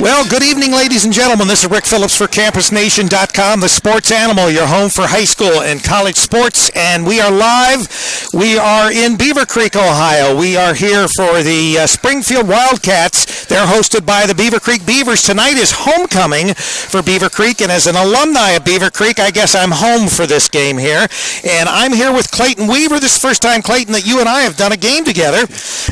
Well, good evening, ladies and gentlemen. This is Rick Phillips for CampusNation.com, the sports animal, your home for high school and college sports. And we are live. We are in Beavercreek, Ohio. We are here for the Springfield Wildcats. They're hosted by the Beavercreek Beavers. Tonight is homecoming for Beavercreek, and as an alumni of Beavercreek, I guess I'm home for this game here. And I'm here with Clayton Weaver. This is the first time, Clayton, that you and I have done a game together.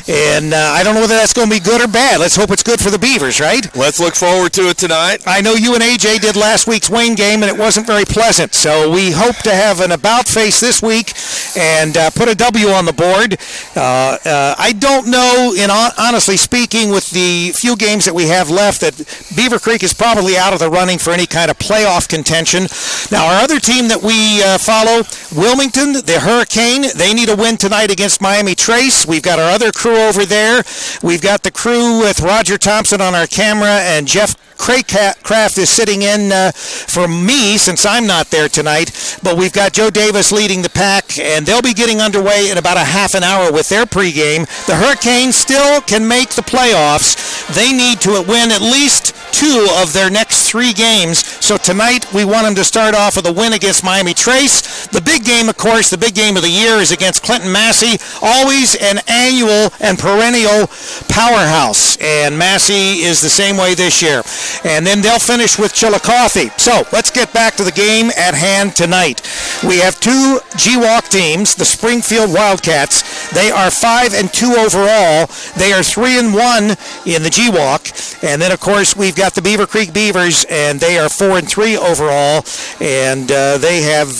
And I don't know whether that's going to be good or bad. Let's hope it's good for the Beavers, right? Let's look forward to it tonight. I know you and AJ did last week's Wayne game, and it wasn't very pleasant. So we hope to have an about face this week and put a W on the board. I don't know, honestly speaking, with the few games that we have left, that Beavercreek is probably out of the running for any kind of playoff contention. Now, our other team that we follow, Wilmington, the Hurricane, they need a win tonight against Miami Trace. We've got our other crew over there. We've got the crew with Roger Thompson on our camera, and Jeff Craycraft is sitting in for me since I'm not there tonight. But we've got Joe Davis leading the pack, and they'll be getting underway in about a half an hour with their pregame. The Hurricanes still can make the playoffs. They need to win at least 2 of their next 3 games. So tonight we want them to start off with a win against Miami Trace. The big game, of course, the big game of the year is against Clinton Massey, always an annual and perennial powerhouse. And Massey is the same way this year. And then they'll finish with Chillicothe. So let's get back to the game at hand tonight. We have 2 GWalk teams, the Springfield Wildcats. They are 5-2 overall. They are 3-1 in the GWalk. And then, of course, we've got the Beavercreek Beavers, and they are 4-3 overall. And they have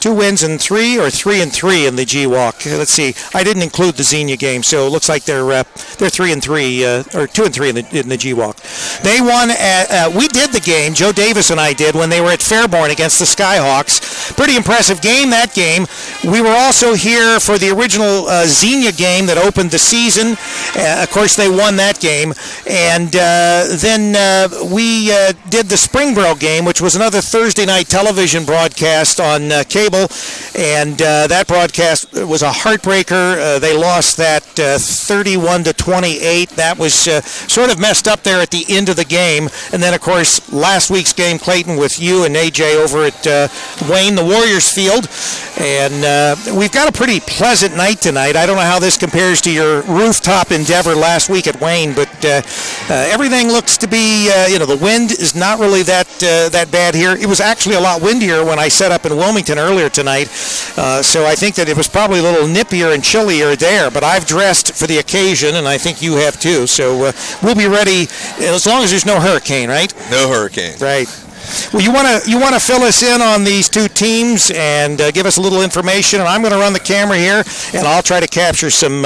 2 wins and 3 or 3-3 in the GWalk. Let's see. I didn't include the Xenia game, so it looks like they're 3-3 or 2-3 in the GWalk. They won we did the game, Joe Davis and I did, when they were at Fairborn against the Skyhawks. Pretty impressive game, that game. We were also here for the original Xenia game that opened the season. Of course, they won that game. And then we did the Springboro game, which was another Thursday night television broadcast on cable. And that broadcast was a heartbreaker. They lost that 31-28. That was sort of messed up there at the end of the game. And then, of course, last week's game, Clayton, with you and AJ over at Wayne, the Warriors Field. And we've got a pretty pleasant night tonight. I don't know how this compares to your rooftop endeavor last week at Wayne, but everything looks to be, the wind is not really that bad here. It was actually a lot windier when I set up in Wilmington earlier tonight. So I think that it was probably a little nippier and chillier there. But I've dressed for the occasion, and I think you have too. So we'll be ready as long as there's no hurricane, right? No hurricane. Right. Well, you want to fill us in on these 2 teams and give us a little information, and I'm going to run the camera here, and I'll try to capture some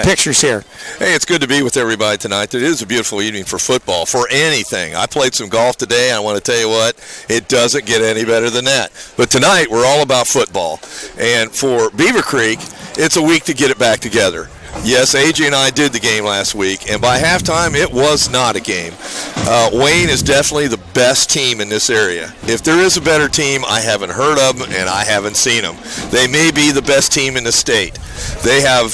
pictures here. Hey, it's good to be with everybody tonight. It is a beautiful evening for football, for anything. I played some golf today, and I want to tell you what, it doesn't get any better than that. But tonight, we're all about football. And for Beavercreek, it's a week to get it back together. Yes, AJ and I did the game last week, and by halftime, it was not a game. Wayne is definitely the best team in this area. If there is a better team, I haven't heard of them, and I haven't seen them. They may be the best team in the state. They have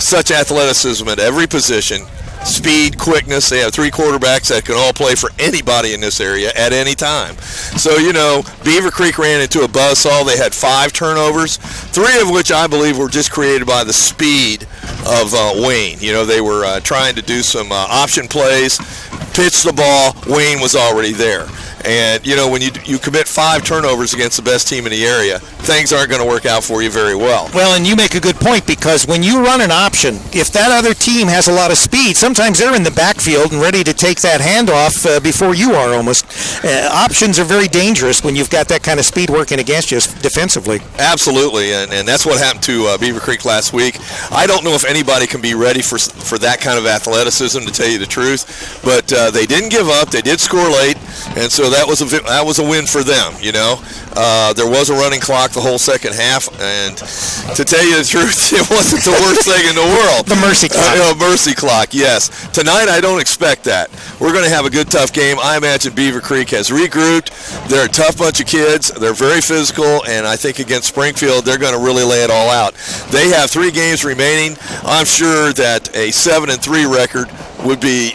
such athleticism at every position, speed, quickness. They have 3 quarterbacks that can all play for anybody in this area at any time. So, Beavercreek ran into a buzzsaw. They had 5 turnovers, 3 of which I believe were just created by the speed of Wayne. They were trying to do some option plays, pitch the ball. Wayne was already there. And, when you commit 5 turnovers against the best team in the area, things aren't going to work out for you very well. Well, and you make a good point, because when you run an option, if that other team has a lot of speed, sometimes they're in the backfield and ready to take that handoff before you are almost. Options are very dangerous when you've got that kind of speed working against you defensively. Absolutely, and that's what happened to Beavercreek last week. I don't know if anybody can be ready for that kind of athleticism, to tell you the truth, but they didn't give up. They did score late, and so that was a win for them. There was a running clock the whole second half, and to tell you the truth, it wasn't the worst thing in the world. The mercy clock. Mercy clock, yes. Tonight, I don't expect that. we're going to have a good, tough game. I imagine Beavercreek has regrouped. They're a tough bunch of kids. They're very physical, and I think against Springfield, they're going to really lay it all out. They have 3 games remaining. I'm sure that a 7-3 record would be,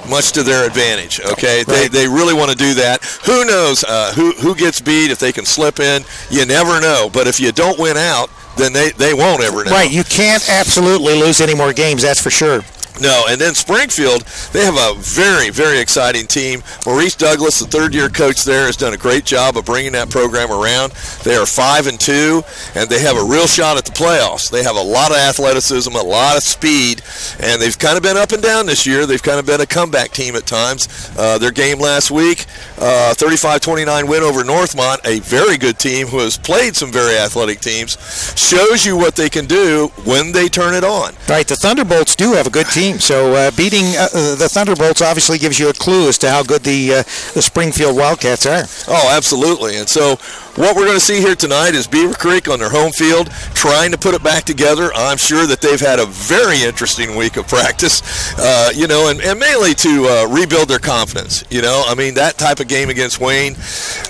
much to their advantage. Okay, right. They really want to do that. Who knows who gets beat if they can slip in? You never know. But if you don't win out, then they won't ever know. Right, you can't absolutely lose any more games, that's for sure. No, and then Springfield, they have a very, very exciting team. Maurice Douglas, the third-year coach there, has done a great job of bringing that program around. They are 5-2, and they have a real shot at the playoffs. They have a lot of athleticism, a lot of speed, and they've kind of been up and down this year. They've kind of been a comeback team at times. Their game last week, 35-29 win over Northmont, a very good team who has played some very athletic teams, shows you what they can do when they turn it on. Right, the Thunderbolts do have a good team. So beating the Thunderbolts obviously gives you a clue as to how good the Springfield Wildcats are. Oh, absolutely. And so what we're going to see here tonight is Beavercreek on their home field trying to put it back together. I'm sure that they've had a very interesting week of practice, and mainly to rebuild their confidence. I mean, that type of game against Wayne,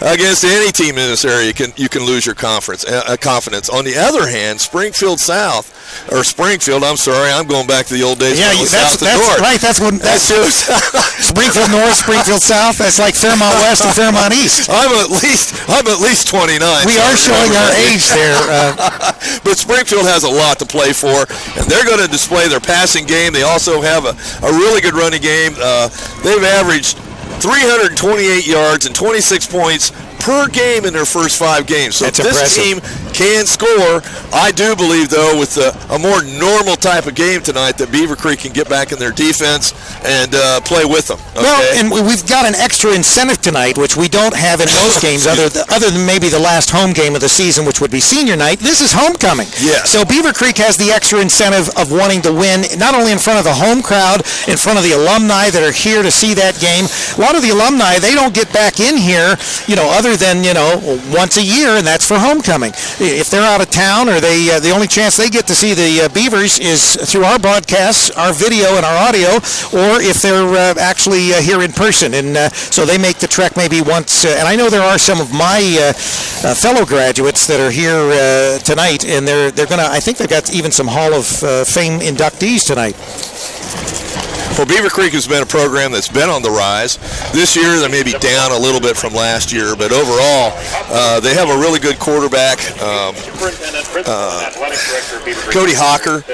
against any team in this area, you can lose your confidence. On the other hand, Springfield, I'm sorry, I'm going back to the old days. Yeah, that's north. Right. That's Springfield North, Springfield South. That's like Fairmont West and Fairmont East. I'm at least 29. We are showing our age there. But Springfield has a lot to play for, and they're going to display their passing game. They also have a really good running game. They've averaged 328 yards and 26 points per game in their first 5 games. So that's this impressive. team can score. I do believe, though, with a more normal type of game tonight, that Beavercreek can get back in their defense and play with them. Okay? Well, and we've got an extra incentive tonight, which we don't have in most games, other than maybe the last home game of the season, which would be senior night. This is homecoming. Yes. So Beavercreek has the extra incentive of wanting to win, not only in front of the home crowd, in front of the alumni that are here to see that game. A lot of the alumni, they don't get back in here, other than, once a year, and that's for homecoming. If they're out of town, or the only chance they get to see the Beavers is through our broadcasts, our video and our audio, or if they're actually here in person. And so they make the trek maybe once. And I know there are some of my fellow graduates that are here tonight, and they're going to, I think they've got even some Hall of Fame inductees tonight. Well, Beavercreek has been a program that's been on the rise. This year, they may be down a little bit from last year, but overall, they have a really good quarterback, Cody Hawker,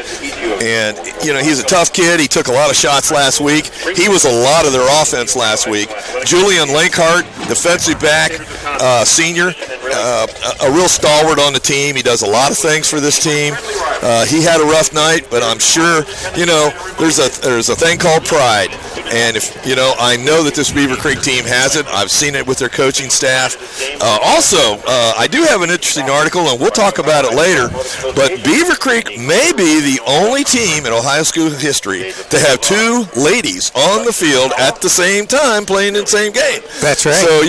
and he's a tough kid. He took a lot of shots last week. He was a lot of their offense last week. Julian Lankhart, defensive back, senior, a real stalwart on the team. He does a lot of things for this team. He had a rough night, but I'm sure there's a thing called pride, and if I know that this Beavercreek team has it. I've seen it with their coaching staff. Also, I do have an interesting article, and we'll talk about it later, but Beavercreek may be the only team in Ohio school history to have 2 ladies on the field at the same time playing in the same game. That's right. So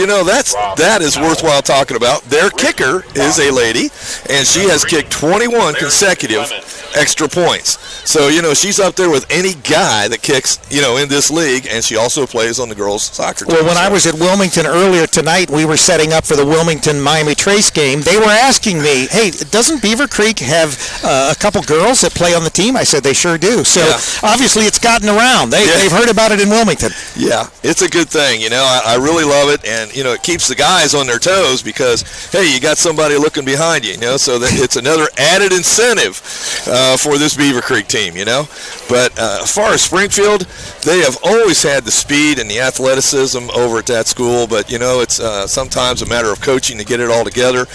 that is worthwhile talking about. Their kicker is a lady, and she has kicked 21 consecutive extra points. So she's up there with any guy that kicks in this league, and she also plays on the girls' soccer team. Well, when I was at Wilmington earlier tonight, we were setting up for the Wilmington-Miami Trace game. They were asking me, hey, doesn't Beavercreek have a couple girls that play on the team? I said they sure do. So obviously it's gotten around. They've heard about it in Wilmington. Yeah, it's a good thing. I really love it, and it keeps the guys on their toes because, hey, you got somebody looking behind you, so that it's another added incentive for this Beavercreek team, But as far as Springfield, they have always had the speed and the athleticism over at that school, but it's sometimes a matter of coaching to get it all together.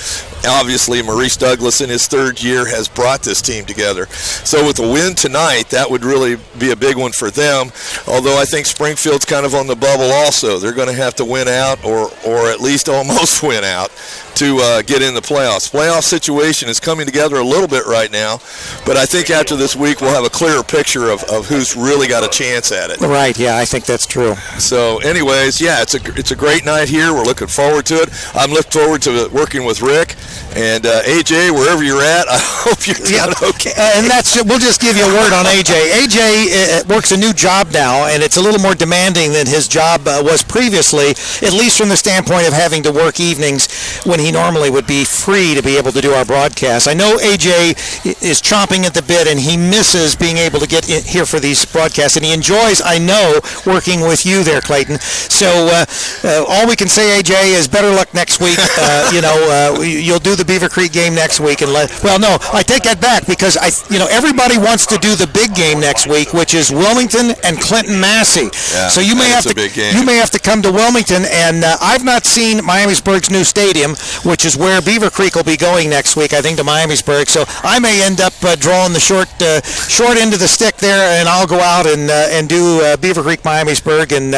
Obviously, Maurice Douglas in his 3rd year has brought this team together. So with the win tonight, that would really be a big one for them, although I think Springfield's kind of on the bubble also. They're going to have to win out or at least almost win out to get in the playoffs. Playoff situation is coming together a little bit right now, but I think after this week we'll have a clearer picture of who's really got a chance at it. Right, yeah, I think that's true. So anyways, yeah, it's a great night here. We're looking forward to it. I'm looking forward to working with Rick. And AJ, wherever you're at, I hope you're doing okay. And we'll just give you a word on AJ. AJ works a new job now, and it's a little more demanding than his job was previously, at least from the standpoint of having to work evenings when he normally would be free to be able to do our broadcasts. I know AJ is chomping at the bit, and he misses being able to get here for these broadcasts, and he enjoys, I know, working with you there, Clayton. So all we can say, AJ, is better luck next week. You'll do the Beavercreek game next week, and no, I take that back, because everybody wants to do the big game next week, which is Wilmington and Clinton Massey. Yeah, so you may have to come to Wilmington, and I've not seen Miamisburg's new stadium, which is where Beavercreek will be going next week, I think, to Miamisburg. So I may end up drawing the short end of the stick there, and I'll go out and do Beavercreek Miamisburg, and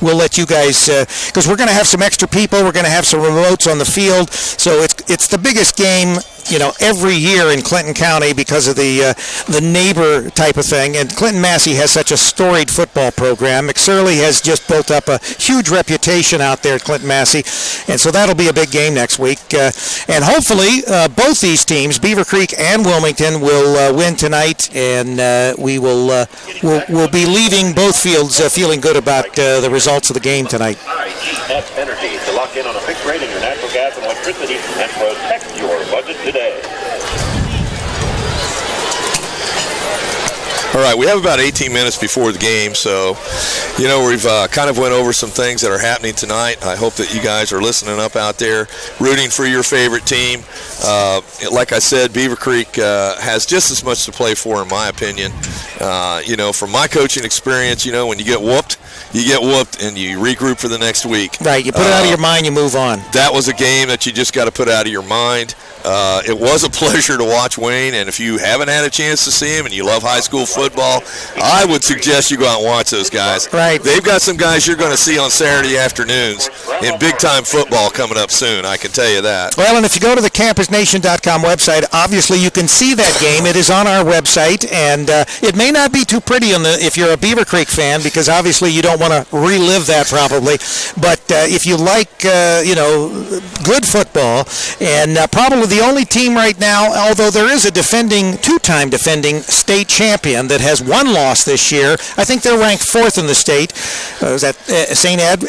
we'll let you guys, because we're going to have some extra people, we're going to have some remotes on the field, so it's the biggest game every year in Clinton County because of the neighbor type of thing. And Clinton Massey has such a storied football program. McSorley has just built up a huge reputation out there at Clinton Massey, and so that'll be a big game next week. And hopefully both these teams, Beavercreek and Wilmington, will win tonight, and we'll be leaving both fields feeling good about the results of the game tonight. IGF Energy to lock in on a fixed rate in your natural gas and electricity and protect your budget today. All right, we have about 18 minutes before the game, so, we've kind of went over some things that are happening tonight. I hope that you guys are listening up out there, rooting for your favorite team. Like I said, Beavercreek has just as much to play for, in my opinion. From my coaching experience, when you get whooped, and you regroup for the next week. Right, you put it out of your mind, you move on. That was a game that you just got to put out of your mind. It was a pleasure to watch Wayne, and if you haven't had a chance to see him and you love high school football, I would suggest you go out and watch those guys. Right. They've got some guys you're going to see on Saturday afternoons in big-time football coming up soon, I can tell you that. Well, and if you go to the campusnation.com website, obviously you can see that game. It is on our website, and it may not be too pretty if you're a Beavercreek fan, because obviously you don't want to relive that probably. But if you like, good football, and probably the only team right now, although there is a two-time defending state champion that has one loss this year. I think they're ranked 4th in the state. Was that St. Ed?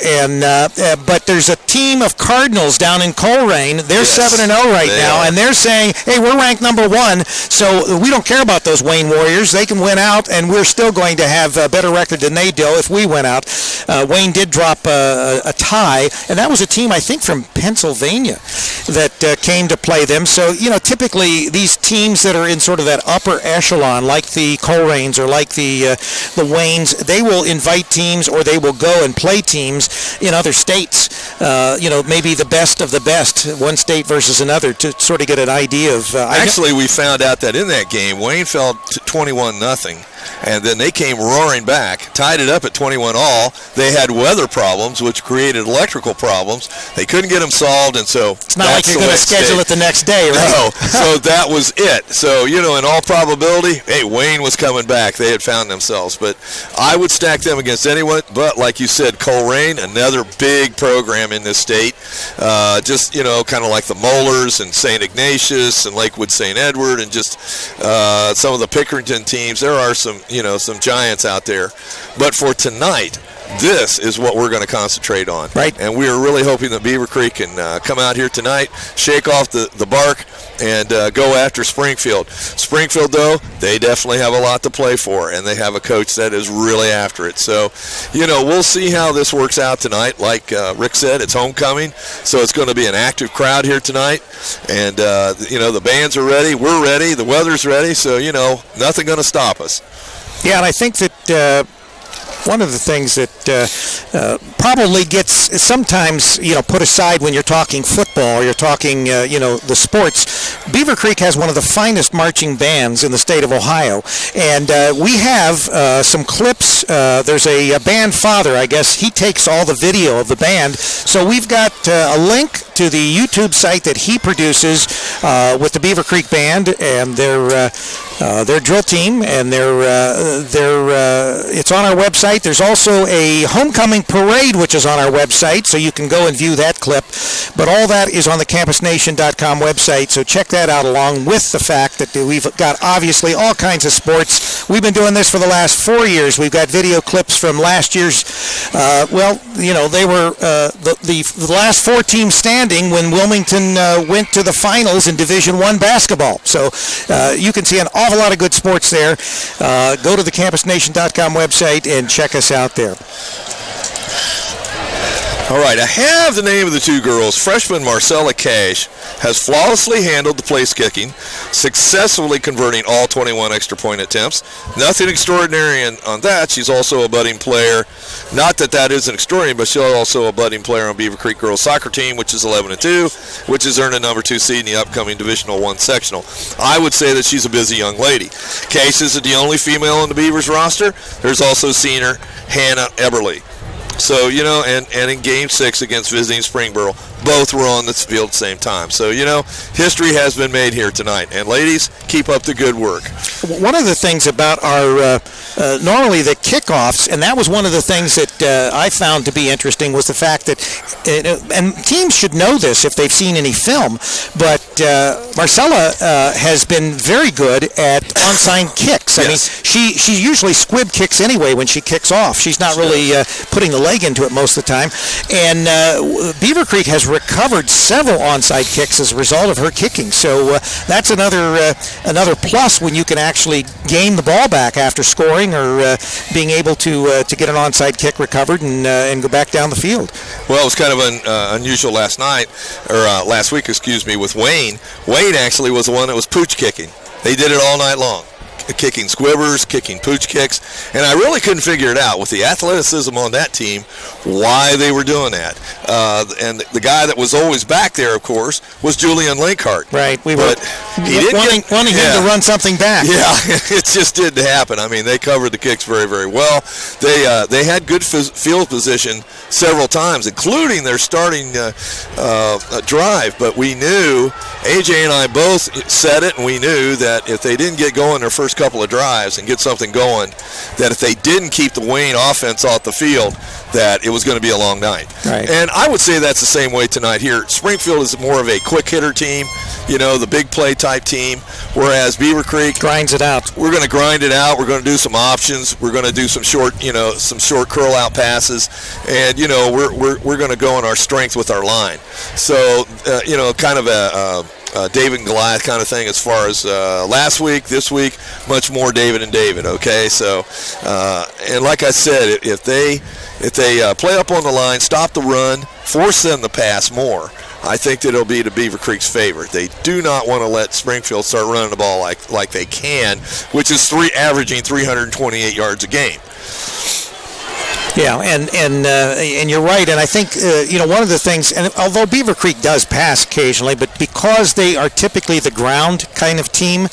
But there's a team of Cardinals down in Coleraine. They're 7-0 right now, and they're saying, hey, we're ranked number 1, so we don't care about those Wayne Warriors. They can win out, and we're still going to have a better record than they do if we win out. Wayne did drop a tie, and that was a team, I think, from Pennsylvania that came to play them. So, typically these teams that are in sort of that upper echelon, like the Coleraines or like the Waynes, they will invite teams, or they will go and play teams in other states. Maybe the best of the best, one state versus another, to sort of get an idea of. Actually, we found out that in that game, Wayne fell to 21-0. And then they came roaring back, tied it up at 21 all. They had weather problems, which created electrical problems. They couldn't get them solved, and so it's not like you're going to schedule it the next day, right? No, so that was it. So, in all probability, hey, Wayne was coming back. They had found themselves. But I would stack them against anyone. But like you said, Coleraine, another big program in this state. Just, kind of like the Mollers and St. Ignatius and Lakewood St. Edward and just some of the Pickerington teams. There are some giants out there. But for tonight, this is what we're going to concentrate on. Right. And we are really hoping that Beavercreek can come out here tonight, shake off the bark, and go after Springfield. Springfield, though, they definitely have a lot to play for, and they have a coach that is really after it. So, we'll see how this works out tonight. Like Rick said, it's homecoming, so it's going to be an active crowd here tonight. And, the bands are ready, we're ready, the weather's ready, so, nothing going to stop us. Yeah, and I think that one of the things that probably gets sometimes put aside when you're talking football or you're talking the sports, Beavercreek has one of the finest marching bands in the state of Ohio, and we have some clips. There's a band father, I guess. He takes all the video of the band, so we've got a link to the YouTube site that he produces with the Beavercreek Band and their drill team, and it's on our website. There's also a homecoming parade, which is on our website, so you can go and view that clip. But all that is on the campusnation.com website, so check that out along with the fact that we've got obviously all kinds of sports. We've been doing this for the last 4 years. We've got video clips from last year's, they were the last 4 teams standing when Wilmington went to the finals in Division I basketball. So you can see an awful lot of good sports there. Go to the campusnation.com website and check us out there. All right, I have the name of the 2 girls. Freshman Marcella Cash has flawlessly handled the place kicking, successfully converting all 21 extra point attempts. Nothing extraordinary on that. She's also a budding player. Not that that isn't extraordinary, but she's also a budding player on Beavercreek girls soccer team, which is 11-2, which has earned a number 2 seed in the upcoming Divisional I sectional. I would say that she's a busy young lady. Cash isn't the only female on the Beavers roster. There's also senior Hannah Eberly. So, and in Game 6 against visiting Springboro, both were on the field at the same time. So, history has been made here tonight. And, ladies, keep up the good work. One of the things about our normally the kickoffs, and that was one of the things that I found to be interesting, was the fact that, and teams should know this if they've seen any film, but Marcella has been very good at onside kicks. I mean, she usually squib kicks anyway when she kicks off. She's not really putting the leg into it most of the time. And Beavercreek has recovered several onside kicks as a result of her kicking. So that's another plus when you can actually gain the ball back after scoring or being able to get an onside kick recovered and go back down the field. Well, it was kind of unusual last week, with Wayne. Wayne actually was the one that was pooch kicking. They did it all night long. Kicking squibbers, kicking pooch kicks, and I really couldn't figure it out with the athleticism on that team why they were doing that. And the guy that was always back there, of course, was Julian Linkhart. Right, we were wanting him to run something back. Yeah, it just didn't happen. I mean, they covered the kicks very, very well. They had good field position several times, including their starting drive. But we knew, AJ and I both said it, and we knew that if they didn't get going their first couple of drives and get something going, that if they didn't keep the Wayne offense off the field, that it was going to be a long night. Right. And I would say that's the same way tonight here. Springfield is more of a quick hitter team, the big play type team, whereas Beavercreek grinds it out. We're going to grind it out. We're going to do some options. We're going to do some short curl out passes, and we're going to go on our strength with our line. So kind of a David and Goliath kind of thing as far as last week. This week, much more David and David. Okay, so and like I said, if they play up on the line, stop the run, force them to pass more, I think that it'll be to Beavercreek's favor. They do not want to let Springfield start running the ball like they can, which is averaging 328 yards a game. Yeah, and you're right, and I think one of the things, and although Beavercreek does pass occasionally, but because they are typically the ground kind of team,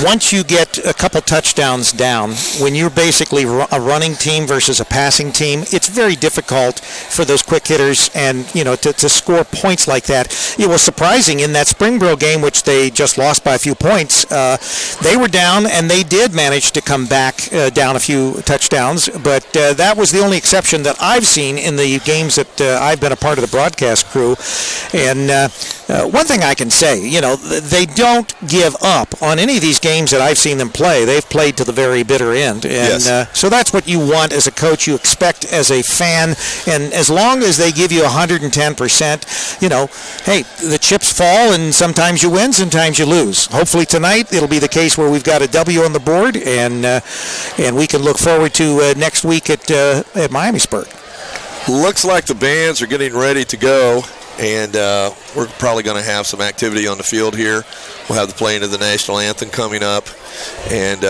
once you get a couple touchdowns down, when you're basically a running team versus a passing team, it's very difficult for those quick hitters and to score points like that. It was surprising in that Springboro game, which they just lost by a few points. They were down, and they did manage to come back down a few touchdowns, but that was the only exception that I've seen in the games that I've been a part of the broadcast crew. And one thing I can say, they don't give up on any of these games that I've seen them play. They've played to the very bitter end, and so that's what you want as a coach. You expect as a fan, and as long as they give you 110%, hey, the chips fall, and sometimes you win, sometimes you lose. Hopefully tonight it'll be the case where we've got a W on the board, and we can look forward to next week at Miamisburg. Looks like the bands are getting ready to go. And we're probably going to have some activity on the field here. We'll have the playing of the national anthem coming up. And,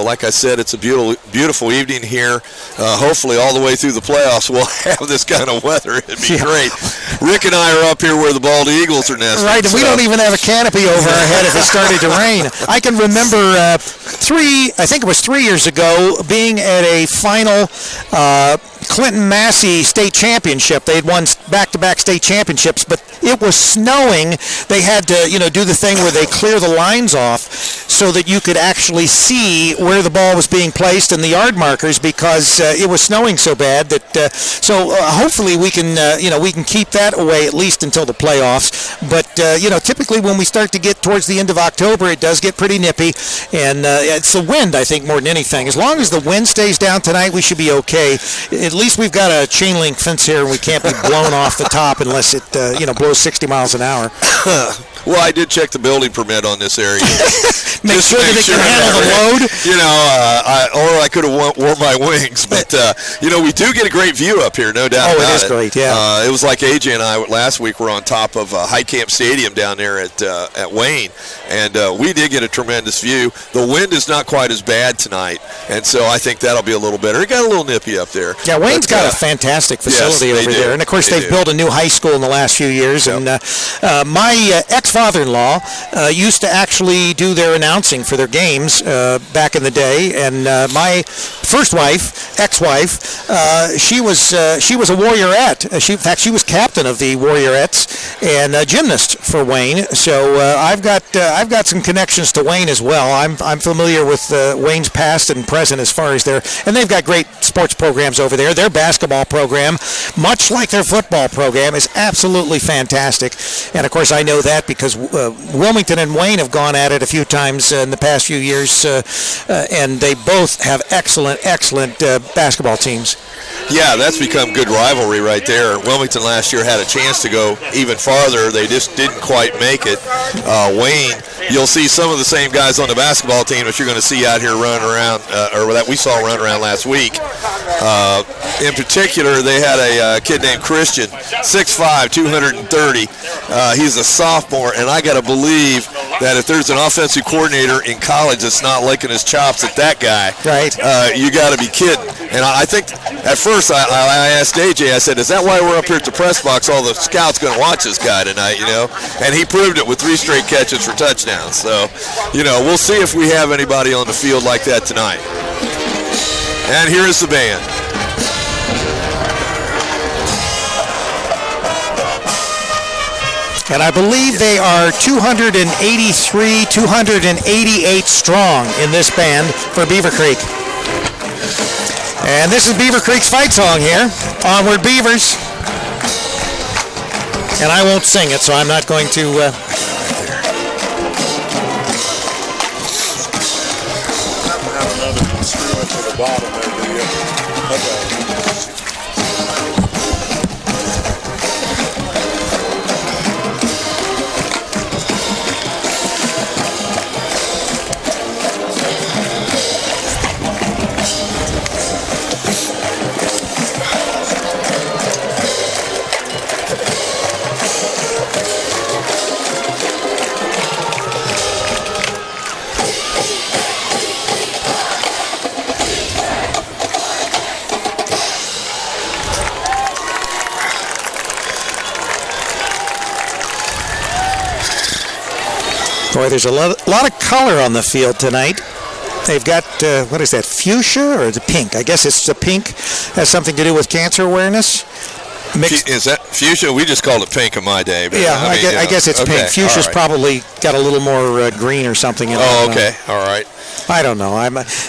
like I said, it's a beautiful evening here. Hopefully all the way through the playoffs we'll have this kind of weather. It'd be great. Rick and I are up here where the bald eagles are nesting. Right, and we don't even have a canopy over our head if it started to rain. I can remember 3 years ago being at a final Clinton Massey state championship. They had won back-to-back state championships, but it was snowing, they had to, do the thing where they clear the lines off so that you could actually see where the ball was being placed and the yard markers, because it was snowing so bad that. Hopefully we can, we can keep that away at least until the playoffs. But typically when we start to get towards the end of October, it does get pretty nippy, and it's the wind, I think, more than anything. As long as the wind stays down tonight, we should be okay. At least we've got a chain link fence here, and we can't be blown off the top unless it, blows 60 miles an hour. Well, I did check the building permit on this area. Make sure that it can handle the load. Or I could have worn my wings, but we do get a great view up here, no doubt about it. Oh, it is great, yeah. It was like AJ and I last week were on top of High Camp Stadium down there at Wayne, and we did get a tremendous view. The wind is not quite as bad tonight, and so I think that'll be a little better. It got a little nippy up there. Yeah, Wayne's got a fantastic facility over there, and of course they've built a new high school in the last few years. Yep. And my ex-father-in-law used to actually do their announcing for their games back in the day, and my first wife, ex-wife, she was a Warriorette. In fact, she was captain of the Warriorettes and a gymnast for Wayne. So I've got some connections to Wayne as well. I'm familiar with Wayne's past and present as far as and they've got great sports programs over there. Their basketball program, much like their football program, is absolutely fantastic. And of course, I know that because Wilmington and Wayne have gone at it a few times in the past few years, and they both have excellent basketball teams. Yeah, that's become good rivalry right there. Wilmington last year had a chance to go even farther. They just didn't quite make it. Wayne, you'll see some of the same guys on the basketball team that you're going to see out here running around, or that we saw run around last week. In particular, they had a kid named Christian, 6'5", 230. He's a sophomore, and I got to believe that if there's an offensive coordinator in college that's not licking his chops at that guy, right? You got to be kidding. And I think at first I asked AJ, I said, is that why we're up here at the press box? All the scouts going to watch this guy tonight, And he proved it with 3 straight catches for touchdowns. So, we'll see if we have anybody on the field like that tonight. And here's the band. And I believe they are 283, 288 strong in this band for Beavercreek. And this is Beavercreek's fight song here. Onward Beavers. And I won't sing it, so I'm not going to... Boy, there's a lot of color on the field tonight. They've got, what is that, fuchsia or is it pink? I guess it's the pink. Has something to do with cancer awareness. Is that fuchsia? We just called it pink in my day. But yeah, I guess it's pink. Fuchsia's probably got a little more green or something in it. Oh, okay. All right. I don't know.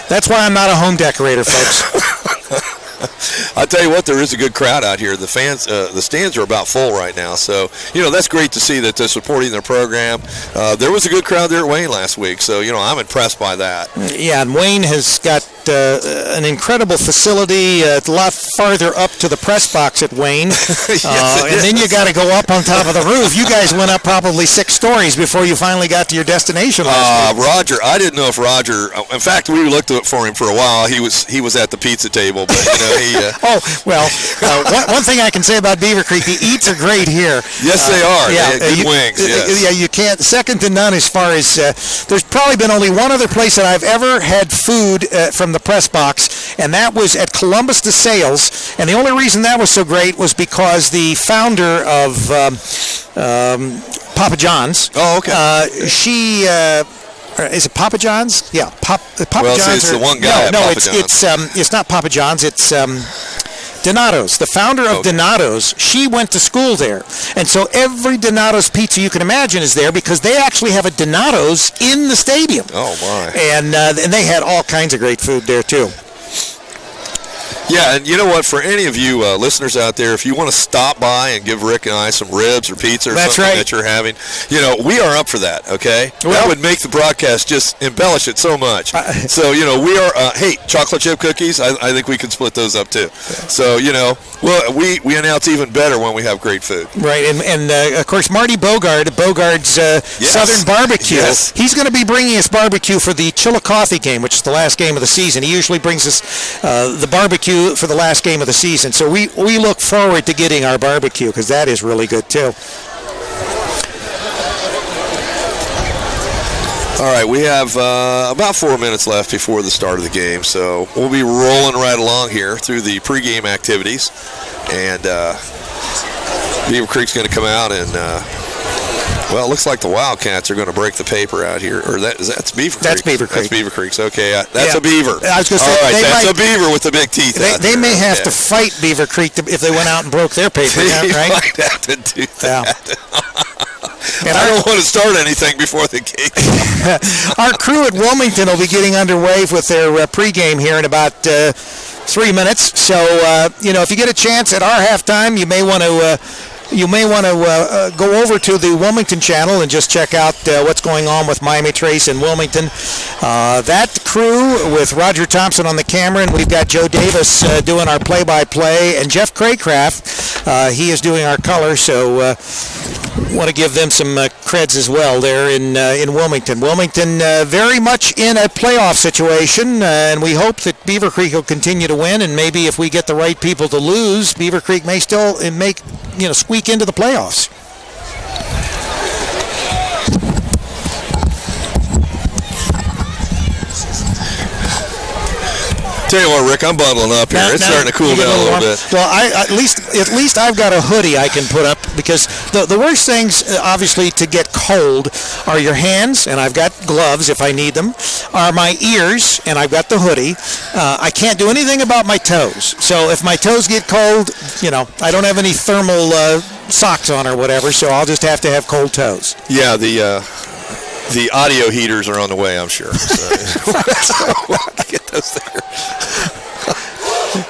That's why I'm not a home decorator, folks. I'll tell you what, there is a good crowd out here. The fans, the stands are about full right now. So, that's great to see that they're supporting their program. There was a good crowd there at Wayne last week. So, I'm impressed by that. Yeah, and Wayne has got an incredible facility, a lot farther up to the press box at Wayne. Yes, and then you got to go up on top of the roof. You guys went up probably 6 stories before you finally got to your destination last week. Roger, I didn't know if Roger, in fact, we looked for him for a while. He was at the pizza table, but, he... one thing I can say about Beavercreek, the eats are great here. Yes, they are. Yeah, good wings. Yes. Yeah, you can't, second to none as far as, there's probably been only one other place that I've ever had food from the press box, and that was at Columbus DeSales. And the only reason that was so great was because the founder of Papa John's. Oh, okay. She... is it Papa John's? Yeah, Papa well, John's. It's the one guy. No, it's not Papa John's. It's Donato's, the founder of Donato's, she went to school there. And so every Donato's pizza you can imagine is there because they actually have a Donato's in the stadium. Oh, my. And they had all kinds of great food there, too. Yeah, and you know what? For any of you listeners out there, if you want to stop by and give Rick and I some ribs or pizza or something that you're having, we are up for that, okay? That would make the broadcast just embellish it so much. So, we are, hey, chocolate chip cookies, I think we can split those up too. So, we announce even better when we have great food. Right, and of course, Marty Bogart's Southern Barbecue. Yes. He's going to be bringing us barbecue for the Chillicothe game, which is the last game of the season. He usually brings us the barbecue for the last game of the season. So we look forward to getting our barbecue because that is really good too. All right, we have about 4 minutes left before the start of the game, so we'll be rolling right along here through the pregame activities. And Beavercreek's going to come out and well, it looks like the Wildcats are going to break the paper out here. Or that's Beavercreek. That's Beavercreek. That's Beavercreek's. Okay, that's a beaver. I was going to say, all right, that's a beaver with the big teeth. They may have to fight Beavercreek if they went out and broke their paper, they right? might have to do that. Yeah. And I don't want to start anything before the game. Our crew at Wilmington will be getting underway with their pregame here in about 3 minutes. So, if you get a chance at our halftime, you may want to go over to the Wilmington channel and just check out what's going on with Miami Trace in Wilmington. That crew with Roger Thompson on the camera, and we've got Joe Davis doing our play-by-play, and Jeff Craycraft, he is doing our color, so want to give them some creds as well there in Wilmington. Wilmington very much in a playoff situation, and we hope that Beavercreek will continue to win, and maybe if we get the right people to lose, Beavercreek may still squeak into the playoffs. Tell you what, Rick, I'm bundling up here. It's starting to cool down a little bit. Well, at least I've got a hoodie I can put up because the worst things, obviously, to get cold are your hands, and I've got gloves if I need them, are my ears, and I've got the hoodie. I can't do anything about my toes. So if my toes get cold, I don't have any thermal socks on or whatever, so I'll just have to have cold toes. Yeah, the audio heaters are on the way, I'm sure. So get those there.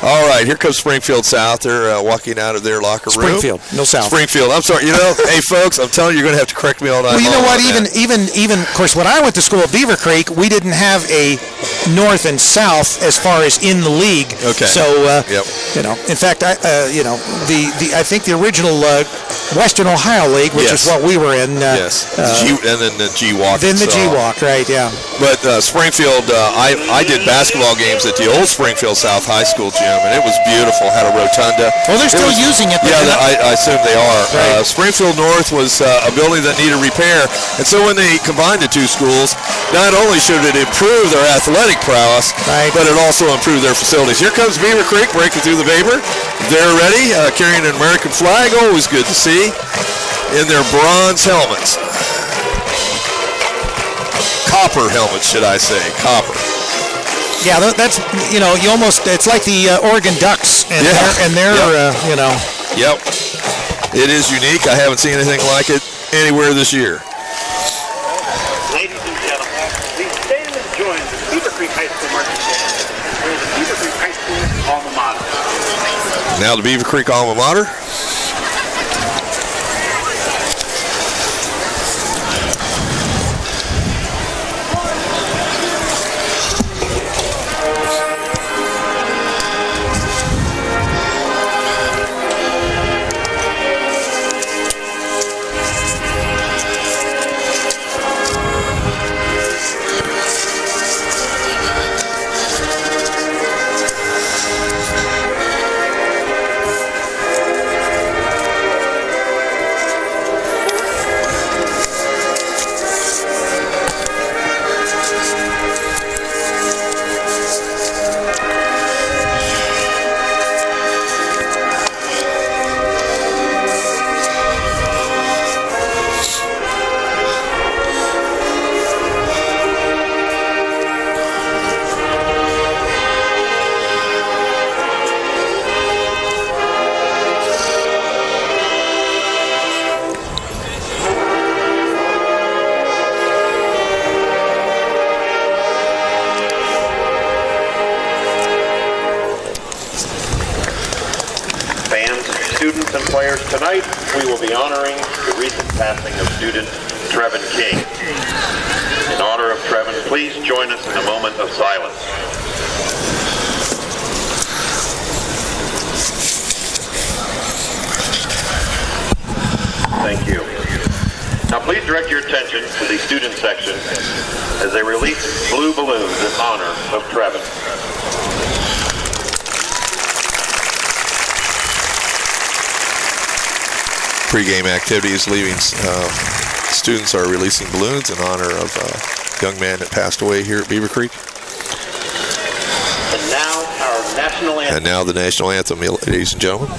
All right, here comes Springfield South. They're walking out of their locker room. Springfield, no South. Springfield. I'm sorry. Hey, folks, I'm telling you, you're going to have to correct me all night. Well, you know what? Even, of course, when I went to school at Beavercreek, we didn't have a north and south as far as in the league. Okay. So, in fact, I think the original Western Ohio League, which is what we were in. Yes. And then the G-Walk. Then the G-Walk, right? Yeah. But Springfield, I did basketball games at the old Springfield South High School gym, and it was beautiful. Had a rotunda. Well, they're still using it. Yeah, I assume they are. Right. Springfield North was a building that needed repair, and so when they combined the two schools, not only should it improve their athletic prowess, but it also improved their facilities. Here comes Beavercreek breaking through the paper. They're ready, carrying an American flag. Always good to see. In their bronze helmets. Copper helmets, should I say. Copper. Yeah, that's, you almost, it's like the Oregon Ducks, and they're Yep. It is unique. I haven't seen anything like it anywhere this year. Ladies and gentlemen, please stand and join the Beavercreek High School marching band. We're the Beavercreek High School alma mater. Now the Beavercreek alma mater. students and players, tonight we will be honoring the recent passing of student Trevin King. In honor of Trevin, please join us in a moment of silence. Thank you. Now please direct your attention to the student section as they release blue balloons in honor of Trevin. Pre-game activities, leaving students are releasing balloons in honor of a young man that passed away here at Beavercreek. And now our national anthem. And now the national anthem, ladies and gentlemen.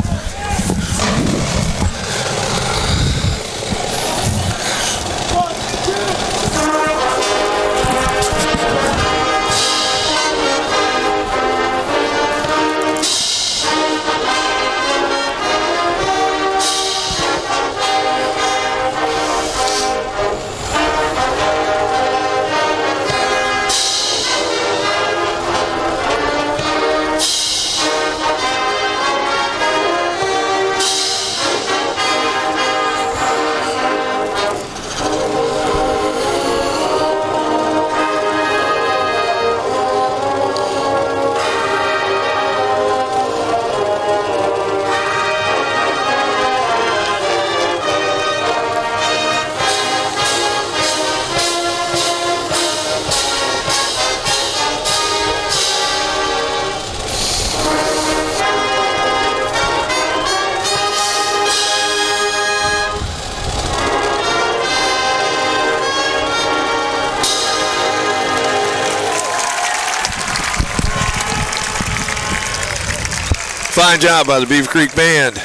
Fine job by the Beavercreek Band.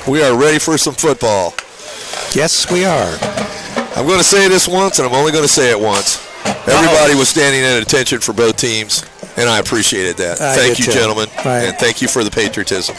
We are ready for some football. Yes, we are. I'm going to say this once, and I'm only going to say it once. Everybody was standing at attention for both teams, and I appreciated that. Thank you, gentlemen, and thank you for the patriotism.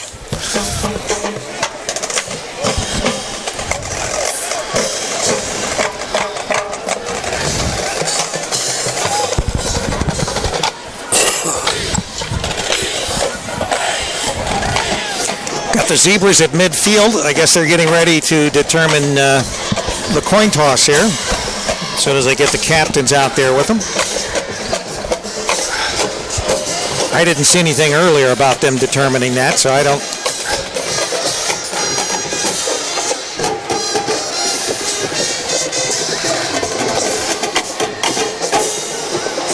Got the Zebras at midfield. I guess they're getting ready to determine the coin toss here. As soon as they get the captains out there with them. I didn't see anything earlier about them determining that, so I don't.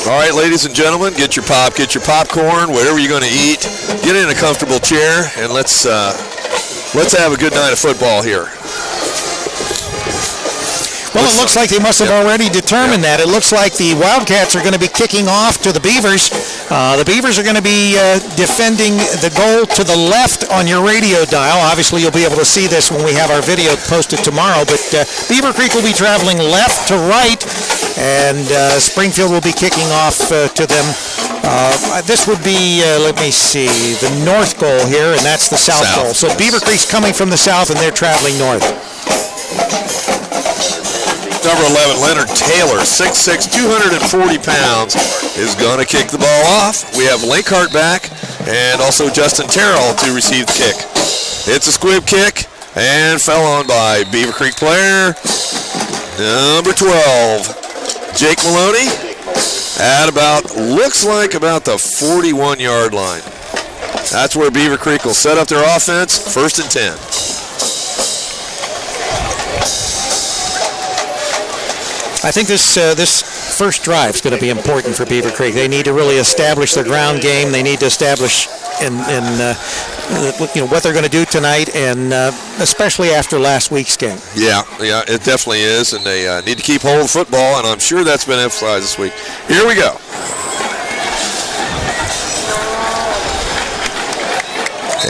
All right, ladies and gentlemen, get your popcorn, whatever you're going to eat. Get in a comfortable chair, and let's have a good night of football here. Well, it looks like they must have already determined that. It looks like the Wildcats are going to be kicking off to the Beavers. The Beavers are going to be defending the goal to the left on your radio dial. Obviously, you'll be able to see this when we have our video posted tomorrow. But Beavercreek will be traveling left to right, and Springfield will be kicking off to them. This would be, let me see, the north goal here, and that's the south goal. So Beavercreek's coming from the south, and they're traveling north. Number 11, Leonard Taylor, 6'6", 240 pounds, is going to kick the ball off. We have Linkhart back and also Justin Terrell to receive the kick. It's a squib kick and fell on by Beavercreek player number 12, Jake Maloney, at looks like about the 41-yard line. That's where Beavercreek will set up their offense, 1st and 10. I think this first drive is going to be important for Beavercreek. They need to really establish their ground game. They need to establish what they're going to do tonight, and especially after last week's game. Yeah, it definitely is, and they need to keep hold of football, and I'm sure that's been emphasized this week. Here we go.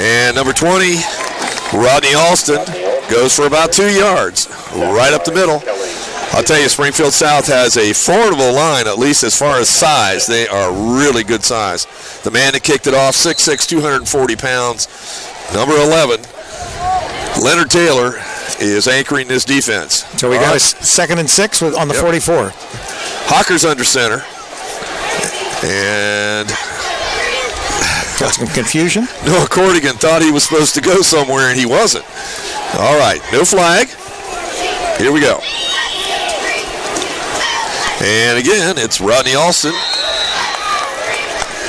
And number 20, Rodney Alston, goes for about 2 yards, right up the middle. I'll tell you, Springfield South has a formidable line, at least as far as size. They are really good size. The man that kicked it off, 6'6", 240 pounds, number 11, Leonard Taylor, is anchoring this defense. So we got a 2nd and 6 on the 44. Hawker's under center. And Got some confusion. Noah Corrigan thought he was supposed to go somewhere, and he wasn't. All right, no flag. Here we go. And again, it's Rodney Alston.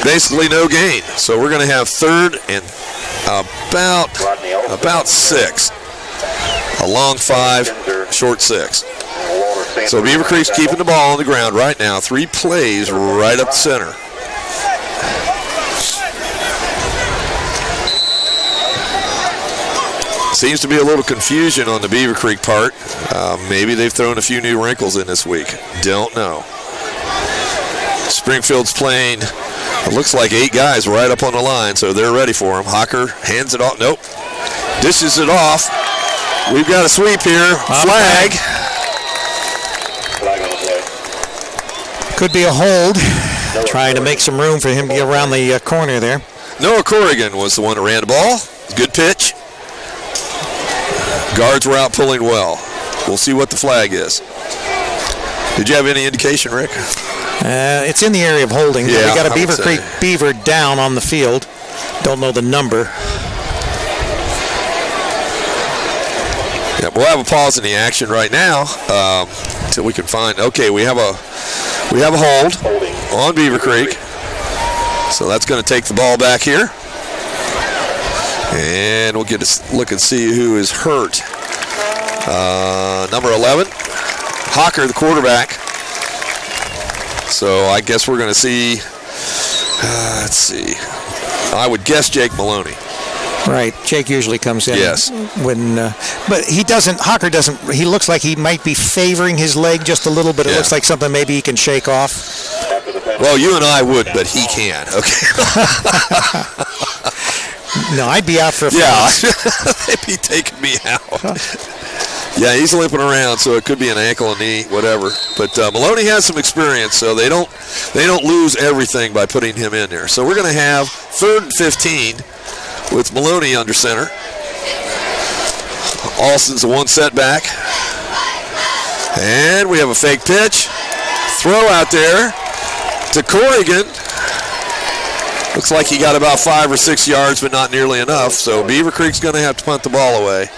Basically no gain. So we're going to have third and about 6. A long 5, short 6. So Beavercreek's keeping the ball on the ground right now. 3 plays right up the center. Seems to be a little confusion on the Beavercreek part. Maybe they've thrown a few new wrinkles in this week. Don't know. Springfield's playing, it looks like 8 guys right up on the line, so they're ready for him. Hocker hands it off. Nope. Dishes it off. We've got a sweep here. Flag. Could be a hold. Trying to make some room for him to get around the corner there. Noah Corrigan was the one who ran the ball. Good pitch. Guards were out pulling well. We'll see what the flag is. Did you have any indication, Rick? It's in the area of holding. Yeah, we got a Beavercreek Beaver down on the field. Don't know the number. Yeah, we'll have a pause in the action right now until we can find. Okay, we have a hold on Beavercreek. So that's going to take the ball back here. And we'll get a look and see who is hurt. Number 11, Hocker, the quarterback. So I guess we're going to see, let's see, I would guess Jake Maloney. Right, Jake usually comes in. Yes. But he doesn't, Hocker doesn't, he looks like he might be favoring his leg just a little bit. It looks like something maybe he can shake off. Well, you and I would, but he can, okay. No, I'd be out for a few minutes. They'd be taking me out. Yeah, he's limping around, so it could be an ankle, a knee, whatever. But Maloney has some experience, so they don't lose everything by putting him in there. So we're going to have 3rd and 15 with Maloney under center. Alston's the one setback. And we have a fake pitch. Throw out there to Corrigan. Looks like he got about 5 or 6 yards, but not nearly enough. So Beavercreek's going to have to punt the ball away.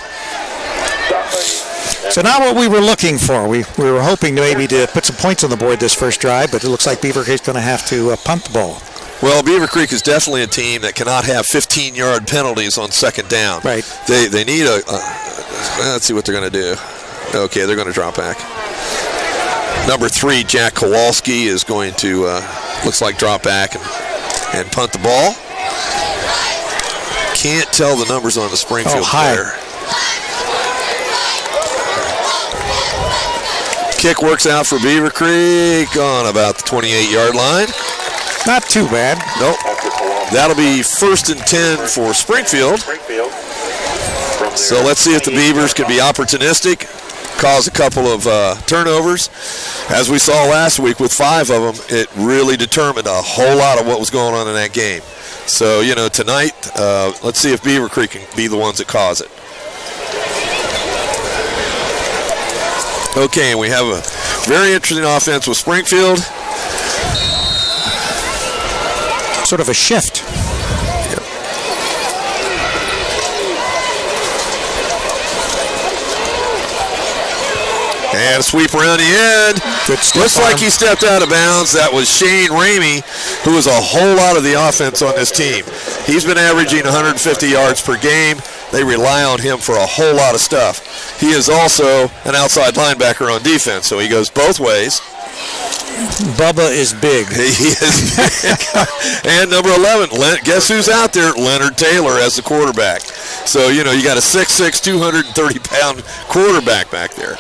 So not what we were looking for. We were hoping maybe to put some points on the board this first drive, but it looks like Beavercreek's going to have to punt the ball. Well, Beavercreek is definitely a team that cannot have 15-yard penalties on second down. Right. They need let's see what they're going to do. Okay, they're going to drop back. Number 3, Jack Kowalski, is going to, looks like, drop back and punt the ball. Can't tell the numbers on the Springfield player. Kick works out for Beavercreek on about the 28-yard line. Not too bad. Nope. That'll be 1st and 10 for Springfield. So let's see if the Beavers can be opportunistic, cause a couple of turnovers. As we saw last week with 5 of them, it really determined a whole lot of what was going on in that game. So, tonight, let's see if Beavercreek can be the ones that cause it. Okay, and we have a very interesting offense with Springfield. Sort of a shift. Yep. And a sweep around the end. Looks like he stepped out of bounds. That was Shane Ramey, who is a whole lot of the offense on this team. He's been averaging 150 yards per game. They rely on him for a whole lot of stuff. He is also an outside linebacker on defense, so he goes both ways. Bubba is big. He is big. And number 11, guess who's out there? Leonard Taylor as the quarterback. So, you got a 6'6", 230-pound quarterback back there.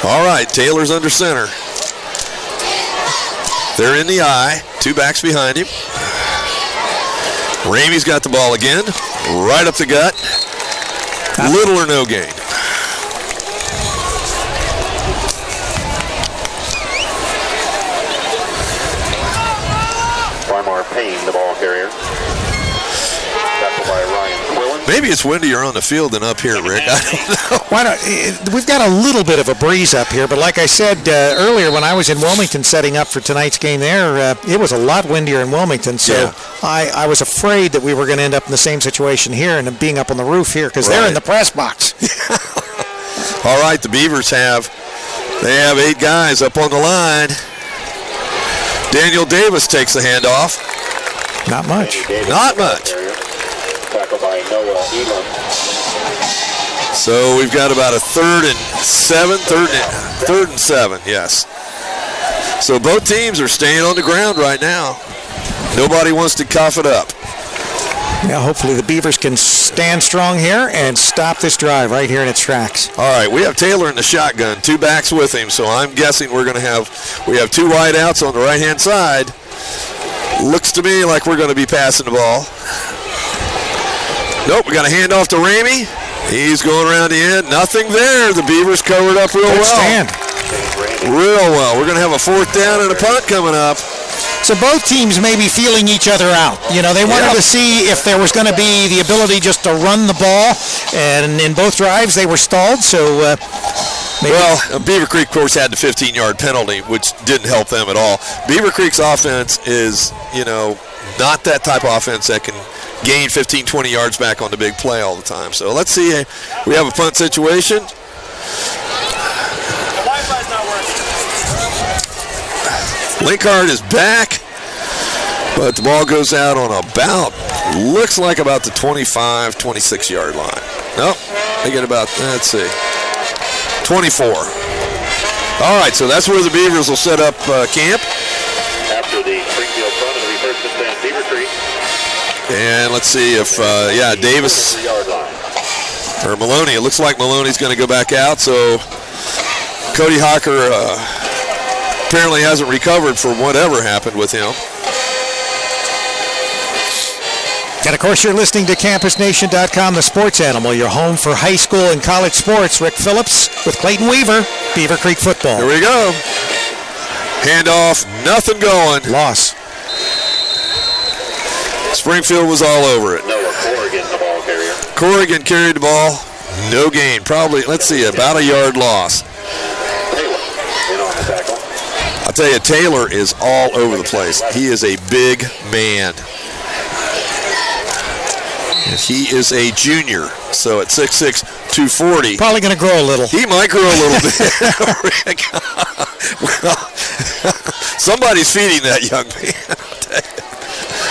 All right, Taylor's under center. They're in the eye. 2 backs behind him. Ramey's got the ball again. Right up the gut. Little or no gain. Weimar Payne, the ball carrier. by Ryan Quillen. Maybe it's windier on the field than up here, Rick. I don't know. Why not? We've got a little bit of a breeze up here, but like I said earlier, when I was in Wilmington setting up for tonight's game there, it was a lot windier in Wilmington, so Yeah. I was afraid that we were going to end up in the same situation here and being up on the roof here because they're in the press box. All right, the Beavers have 8 guys up on the line. Daniel Davis takes the handoff. Not much. Not much. Tackled by Noah Elam. So we've got about a third and seven, yes. So both teams are staying on the ground right now. Nobody wants to cough it up. Yeah, hopefully the Beavers can stand strong here and stop this drive right here in its tracks. All right, we have Taylor in the shotgun, 2 backs with him, so I'm guessing we have 2 wideouts on the right-hand side. Looks to me like we're going to be passing the ball. Nope, we got a handoff to Ramey. He's going around the end. Nothing there. The Beavers covered up real Good well. stand. Real well. We're going to have a 4th down and a punt coming up. So both teams may be feeling each other out. You know, they wanted to see if there was going to be the ability just to run the ball, and in both drives they were stalled, so maybe. Well, Beavercreek, of course, had the 15-yard penalty, which didn't help them at all. Beavercreek's offense is, not that type of offense that can gain 15, 20 yards back on the big play all the time. So let's see. We have a punt situation. Linkard is back, but the ball goes out on looks like about the 25, 26-yard line. Nope, they get about, let's see, 24. All right, so that's where the Beavers will set up camp. After the Springfield punt, it'll be first and 10 Beavercreek. And let's see if, Davis 3-yard line. or Maloney. It looks like Maloney's going to go back out, so Cody Hocker apparently hasn't recovered from whatever happened with him. And of course, you're listening to CampusNation.com, the sports animal, your home for high school and college sports. Rick Phillips with Clayton Weaver, Beavercreek football. Here we go. Handoff, nothing going. Loss. Springfield was all over it. Noah Corrigan, the ball carrier. Corrigan carried the ball, no gain. Probably, let's see, about a yard loss. Taylor in on the tackle. I'll tell you, Taylor is all over the place. He is a big man. And he is a junior, so at 6'6", 240. Probably going to grow a little. He might grow a little bit, Rick. Well, somebody's feeding that young man.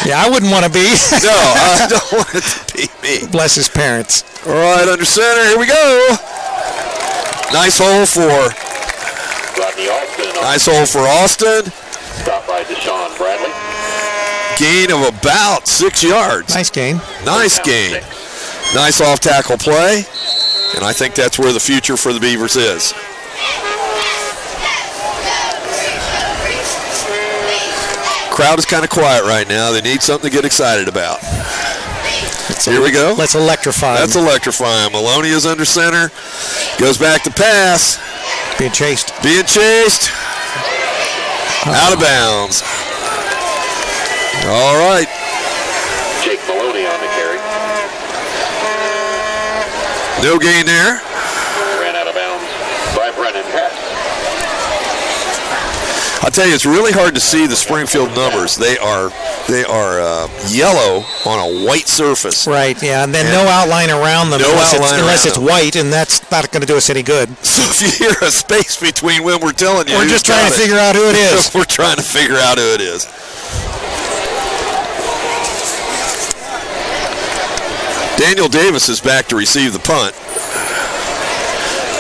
Yeah, I wouldn't want to be. No, I don't want it to be me. Bless his parents. All right, under center, here we go. Nice hole for Rodney Austin. Austin. Stopped by Deshaun Bradley. Gain of about 6 yards. Nice game. Nice gain. Nice off-tackle play. And I think that's where the future for the Beavers is. Crowd is kind of quiet right now. They need something to get excited about. Here we go. Let's electrify. That's electrifying. Maloney is under center. Goes back to pass. Being chased. Out of bounds. All right. Jake Maloney on the carry. No gain there. Ran out of bounds by Brennan Pass. I'll tell you, it's really hard to see the Springfield numbers. They are yellow on a white surface. Right, yeah, and then no outline around them unless it's white, and that's not going to do us any good. So if you hear a space between when we're telling you, we're just trying to figure out who it is. We're trying to figure out who it is. Daniel Davis is back to receive the punt.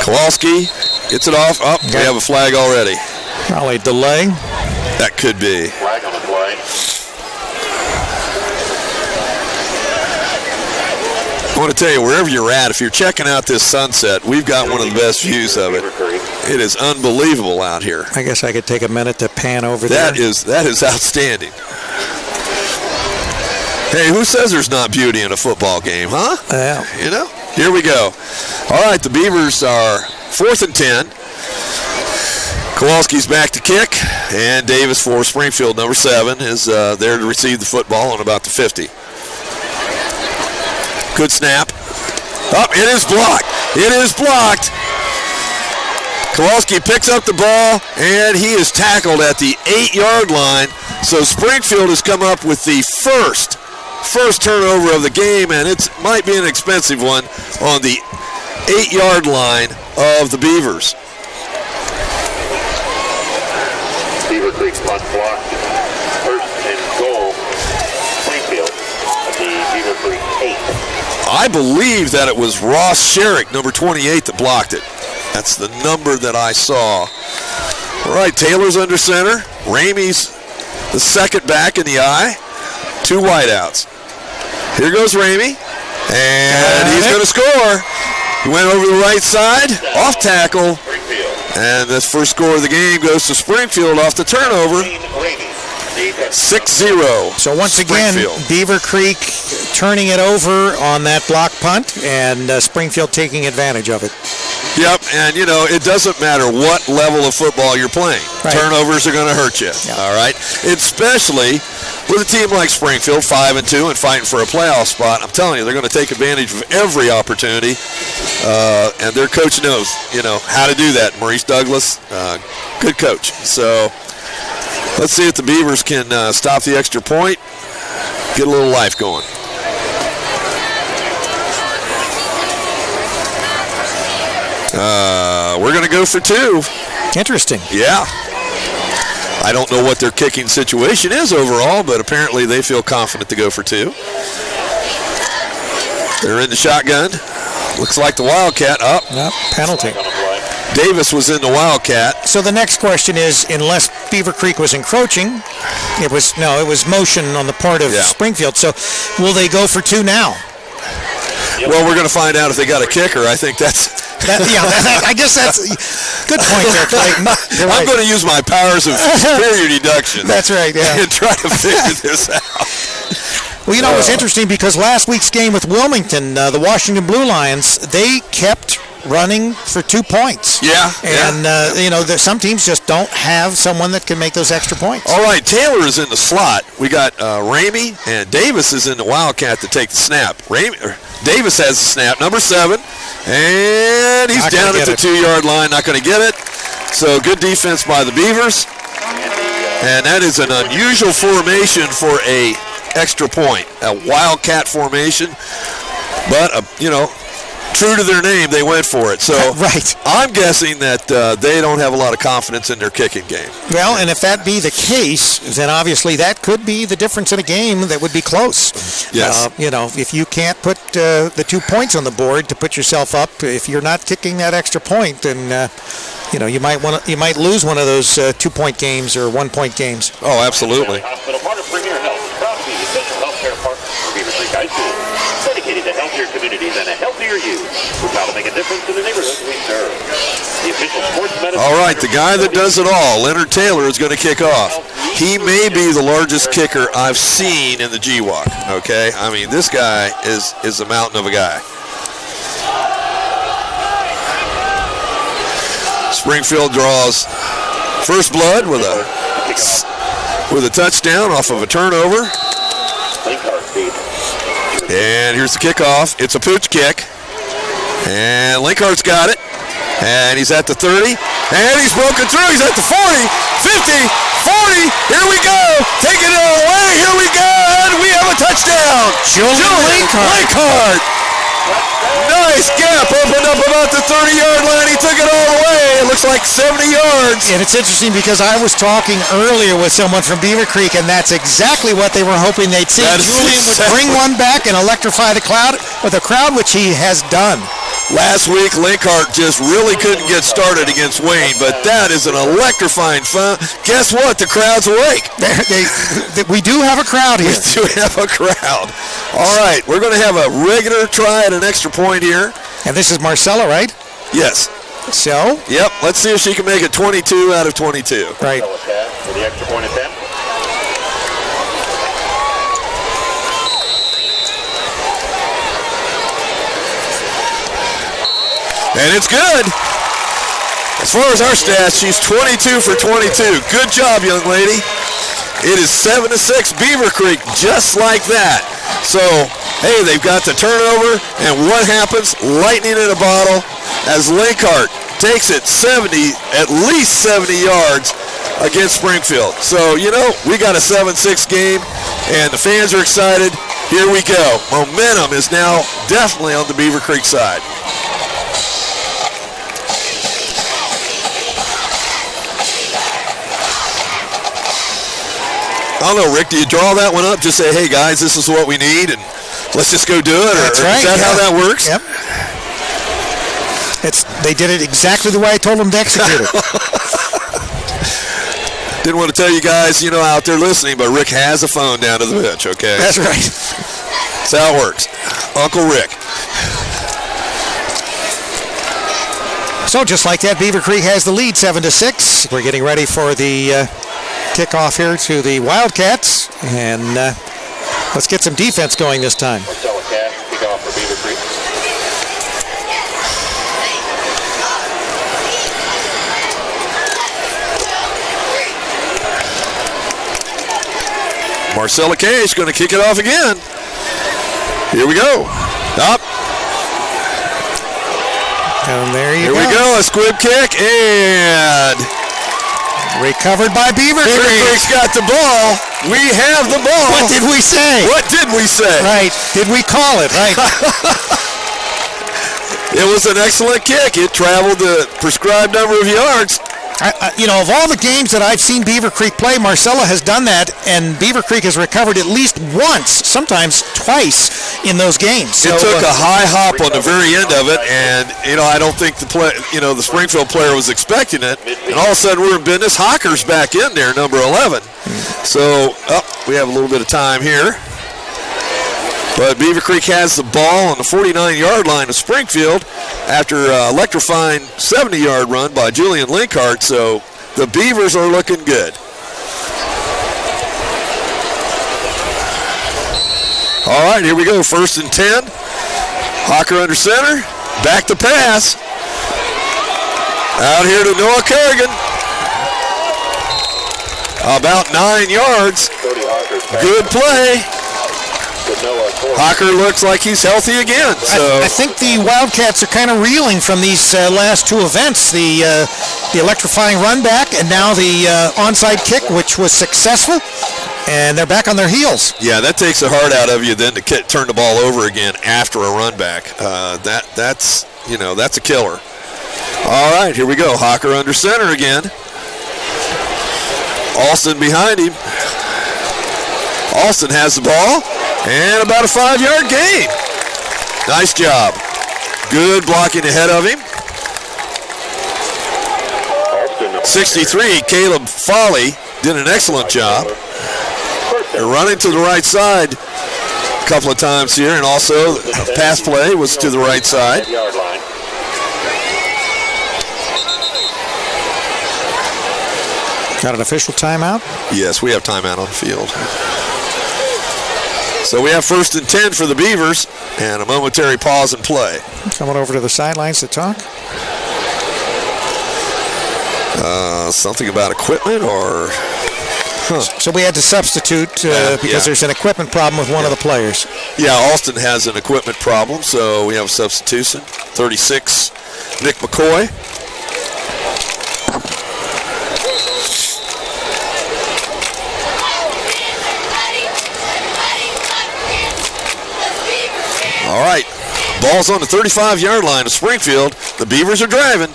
Kowalski gets it off. Oh, we have a flag already. Probably a delay. That could be. Flag on the play. I want to tell you, wherever you're at, if you're checking out this sunset, we've got one of the best views of it. It is unbelievable out here. I guess I could take a minute to pan over there. That is outstanding. Hey, who says there's not beauty in a football game, huh? Yeah. You know? Here we go. All right, the Beavers are 4th and 10. Kowalski's back to kick, and Davis for Springfield, number 7, is there to receive the football on about the 50. Good snap. Oh, it is blocked. It is blocked. Kowalski picks up the ball, and he is tackled at the 8-yard line. So Springfield has come up with the first turnover of the game, and it might be an expensive one on the 8-yard line of the Beavers. Beavercreek punt blocked. First and goal. Springfield at the Beavercreek 8. I believe that it was Ross Sherrick, number 28, that blocked it. That's the number that I saw. All right, Taylor's under center. Ramey's the second back in the eye. 2 wideouts. Here goes Ramey, and he's going to score. He went over the right side, off tackle, and the first score of the game goes to Springfield off the turnover. 6-0. So once again, Beavercreek turning it over on that block punt, and Springfield taking advantage of it. Yep, and it doesn't matter what level of football you're playing. Right. Turnovers are going to hurt you. Yep. All right, especially with a team like Springfield, 5-2 and fighting for a playoff spot. I'm telling you, they're going to take advantage of every opportunity, and their coach knows, how to do that. Maurice Douglas, good coach. So let's see if the Beavers can stop the extra point, get a little life going. We're going to go for 2. Interesting. Yeah. I don't know what their kicking situation is overall, but apparently they feel confident to go for 2. They're in the shotgun. Looks like the Wildcat up. Yep, penalty. Davis was in the Wildcat. So the next question is, unless Beavercreek was encroaching, it was motion on the part of Springfield. So will they go for 2 now? Well, we're going to find out if they got a kicker. I think that's... I guess that's a good point there, Clay. I'm going to use my powers of superior deduction. That's right, yeah. And try to figure this out. Well, it was interesting because last week's game with Wilmington, the Washington Blue Lions, they kept running for 2 points. Yeah. And, some teams just don't have someone that can make those extra points. All right, Taylor is in the slot. We got Ramey, and Davis is in the Wildcat to take the snap. Davis has the snap, number 7, and he's down at the 2-yard line, not going to get it. So good defense by the Beavers. And that is an unusual formation for a extra point, a Wildcat formation. But, true to their name, they went for it. So right. I'm guessing that they don't have a lot of confidence in their kicking game. Well, and if that be the case, then obviously that could be the difference in a game that would be close. Yes. If you can't put the 2 points on the board to put yourself up, if you're not kicking that extra point, then you might lose one of those 2-point games or 1-point games. Oh, absolutely. Hospital part of Premier Health, proud to be the official healthcare partner for Beavercreek High School, dedicated to healthier communities and a healthier you. We're proud to make a difference in the neighborhoods we serve. The official sports medicine. All right, the guy that does it all, Leonard Taylor, is going to kick off. He may be the largest kicker I've seen in the GWAC. Okay, I mean this guy is a mountain of a guy. Springfield draws first blood with a touchdown off of a turnover. And here's the kickoff. It's a pooch kick. And Linkhart's got it. And he's at the 30. And he's broken through. He's at the 40, 50, 40. Here we go. Taking it all away. Here we go. And we have a touchdown. Julian Linkhart. Nice gap. Opened up about the 30-yard line. He took it all the way. It looks like 70 yards. And it's interesting because I was talking earlier with someone from Beavercreek, and that's exactly what they were hoping they'd see. Julian would bring one back and electrify the crowd, which he has done. Last week, Linkhart just really couldn't get started against Wayne, but that is an electrifying fun. Guess what? The crowd's awake. We do have a crowd here. We do have a crowd. All right, we're going to have a regular try at an extra point here. And this is Marcella, right? Yes. So? Yep, let's see if she can make it 22 out of 22. Right. For the extra point attempt. And it's good. As far as our stats, she's 22 for 22. Good job, young lady. It is 7-6 Beavercreek, just like that. So Hey, they've got the turnover, and what happens? Lightning in a bottle as Linkhart takes it 70, at least 70 yards against Springfield. So, we got a 7-6 game, and the fans are excited. Here we go. Momentum is now definitely on the Beavercreek side. I don't know, Rick, do you draw that one up? Just say, hey, guys, this is what we need, and let's just go do it? That's right. Is that how that works? Yep. They did it exactly the way I told them to execute it. Didn't want to tell you guys, out there listening, but Rick has a phone down to the bench, okay? That's right. That's how it works. Uncle Rick. So just like that, Beavercreek has the lead 7-6. We're getting ready for the kickoff here to the Wildcats, and let's get some defense going this time. Marcella Cash, kickoff for Beavercreek. Marcella Cage going to kick it off again. Here we go. Up. And there you go. Here we go. A squib kick and recovered by Beavercreek. Beavercreek's got the ball. We have the ball. What did we say? What did we say? Right. Did we call it? Right. It was an excellent kick. It traveled the prescribed number of yards. Of all the games that I've seen Beavercreek play, Marcella has done that, and Beavercreek has recovered at least once, sometimes twice, in those games. It took a high hop on the very end of it, and I don't think the Springfield player was expecting it. And all of a sudden, we're in business. Hawker's back in there, number 11. So we have a little bit of time here. But Beavercreek has the ball on the 49-yard line of Springfield after electrifying 70-yard run by Julian Linkhart. So the Beavers are looking good. All right, here we go. 1st and 10. Hawker under center. Back to pass. Out here to Noah Kerrigan. About 9 yards. Good play. Hawker looks like he's healthy again. So I think the Wildcats are kind of reeling from these last two events, the electrifying run back and now the onside kick, which was successful, and they're back on their heels. Yeah, that takes the heart out of you then to turn the ball over again after a run back. That's a killer. All right, here we go. Hawker under center again. Alston behind him. Alston has the ball. And about a 5-yard gain. Nice job. Good blocking ahead of him. 63, Caleb Foley did an excellent job. They're running to the right side a couple of times here, and also a pass play was to the right side. Got an official timeout? Yes, we have timeout on the field. So we have 1st and 10 for the Beavers and a momentary pause in play. Coming over to the sidelines to talk. Something about equipment or... So we had to substitute because there's an equipment problem with one of the players. Yeah, Alston has an equipment problem, so we have a substitution. 36, Nick McCoy. All right, ball's on the 35-yard line of Springfield. The Beavers are driving.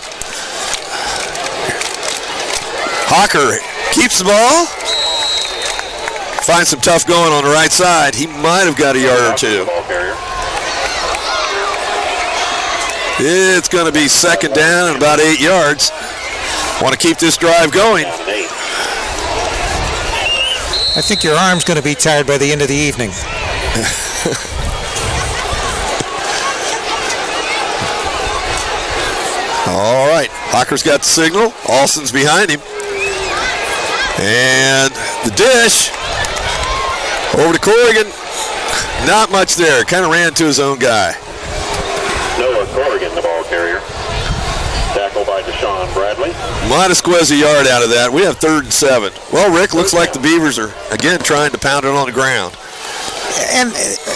Hawker keeps the ball. Finds some tough going on the right side. He might have got a yard or two. It's going to be 2nd down and about 8 yards. Want to keep this drive going. I think your arm's going to be tired by the end of the evening. All right, Hawker's got the signal. Alston's behind him. And the dish over to Corrigan. Not much there. Kind of ran to his own guy. Noah Corrigan, the ball carrier. Tackled by Deshaun Bradley. Might have squeezed a yard out of that. We have 3rd and 7. Well, Rick, looks like the Beavers are, again, trying to pound it on the ground. And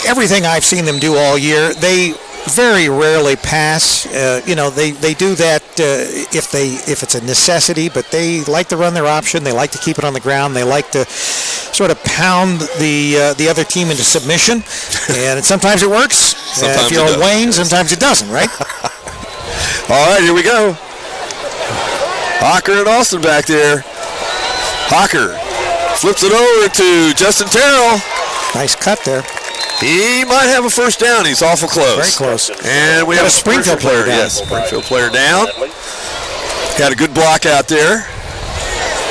everything I've seen them do all year, they very rarely pass. They do that if it's a necessity, but they like to run their option. They like to keep it on the ground. They like to sort of pound the other team into submission, and sometimes it works. If you're a Wayne, sometimes it doesn't, right? All right, here we go. Hocker and Austin back there. Hocker flips it over to Justin Terrell. Nice cut there. He might have a first down. He's awful close. Very close. And we have a Springfield player down. Yes, Springfield player down. Got a good block out there.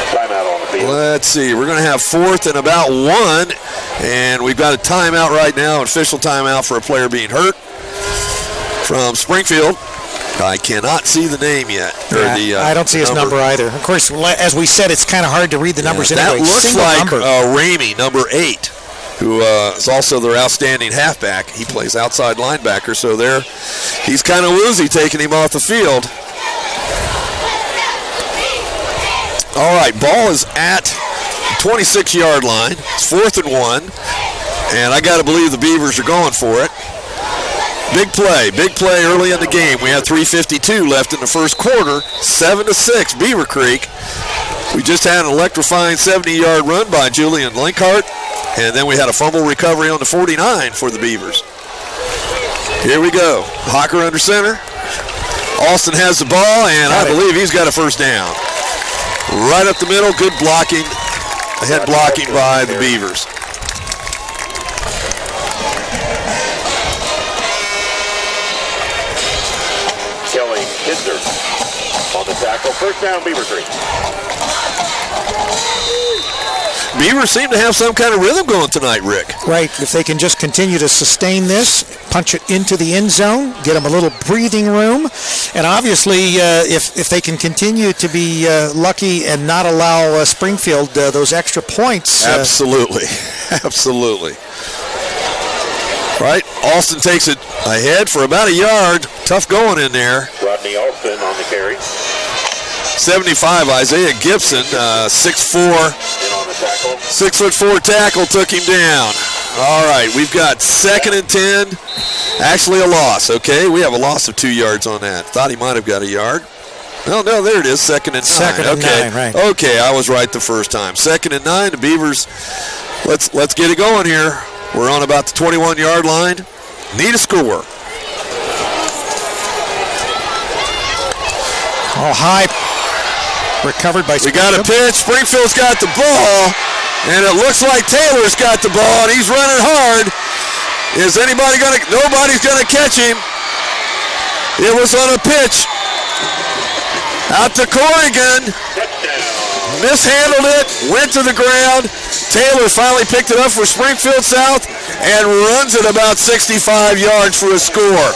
Timeout on the field. Let's see. We're going to have 4th and about 1. And we've got a timeout right now, an official timeout for a player being hurt from Springfield. I cannot see the name yet. I don't see his number either. Of course, as we said, it's kind of hard to read the numbers anyway. That looks like Ramey, number 8. Who is also their outstanding halfback. He plays outside linebacker, so he's kind of woozy taking him off the field. All right, ball is at 26-yard line. It's 4th and 1, and I got to believe the Beavers are going for it. Big play early in the game. We have 3:52 left in the first quarter, 7-6, Beavercreek. We just had an electrifying 70-yard run by Julian Linkhart. And then we had a fumble recovery on the 49 for the Beavers. Here we go. Hocker under center. Austin has the ball, and I believe he's got a first down. Right up the middle. Good blocking. Head blocking by the Beavers. Kelly Kinder on the tackle. First down, Beavercreek. Beavers seem to have some kind of rhythm going tonight, Rick. Right. If they can just continue to sustain this, punch it into the end zone, get them a little breathing room, and obviously if they can continue to be lucky and not allow Springfield those extra points. Absolutely. Absolutely. Right. Austin takes it ahead for about a yard. Tough going in there. Rodney Austin on the carry. 75, Isaiah Gibson, 6'4". 6'4" tackle took him down. All right, we've got 2nd and 10. Actually a loss, okay? We have a loss of 2 yards on that. Thought he might have got a yard. No, there it is, 2nd and 9. 2nd and 9, right. Okay, I was right the first time. 2nd and 9, the Beavers, let's get it going here. We're on about the 21-yard line. Need a score. Oh, high. Recovered by Springfield. We got a pitch. Springfield's got the ball, and it looks like Taylor's got the ball, and he's running hard. Is anybody going to? Nobody's going to catch him. It was on a pitch. Out to Corrigan. Mishandled it. Went to the ground. Taylor finally picked it up for Springfield South and runs it about 65 yards for a score.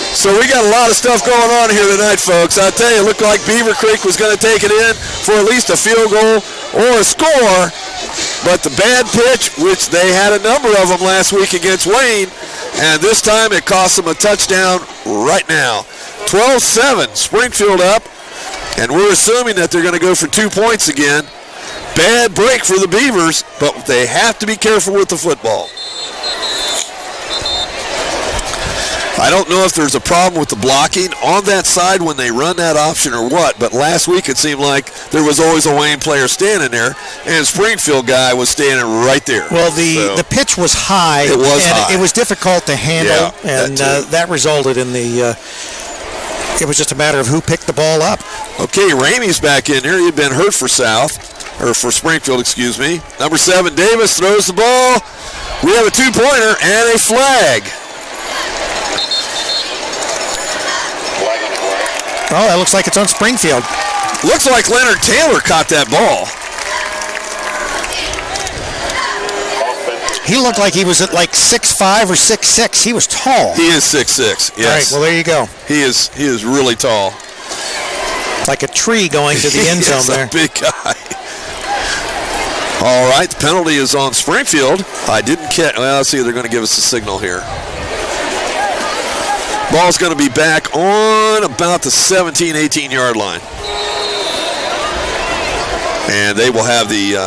So we got a lot of stuff going on here tonight, folks. I tell you, it looked like Beavercreek was going to take it in for at least a field goal or a score. But the bad pitch, which they had a number of them last week against Wayne, and this time it cost them a touchdown right now. 12-7, Springfield up, and we're assuming that they're going to go for 2 points again. Bad break for the Beavers, but they have to be careful with the football. I don't know if there's a problem with the blocking on that side when they run that option or what, but last week it seemed like there was always a Wayne player standing there, and Springfield guy was standing right there. Well, the pitch was high. It was high. It was difficult to handle, and that resulted in the it was just a matter of who picked the ball up. Okay, Ramey's back in there. He'd been hurt for for Springfield, excuse me. Number 7, Davis throws the ball. We have a 2-pointer and a flag. Oh, that looks like it's on Springfield. Looks like Leonard Taylor caught that ball. He looked like he was at like 6'5" or 6'6". He was tall. He is 6'6", yes. All right, well, there you go. He is really tall. Like a tree going to the end zone there. He's a big guy. All right, the penalty is on Springfield. I didn't catch. Well, let's see. They're going to give us a signal here. Ball's going to be back on about the 17, 18-yard line. And they will have the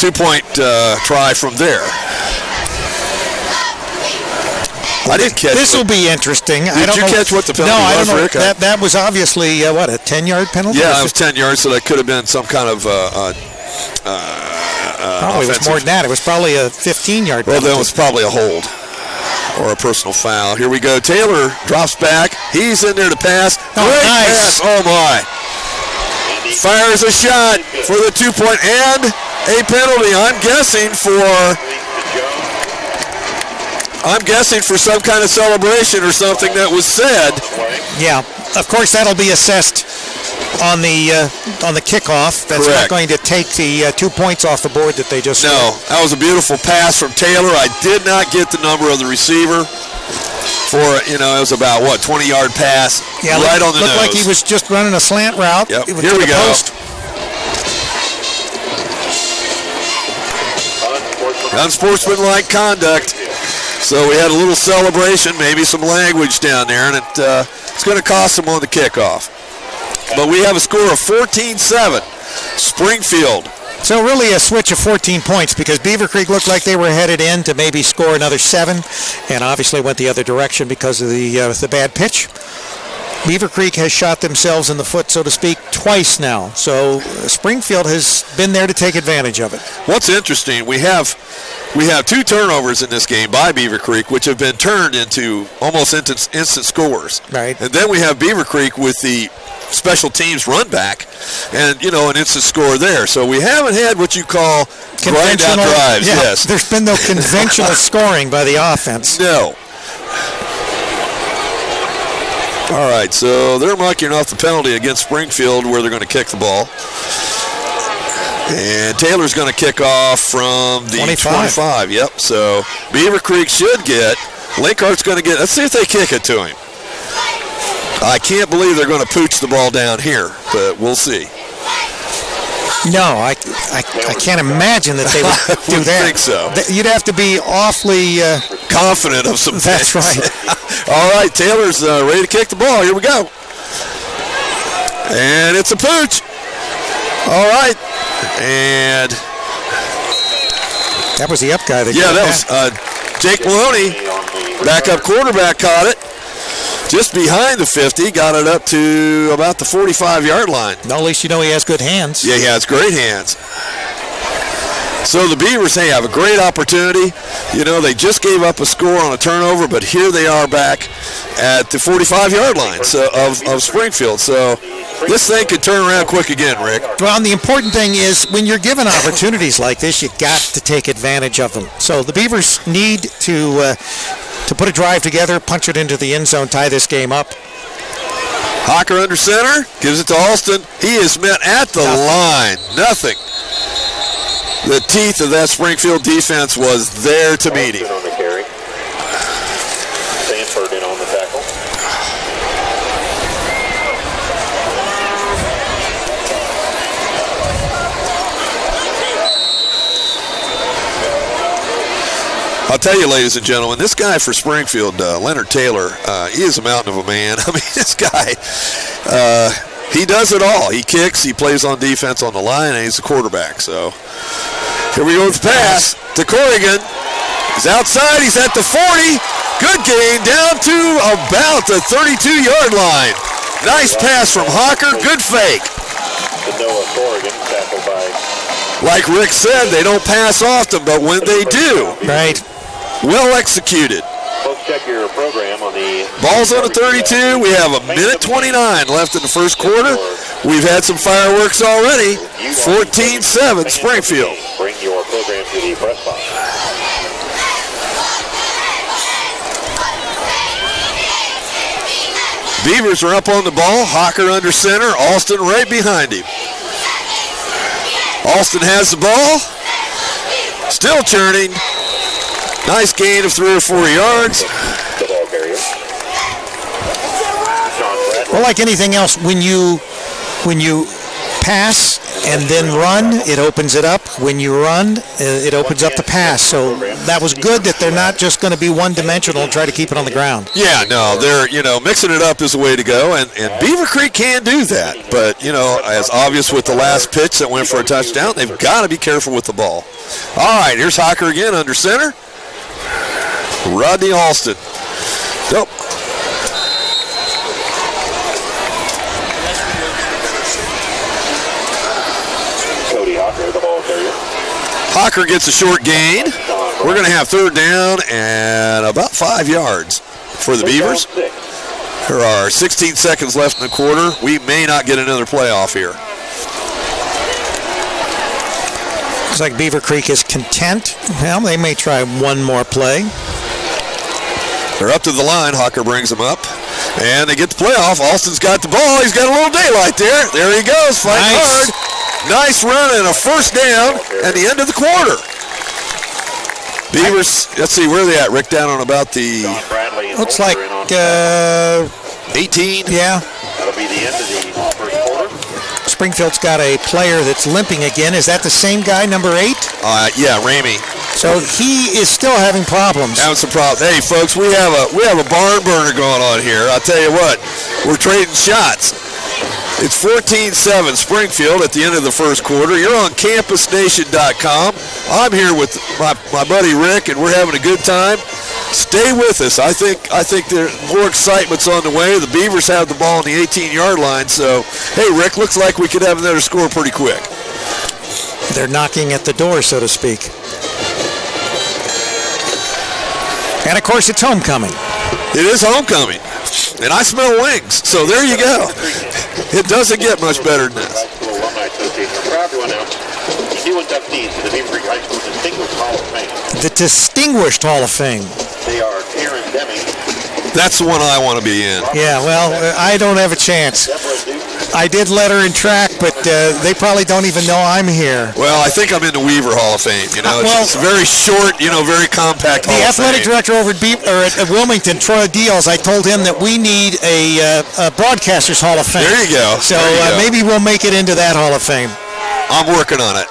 2-point try from there. I didn't catch this. Will be interesting. Did you catch what the penalty was? No, I don't know. Rick? That was obviously, a 10-yard penalty? Yeah, it was 10 yards, so that could have been some kind of probably it was more than that. It was probably a 15-yard penalty. Well, then it was probably a hold or a personal foul. Here we go. Taylor drops back. He's in there to pass. Oh, great nice. pass. Oh, my. Fires a shot for the 2-point and a penalty. I'm guessing for some kind of celebration or something that was said. Yeah, of course that'll be assessed on the kickoff. That's Correct. not going to take the 2 points off the board that they just No, scored. that was a beautiful pass from Taylor. I did not get the number of the receiver for, it was about, 20-yard pass right on the nose. Looked like he was just running a slant route. Yep. It was Here to we the go. post. Unsportsmanlike conduct. So we had a little celebration, maybe some language down there, and it's going to cost them on the kickoff. But we have a score of 14-7. Springfield. So really a switch of 14 points because Beavercreek looked like they were headed in to maybe score another 7, and obviously went the other direction because of the bad pitch. Beavercreek has shot themselves in the foot, so to speak, twice now. So Springfield has been there to take advantage of it. What's interesting, we have 2 turnovers in this game by Beavercreek, which have been turned into almost instant scores. Right. And then we have Beavercreek with the special teams run back and, an instant score there. So we haven't had what you call grind out drives. Yeah, yes. There's been no conventional scoring by the offense. No. All right, so they're marking off the penalty against Springfield where they're going to kick the ball. And Taylor's going to kick off from the 25. Yep, so Beavercreek should get. Lakehart's going to get. Let's see if they kick it to him. I can't believe they're going to pooch the ball down here, but we'll see. No, I can't imagine that they would do that. I think so. You'd have to be awfully confident of some That's things. right. All right, Taylor's ready to kick the ball. Here we go. And it's a pooch. All right. And that was the up guy. That was Jake Maloney, backup quarterback, caught it. Just behind the 50, got it up to about the 45-yard line. No, at least you know he has good hands. Yeah, he has great hands. So the Beavers, have a great opportunity. They just gave up a score on a turnover, but here they are back at the 45-yard line of Springfield. So this thing could turn around quick again, Rick. Well, and the important thing is when you're given opportunities like this, you got to take advantage of them. So the Beavers need to put a drive together, punch it into the end zone, tie this game up. Hocker under center, gives it to Alston. He is met at the line. Nothing. The teeth of that Springfield defense was there to meet him. On the carry. Sanford in on the tackle. I'll tell you, ladies and gentlemen, this guy for Springfield, Leonard Taylor, he is a mountain of a man. I mean, this guy, he does it all. He kicks, he plays on defense on the line, and he's a quarterback. So here we go with the pass to Corrigan. He's outside. He's at the 40. Good gain down to about the 32-yard line. Nice pass from Hocker. Good fake. To Noah Corrigan, tackled by. Like Rick said, they don't pass often, but when they do, right, well executed. Folks, check your program on the. Ball's on the 32. We have a minute 29 left in the first quarter. We've had some fireworks already. 14-7 Springfield. Bring your program to the press box. Beavers are up on the ball. Hocker under center. Alston right behind him. Alston has the ball. Still churning. Nice gain of 3 or 4 yards. The ball carrier. Well, like anything else, when you pass and then run, it opens it up. When you run, it opens up the pass. So that was good that they're not just going to be one-dimensional and try to keep it on the ground. Yeah, no, they're, mixing it up is the way to go, and Beavercreek can do that. But, as obvious with the last pitch that went for a touchdown, they've got to be careful with the ball. All right, here's Hocker again under center. Rodney Alston. Nope. Hocker gets a short gain. We're going to have third down and about 5 yards for the Beavers. There are 16 seconds left in the quarter. We may not get another playoff here. Looks like Beavercreek is content. Well, they may try one more play. They're up to the line. Hocker brings them up. And they get the playoff. Alston's got the ball. He's got a little daylight there. There he goes, fighting hard. Nice run and a first down at the end of the quarter. Beavers, let's see, where are they at, Rick? Down on about the... Looks like 18. Yeah. That'll be the end of the first quarter. Springfield's got a player that's limping again. Is that the same guy, number 8? Yeah, Ramey. So he is still having problems. That's the problem. Hey, folks, we have a barn burner going on here. I'll tell you what, we're trading shots. It's 14-7 Springfield at the end of the first quarter. You're on campusnation.com. I'm here with my buddy Rick, and we're having a good time. Stay with us. I think there more excitement's on the way. The Beavers have the ball on the 18-yard line. So, hey, Rick, looks like we could have another score pretty quick. They're knocking at the door, so to speak. And, of course, it's homecoming. It is homecoming. And I smell wings. So there you go. It doesn't get much better than this. The Distinguished Hall of Fame. They are Aaron Deming. That's the one I want to be in. Yeah, well, I don't have a chance. I did letter and track, but they probably don't even know I'm here. Well, I think I'm in the Weaver Hall of Fame. It's very short, very compact Hall of Fame. The athletic director over at Wilmington, Troy Deals, I told him that we need a Broadcasters Hall of Fame. There you go. So maybe we'll make it into that Hall of Fame. I'm working on it.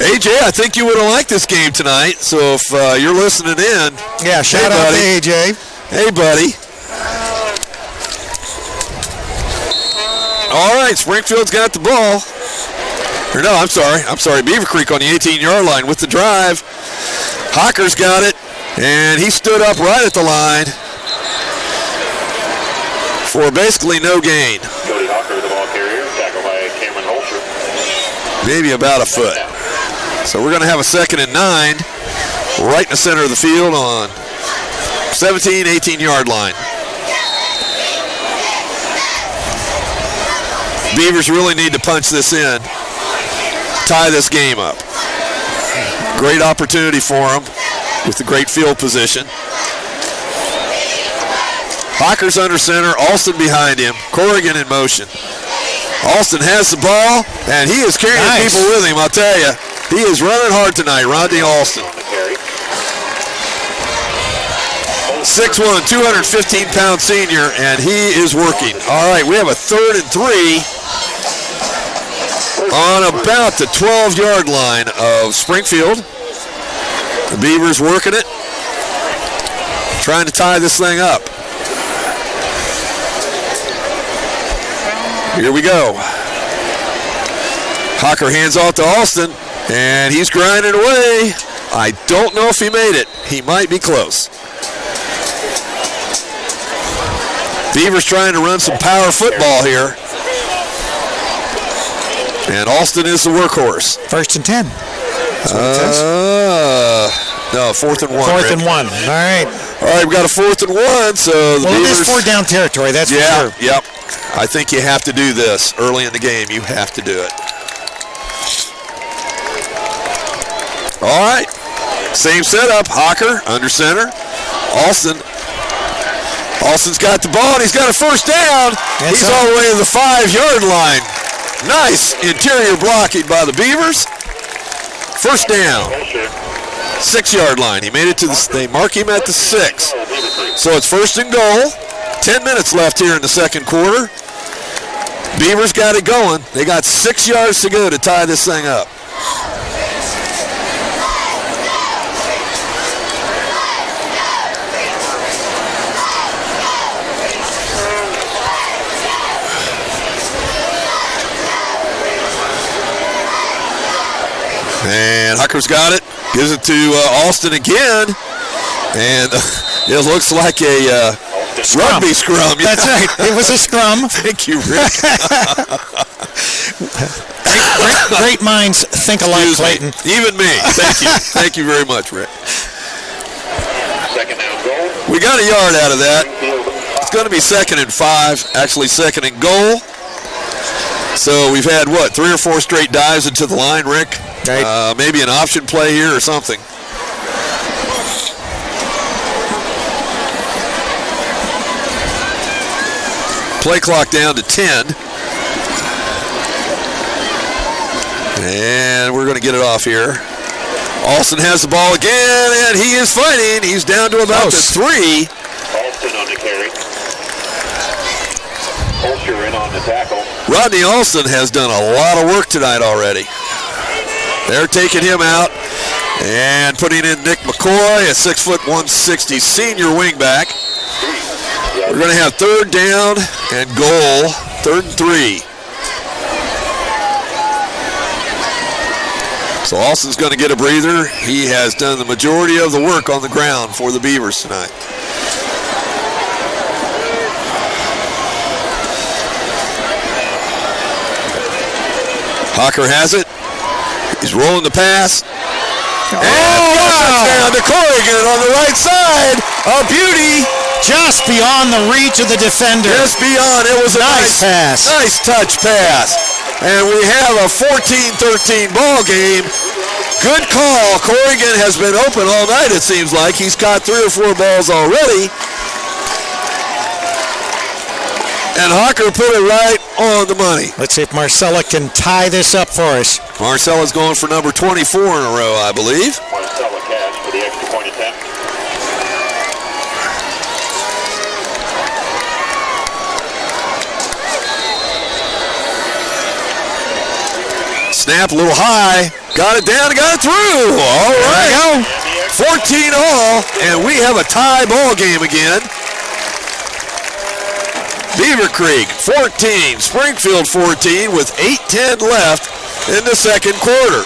AJ, I think you would have liked this game tonight. So if you're listening in, yeah, shout out to AJ. Hey, buddy. All right, Springfield's got the ball. Or no, I'm sorry. Beavercreek on the 18-yard line with the drive. Hocker's got it, and he stood up right at the line for basically no gain. Cody Hocker, the ball carrier, tackled by Cameron Holscher. Maybe about a foot. So we're going to have a 2nd and 9 right in the center of the field on 17, 18-yard line. Beavers really need to punch this in, tie this game up. Great opportunity for them with the great field position. Hocker's under center, Alston behind him, Corrigan in motion. Alston has the ball, and he is carrying people with him, I'll tell you. He is running hard tonight, Rodney Alston. 6'1", 215-pound senior, and he is working. All right, we have a 3rd and 3 on about the 12-yard line of Springfield. The Beavers working it, trying to tie this thing up. Here we go. Hocker hands off to Alston, and he's grinding away. I don't know if he made it. He might be close. Beavers trying to run some power football here. And Alston is the workhorse. 1st and 10. No, 4th and 1. 4th and 1. All right. All right, we've got a 4th and 1. So the Beavers, it is 4-down territory, that's for sure. Yep. I think you have to do this early in the game. You have to do it. All right. Same setup. Hocker under center. Alston's got the ball, and he's got a first down. He's all the way to the 5-yard line. Nice interior blocking by the Beavers. First down. 6-yard line. He made it to they mark him at the 6. So it's 1st and goal. 10 minutes left here in the second quarter. Beavers got it going. They got 6 yards to go to tie this thing up. And Hucker's got it. Gives it to Alston again. And it looks like a rugby scrum. Yeah. That's right. It was a scrum. Thank you, Rick. Great minds think alike, Clayton. Even me. Thank you. Thank you very much, Rick. Second down goal. We got a yard out of that. It's going to be 2nd and 5. Actually, 2nd and goal. So we've had, 3 or 4 straight dives into the line, Rick? Right. Maybe an option play here or something. Play clock down to 10. And we're going to get it off here. Alston has the ball again, and he is fighting. He's down to about the 3. Alston on the carry. Holscher in on the tackle. Rodney Alston has done a lot of work tonight already. They're taking him out and putting in Nick McCoy, a 6'1", 160 senior wingback. We're going to have 3rd down and goal, 3rd and 3. So Alston's going to get a breather. He has done the majority of the work on the ground for the Beavers tonight. Hocker has it. He's rolling the pass. And touchdown to Corrigan on the right side. A beauty. Just beyond the reach of the defender. Just beyond. It was a nice pass. Nice touch pass. And we have a 14-13 ball game. Good call. Corrigan has been open all night, it seems like. He's caught 3 or 4 balls already. And Hocker put it right on the money. Let's see if Marcella can tie this up for us. Marcella's going for number 24 in a row, I believe. Marcella Cash for the extra point attempt. Snap a little high. Got it down and got it through. All right. 14 all, and we have a tie ball game again. Beavercreek 14, Springfield 14 with 8:10 left in the 2nd quarter.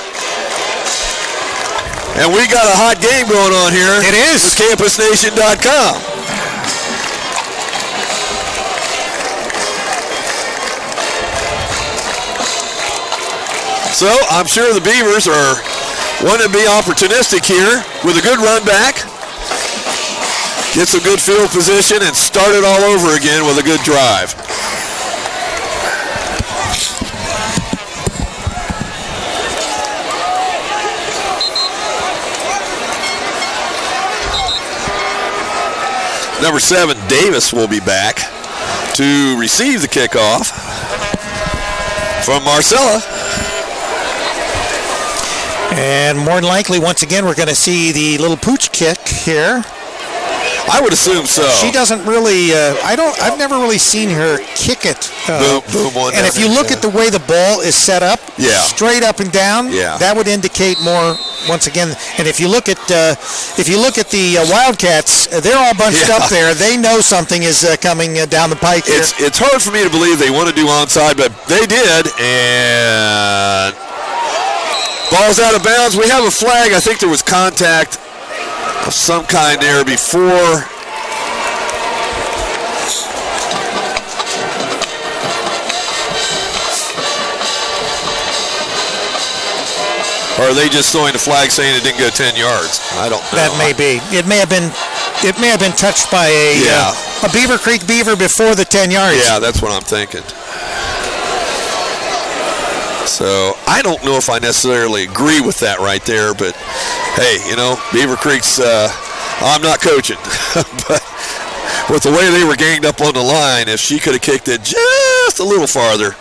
And we got a hot game going on here. It is. This is CampusNation.com. So I'm sure the Beavers are wanting to be opportunistic here with a good run back. Get some good field position and start it all over again with a good drive. Number 7, Davis, will be back to receive the kickoff from Marcella. And more than likely, once again, we're going to see the little pooch kick here. I would assume so. She doesn't really, I've never really seen her kick it. Boom, one. And if you look at the way the ball is set up, straight up and down, that would indicate more, once again. And if you look at the Wildcats, they're all bunched up there. They know something is coming down the pike here. It's hard for me to believe they want to do onside, but they did. And ball's out of bounds. We have a flag. I think there was contact of some kind there before. Or are they just throwing the flag saying it didn't go 10 yards? I don't know. That may be. It may have been touched by a Beavercreek Beaver before the 10 yards. Yeah, that's what I'm thinking. So I don't know if I necessarily agree with that right there, but hey, Beavercreek's, I'm not coaching, but with the way they were ganged up on the line, if she could have kicked it just a little farther,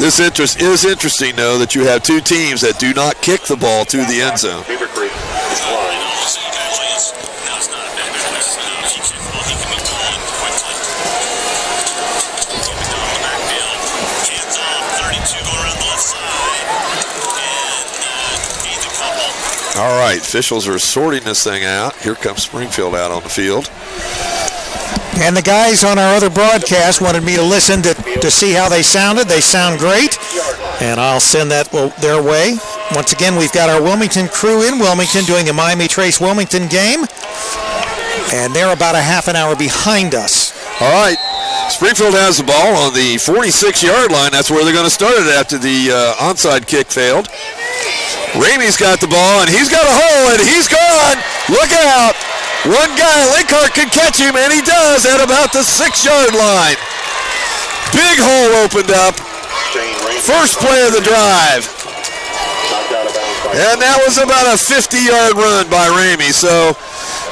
This is interesting, though, that you have 2 teams that do not kick the ball to the end zone. Beavercreek is flying. All right, officials are sorting this thing out. Here comes Springfield out on the field. And the guys on our other broadcast wanted me to listen to see how they sounded. They sound great, and I'll send that their way. Once again, we've got our Wilmington crew in Wilmington doing the Miami Trace Wilmington game, and they're about a half an hour behind us. All right, Springfield has the ball on the 46-yard line. That's where they're going to start it after the onside kick failed. Ramey's got the ball, and he's got a hole, and he's gone. Look out. One guy, Linkhart, could catch him, and he does at about the 6-yard line. Big hole opened up. First play of the drive. And that was about a 50-yard run by Ramey. So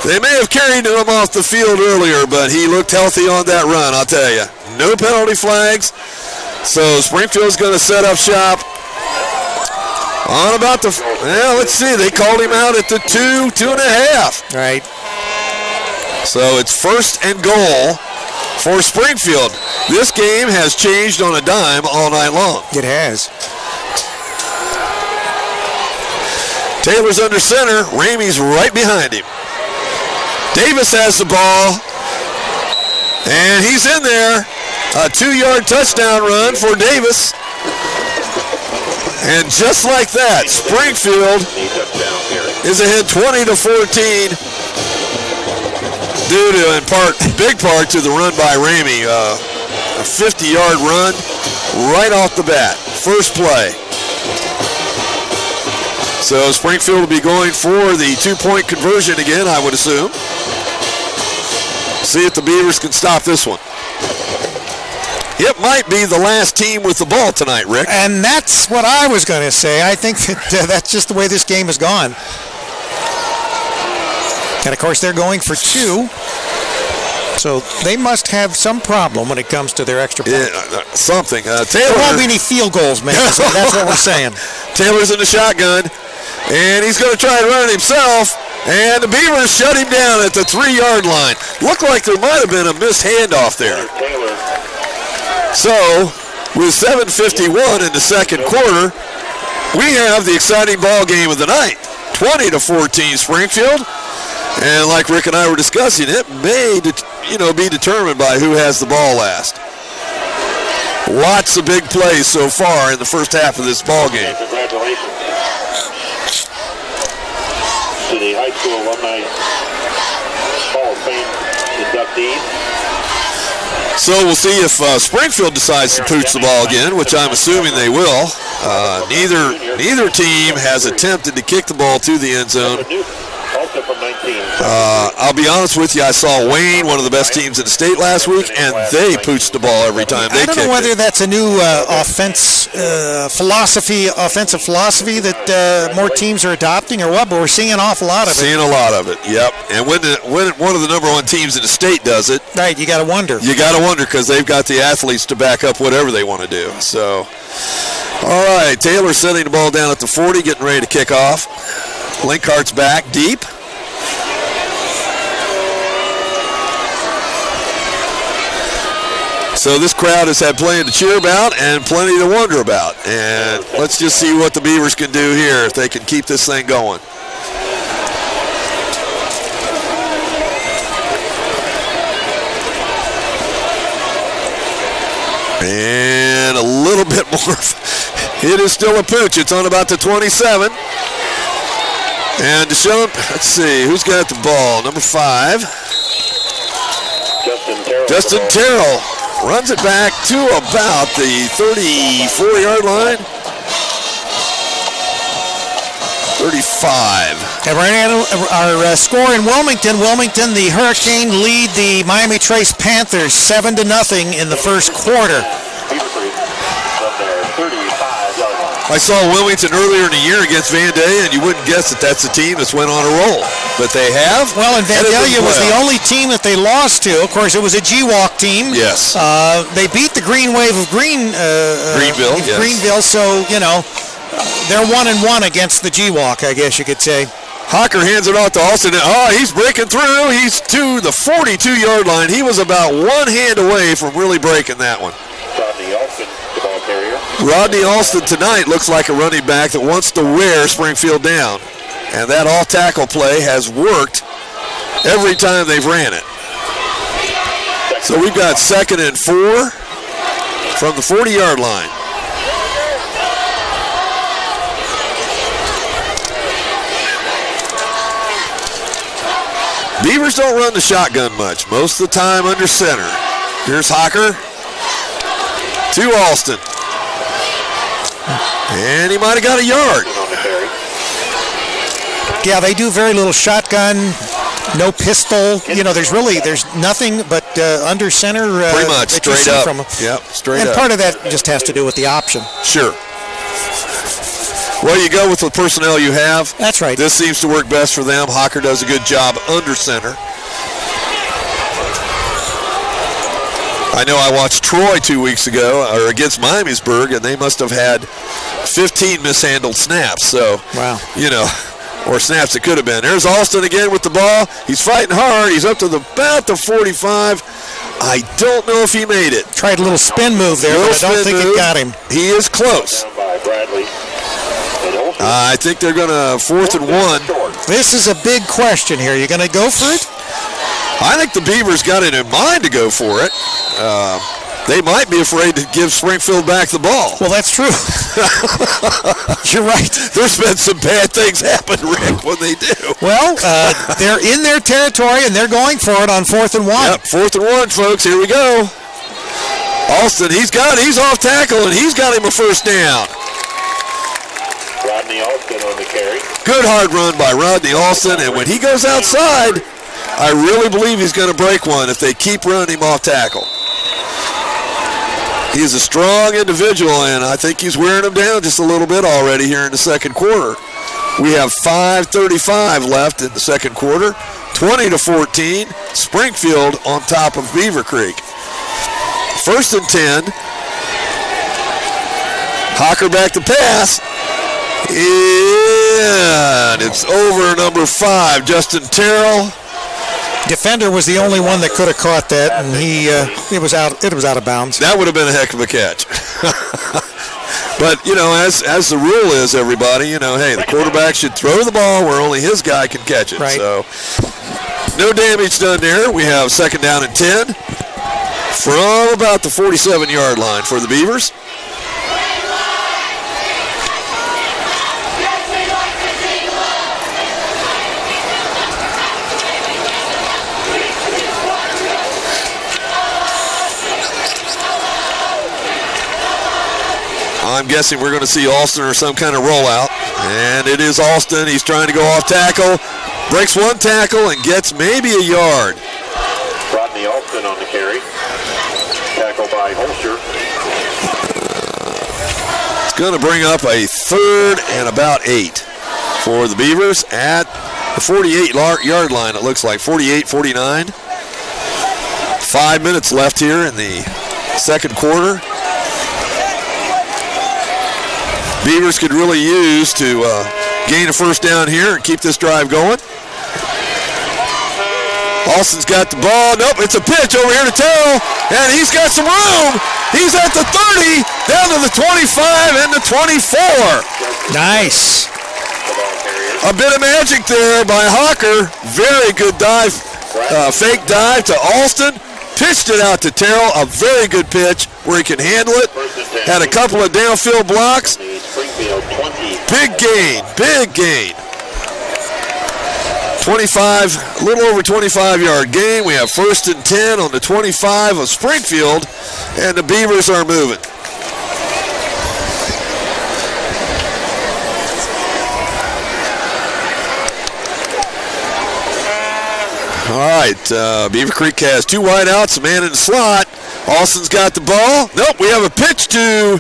they may have carried him off the field earlier, but he looked healthy on that run, I'll tell you. No penalty flags. So Springfield's going to set up shop. On about the, let's see, they called him out at the 2.5. Right. So it's first and goal for Springfield. This game has changed on a dime all night long. It has. Taylor's under center. Ramey's right behind him. Davis has the ball, and he's in there. A 2-yard touchdown run for Davis. And just like that, Springfield is ahead 20-14 due to, in part, big part to the run by Ramey. A 50-yard run right off the bat. First play. So Springfield will be going for the 2-point conversion again, I would assume. See if the Beavers can stop this one. It might be the last team with the ball tonight, Rick. And that's what I was going to say. I think that that's just the way this game has gone. And, of course, they're going for 2. So they must have some problem when it comes to their extra points. Yeah, something. Taylor, there won't be any field goals, man. So that's what we're saying. Taylor's in the shotgun, and he's going to try and run it himself. And the Beavers shut him down at the 3-yard line. Looked like there might have been a missed handoff there. So, with 7:51 in the second quarter, we have the exciting ball game of the night. 20-14 Springfield. And like Rick and I were discussing, it may be determined by who has the ball last. Lots of big plays so far in the first half of this ball game. Congratulations to the high school alumni Hall of Fame inductees. So we'll see if Springfield decides to pooch the ball again, which I'm assuming they will. Neither team has attempted to kick the ball to the end zone. I'll be honest with you, I saw Wayne, one of the best teams in the state last week, and they pooched the ball every time they kicked it. I don't know whether that's a new offensive philosophy that more teams are adopting or what, but we're seeing an awful lot of it. Seeing a lot of it, yep. And when one of the number 1 teams in the state does it, right, you got to wonder. You got to wonder because they've got the athletes to back up whatever they want to do. So, all right, Taylor setting the ball down at the 40, getting ready to kick off. Linkhart's back deep. So this crowd has had plenty to cheer about and plenty to wonder about. And let's just see what the Beavers can do here if they can keep this thing going. And a little bit more. It is still a pooch. It's on about the 27. And Deshaun, let's see, who's got the ball? Number 5. Justin Terrell runs it back to about the 34-yard line. 35. And right now, our score in Wilmington. Wilmington, the Hurricane lead the Miami Trace Panthers 7-0 in the first quarter. I saw Wilmington earlier in the year against Vandalia, and you wouldn't guess that that's a team that's went on a roll. But they have. Well, and Vandalia was the only team that they lost to. Of course, it was a G-Walk team. Yes. They beat the Green Wave of Greenville. Yes. Greenville, so, they're 1-1 against the G-Walk, I guess you could say. Hocker hands it off to Austin. Oh, he's breaking through. He's to the 42-yard line. He was about one hand away from really breaking that one. Rodney Alston tonight looks like a running back that wants to wear Springfield down. And that all-tackle play has worked every time they've ran it. So we've got 2nd and 4 from the 40-yard line. Beavers don't run the shotgun much. Most of the time under center. Here's Hocker to Alston. And he might have got a yard. Yeah, they do very little shotgun, no pistol. You know, there's nothing but under center. Pretty much, straight up. Yep, straight up. And part of that just has to do with the option. Sure. Well, you go with the personnel you have. That's right. This seems to work best for them. Hocker does a good job under center. I know I watched Troy 2 weeks ago, or against Miamisburg, and they must have had 15 mishandled snaps. So, wow. You know, or snaps it could have been. There's Alston again with the ball. He's fighting hard. He's up to about the 45. I don't know if he made it. Tried a little spin move there, but I don't think it got him. He is close. I think they're going to 4th and 1. This is a big question here. You going to go for it? I think the Beavers got it in mind to go for it. They might be afraid to give Springfield back the ball. Well, that's true. You're right. There's been some bad things happen, Rick, when they do. Well, they're in their territory, and they're going for it on 4th and 1. Yep, 4th and 1, folks. Here we go. Alston, he's off tackle, and he's got him a first down. Rodney Alston on the carry. Good hard run by Rodney Alston, and when he goes outside, I really believe he's going to break one if they keep running him off tackle. He's a strong individual, and I think he's wearing him down just a little bit already here in the second quarter. We have 5:35 left in the second quarter. 20-14, Springfield on top of Beavercreek. 1st and 10. Hocker back to pass. And it's over number 5, Justin Terrell. Defender was the only one that could have caught that, and it was out of bounds. That would have been a heck of a catch. But, you know, as the rule is, everybody, you know, hey, the quarterback should throw the ball where only his guy can catch it. Right. So, no damage done there. We have 2nd down and 10 from about the 47-yard line for the Beavers. I'm guessing we're going to see Alston or some kind of rollout. And it is Alston. He's trying to go off tackle. Breaks one tackle and gets maybe a yard. Rodney Alston on the carry. Tackle by Holscher. It's going to bring up a 3rd and about 8 for the Beavers at the 48-yard line, it looks like. 48-49. 5 minutes left here in the second quarter. Beavers could really use to gain a first down here and keep this drive going. Alston's got the ball. Nope, it's a pitch over here to Terrell, and he's got some room. He's at the 30, down to the 25 and the 24. Nice. A bit of magic there by Hocker. Very good dive, fake dive to Alston. Pitched it out to Terrell, a very good pitch where he can handle it. Had a couple of downfield blocks. Big gain, big gain. 25, a little over 25-yard gain. We have 1st and 10 on the 25 of Springfield, and the Beavers are moving. All right, Beavercreek has 2 wideouts, a man in the slot. Alston's got the ball. Nope, we have a pitch to...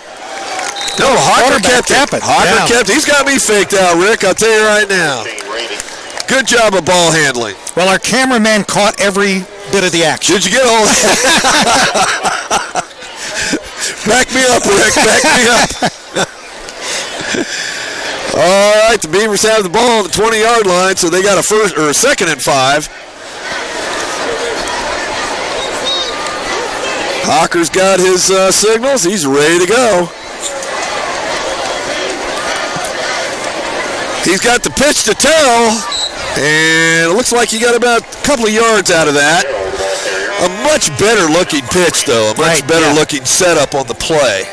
No, Hocker kept it. Hocker kept it. He's got me faked out, Rick, I'll tell you right now. Good job of ball handling. Well, our cameraman caught every bit of the action. Did you get all that? Back me up, Rick. Back me up. All right, the Beavers have the ball on the 20-yard line, so they got a 2nd and 5. Hocker's got his signals. He's ready to go. He's got the pitch to tell, and it looks like he got about a couple of yards out of that. A much better looking pitch, though. A much better looking setup on the play.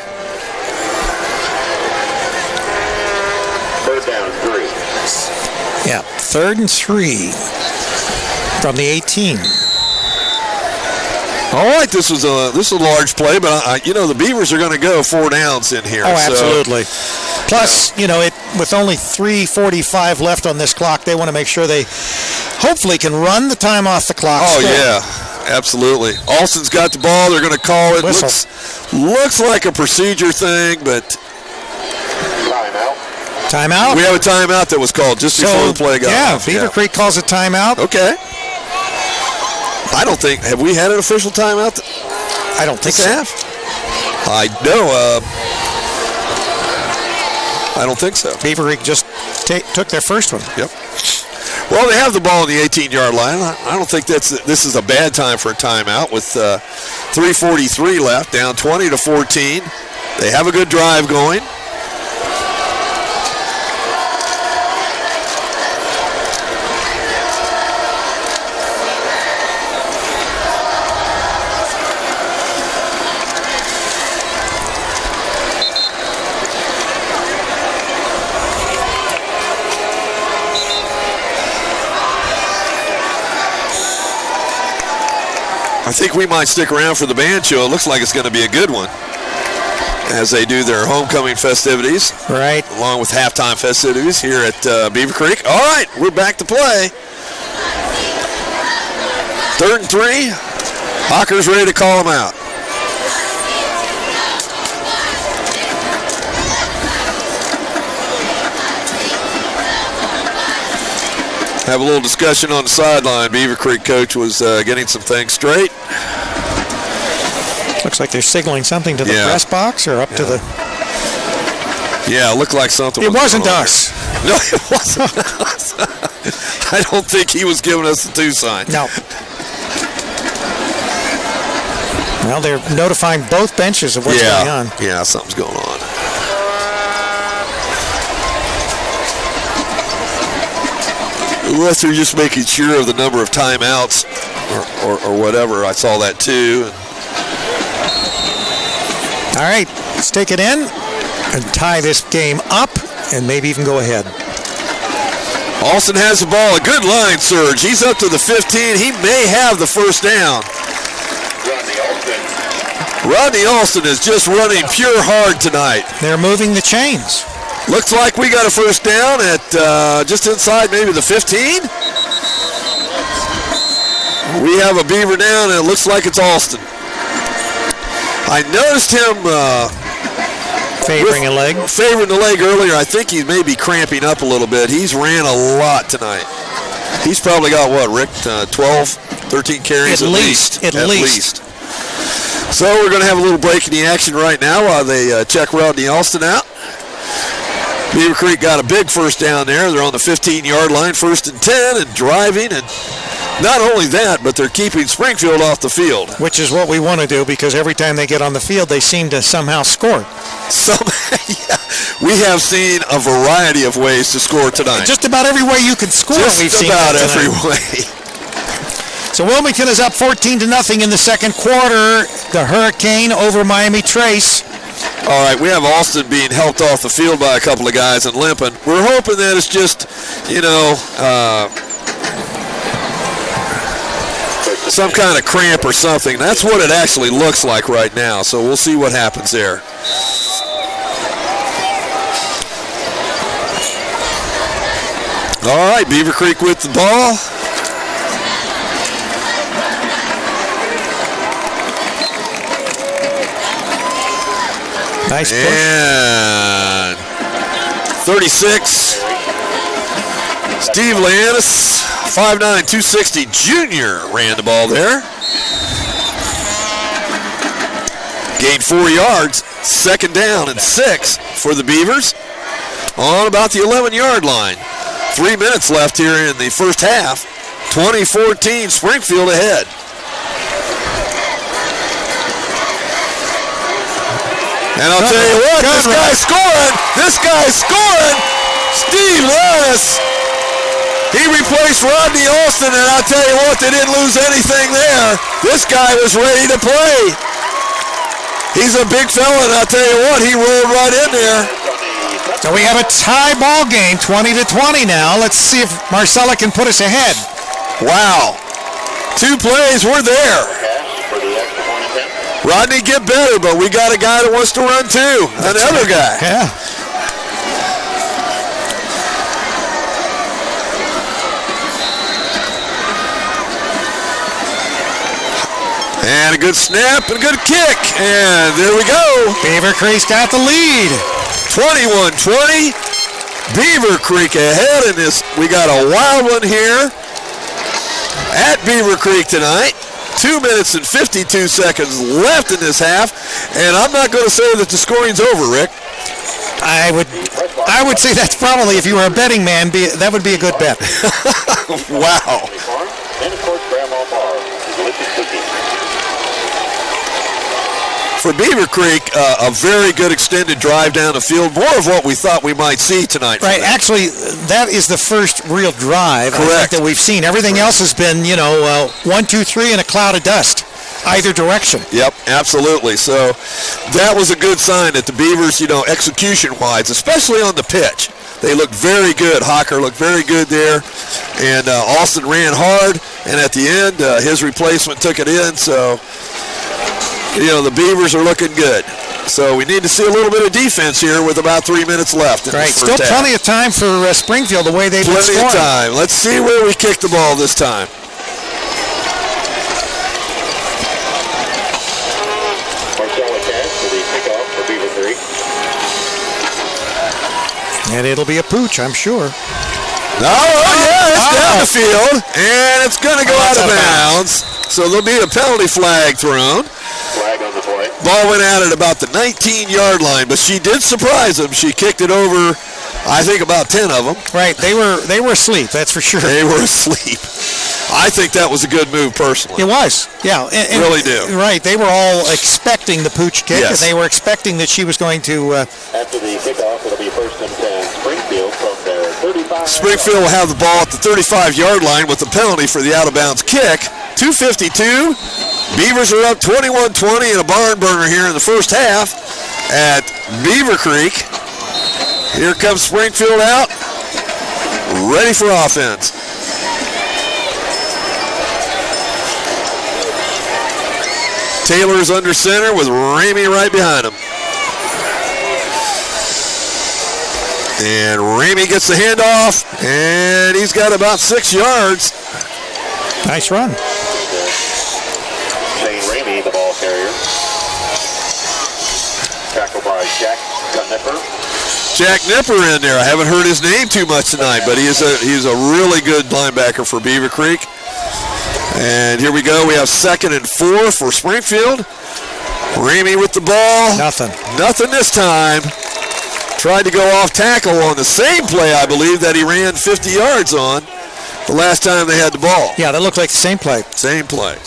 Third down, 3. Yeah, 3rd and 3 from the 18. All right, this was a large play, but the Beavers are going to go 4 downs in here. Oh, absolutely. Plus, with only 3:45 left on this clock, they want to make sure they hopefully can run the time off the clock. Oh, yeah, absolutely. Alston's got the ball. They're going to call it. Looks like a procedure thing, but timeout. We have a timeout that was called just before the play got off. Beavercreek calls a timeout. Okay. I don't think, have we had an official timeout? I don't think so. I know. I don't think so. Beavercreek just took their first one. Yep. Well, they have the ball on the 18-yard line. I don't think this is a bad time for a timeout with 3:43 left, down 20-14. They have a good drive going. I think we might stick around for the band show. It looks like it's going to be a good one as they do their homecoming festivities. Right. Along with halftime festivities here at Beavercreek. All right, we're back to play. 3rd and 3. Hawker's ready to call them out. Have a little discussion on the sideline. Beavercreek coach was getting some things straight. Looks like they're signaling something to the press box or up to the... Yeah, it looked like something was wasn't us. No, it wasn't us. I don't think he was giving us the 2 sign. No. Well, they're notifying both benches of what's going on. Yeah, something's going on. Unless they're just making sure of the number of timeouts or whatever. I saw that too. All right, let's take it in and tie this game up and maybe even go ahead. Alston has the ball. A good line surge. He's up to the 15. He may have the first down. Rodney Alston is just running pure hard tonight. They're moving the chains. Looks like we got a first down at just inside maybe the 15. We have a Beaver down, and it looks like it's Alston. I noticed him favoring a leg. Favoring the leg earlier. I think he may be cramping up a little bit. He's ran a lot tonight. He's probably got, what, Rick, 12, 13 carries at least. At least. So we're going to have a little break in the action right now while they check Rodney Alston out. Beavercreek got a big first down there. They're on the 15-yard line, 1st and 10, and driving. And not only that, but they're keeping Springfield off the field. Which is what we want to do, because every time they get on the field, they seem to somehow score. Yeah, we have seen a variety of ways to score tonight. Just about every way you can score, we've seen about that every way. So Wilmington is up 14-0 in the second quarter. The Hurricane over Miami Trace. All right, we have Alston being helped off the field by a couple of guys and limping. We're hoping that it's just, some kind of cramp or something. That's what it actually looks like right now, so we'll see what happens there. All right, Beavercreek with the ball. Nice push. And 36. Steve Leanis, 5'9", 260 junior, ran the ball there. Gained 4 yards. 2nd down and 6 for the Beavers on about the 11-yard line. 3 minutes left here in the first half. 2014, Springfield ahead. And I'll tell you what, this guy's scoring. Steve Lewis. He replaced Rodney Austin, and I'll tell you what, they didn't lose anything there. This guy was ready to play. He's a big fella, and I'll tell you what, he rolled right in there. So we have a tie ball game, 20-20 now. Let's see if Marcella can put us ahead. Wow. 2 plays, we're there. Rodney, get better, but we got a guy that wants to run too. Another guy. Yeah. And a good snap and a good kick. And there we go. Beavercreek's got the lead. 21-20. Beavercreek ahead in this. We got a wild one here at Beavercreek tonight. 2 minutes and 52 seconds left in this half. And I'm not going to say that the scoring's over, Rick. I would say that's probably, if you were a betting man, that would be a good bet. Wow. And of course, Grandma Bar, delicious cookies. For Beavercreek, a very good extended drive down the field. More of what we thought we might see tonight. Right. Actually, that is the first real drive I think that we've seen. Everything else has been, 1, 2, 3, and a cloud of dust, either direction. Yep, absolutely. So that was a good sign that the Beavers, execution-wise, especially on the pitch, they looked very good. Hocker looked very good there, and Austin ran hard, and at the end, his replacement took it in. So, the Beavers are looking good. So we need to see a little bit of defense here with about 3 minutes left. Right, still plenty of time for Springfield the way they've been scoring. Plenty of time. Let's see where we kick the ball this time. Marcella Cash for the kickoff for Beavercreek. And it'll be a pooch, I'm sure. It's down the field, and it's going to go out of bounds. So there'll be a penalty flag thrown. Flag on the play. Ball went out at about the 19-yard line, but she did surprise them. She kicked it over, I think, about 10 of them. Right, they were asleep, that's for sure. They were asleep. I think that was a good move personally. It was, yeah. And really do. Right, they were all expecting the pooch kick, yes. And they were expecting that she was going to... After the kickoff, it'll be 1st and 10. Springfield from their 35. Springfield will have the ball at the 35-yard line with the penalty for the out-of-bounds kick. 2:52. Beavers are up 21-20 in a barn burner here in the first half at Beavercreek. Here comes Springfield out, ready for offense. Taylor's under center with Ramey right behind him. And Ramey gets the handoff, and he's got about 6 yards. Nice run. Shane Ramey, the ball carrier. Tackled by Jack Nipper. Jack Nipper in there. I haven't heard his name too much tonight, but he's a really good linebacker for Beavercreek. And here we go. We have 2nd and 4 for Springfield. Ramey with the ball. Nothing this time. Tried to go off tackle on the same play, I believe, that he ran 50 yards on the last time they had the ball. Yeah, that looked like the same play. Same play.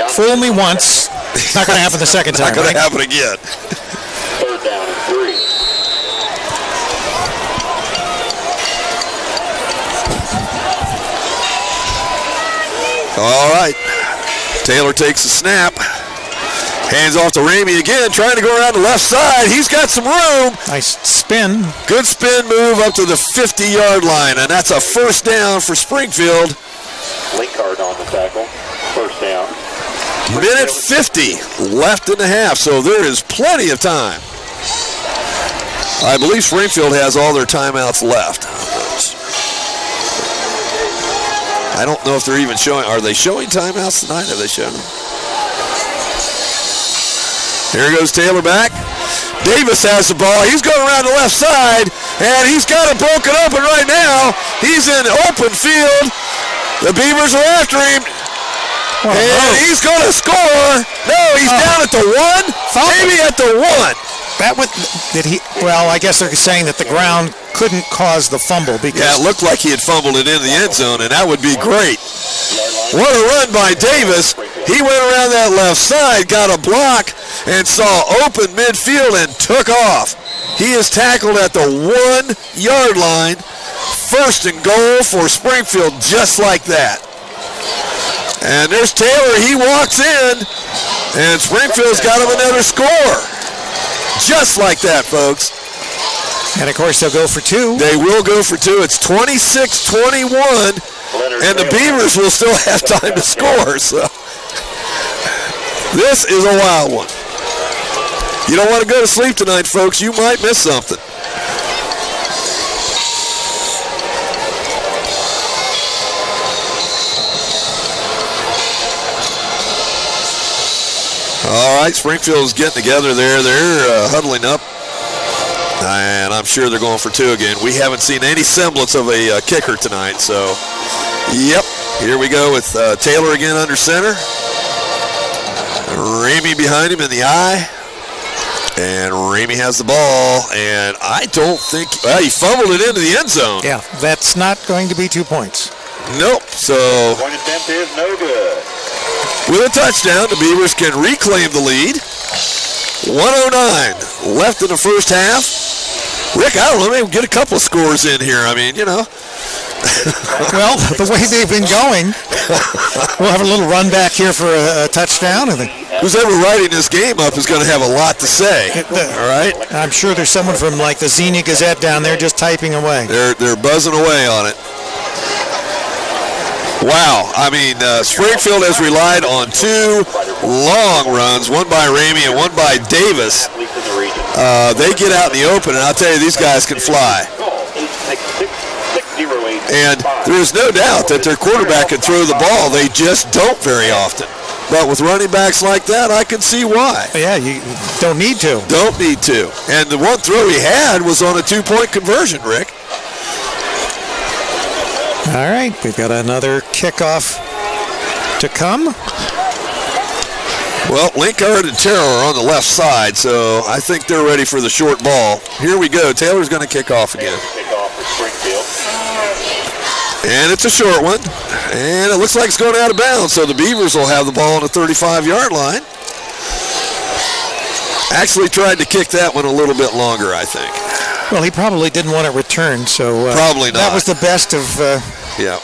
Fool me once. It's not going to happen the second time. Not going to happen again. 3rd down and 3. All right. Taylor takes the snap. Hands off to Ramey again, trying to go around the left side. He's got some room. Nice spin. Good spin move up to the 50-yard line, and that's a 1st down for Springfield. Linkard on the tackle. 1st down. Minute 50 left in the half, so there is plenty of time. I believe Springfield has all their timeouts left. I don't know if they're even showing. Are they showing timeouts tonight? Have they shown them? Here goes Taylor back. Davis has the ball. He's going around the left side, and he's got it broken open right now. He's in open field. The Beavers are after him. And he's going to score. No, he's down at the 1. Maybe at the 1. Well, I guess they're saying that the ground couldn't cause the fumble because... Yeah, it looked like he had fumbled it in the end zone, and that would be great. What a run by Davis. He went around that left side, got a block, and saw open midfield and took off. He is tackled at the 1-yard line. First and goal for Springfield, just like that. And there's Taylor. He walks in, and Springfield's got him another score. Just like that, folks. And, of course, they'll go for 2. They will go for 2. It's 26-21, and the Beavers will still have time to score. So this is a wild one. You don't want to go to sleep tonight, folks. You might miss something. All right, Springfield's getting together there. They're huddling up, and I'm sure they're going for 2 again. We haven't seen any semblance of a kicker tonight, so, yep. Here we go with Taylor again under center. Ramey behind him in the eye, and Ramey has the ball, and I don't think, well, he fumbled it into the end zone. Yeah, that's not going to be 2 points. Nope, so. Point attempt is no good. With a touchdown, the Beavers can reclaim the lead. 1:09 left in the first half. Rick, I don't know, maybe get a couple of scores in here. I mean, you know. Well, the way they've been going, we'll have a little run back here for a touchdown. And who's ever writing this game up is going to have a lot to say. All right? I'm sure there's someone from like the Xenia Gazette down there just typing away. They're buzzing away on it. Wow, I mean, Springfield has relied on 2 long runs, one by Ramey and one by Davis. They get out in the open, and I'll tell you, these guys can fly. And there is no doubt that their quarterback can throw the ball. They just don't very often. But with running backs like that, I can see why. Yeah, you don't need to. Don't need to. And the one throw he had was on a 2-point conversion, Rick. All right, we've got another kickoff to come. Well, Linkard and Terrell are on the left side, so I think they're ready for the short ball. Here we go. Taylor's going to kick off again. And it's a short one, and it looks like it's going out of bounds, so the Beavers will have the ball on the 35-yard line. Actually tried to kick that one a little bit longer, I think. Well, he probably didn't want it returned, so probably not. That was the best of. Yeah.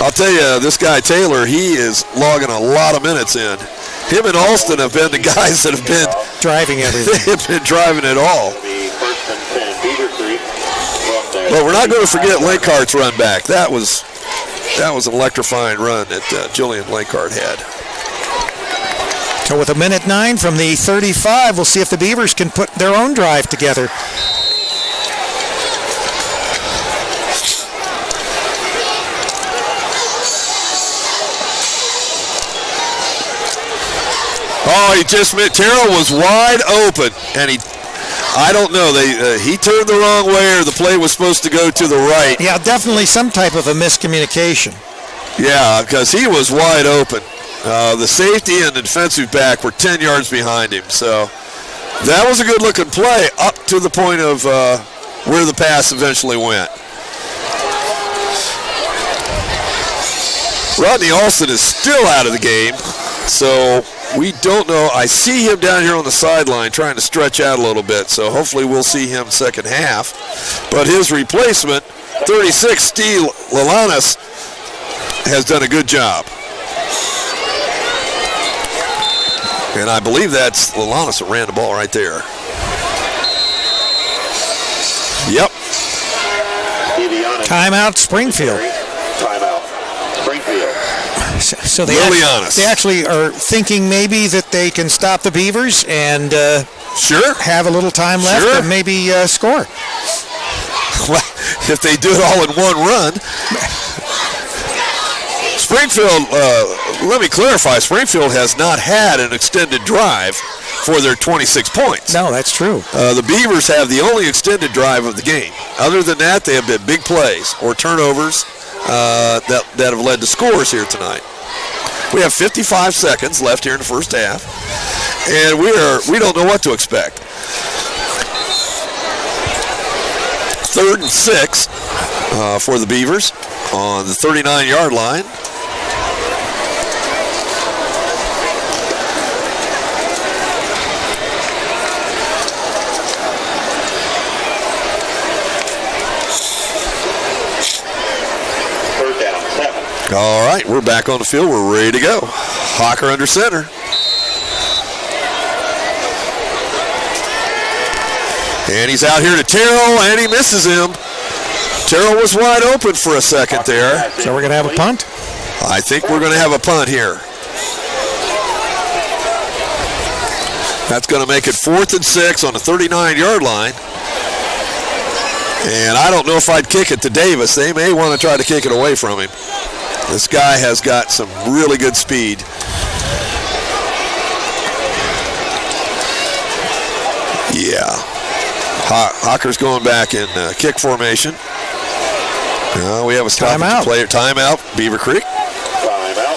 I'll tell you, this guy Taylor, he is logging a lot of minutes in. Him and Alston have been the guys that have been driving everything. They have been driving it all. But we're not going to forget Linkhart's run back. That was an electrifying run that Julian Linkart had. So with 1:09 from the 35, we'll see if the Beavers can put their own drive together. Oh, he just missed. Terrell was wide open, and I don't know. He turned the wrong way, or the play was supposed to go to the right. Yeah, definitely some type of a miscommunication. Yeah, because he was wide open. The safety and the defensive back were 10 yards behind him. So that was a good-looking play up to the point of where the pass eventually went. Rodney Alston is still out of the game, so we don't know. I see him down here on the sideline trying to stretch out a little bit, so hopefully we'll see him second half. But his replacement, 36, Steve Lalanis, has done a good job. And I believe that's Lalanis that ran the ball right there. Yep. Timeout, Springfield. Timeout, Springfield. So they actually are thinking maybe that they can stop the Beavers and sure have a little time left and maybe score. Well, if they do it all in one run. Springfield, let me clarify, Springfield has not had an extended drive for their 26 points. No, that's true. The Beavers have the only extended drive of the game. Other than that, they have been big plays or turnovers that have led to scores here tonight. We have 55 seconds left here in the first half, and we don't know what to expect. 3rd and 6 for the Beavers on the 39-yard line. All right, we're back on the field. We're ready to go. Hawker under center. And he's out here to Terrell, and he misses him. Terrell was wide open for a second there. So we're going to have a punt? I think we're going to have a punt here. That's going to make it 4th and 6 on the 39-yard line. And I don't know if I'd kick it to Davis. They may want to try to kick it away from him. This guy has got some really good speed. Yeah. Hawker's going back in kick formation. We have a timeout. Player timeout. Beavercreek. Timeout.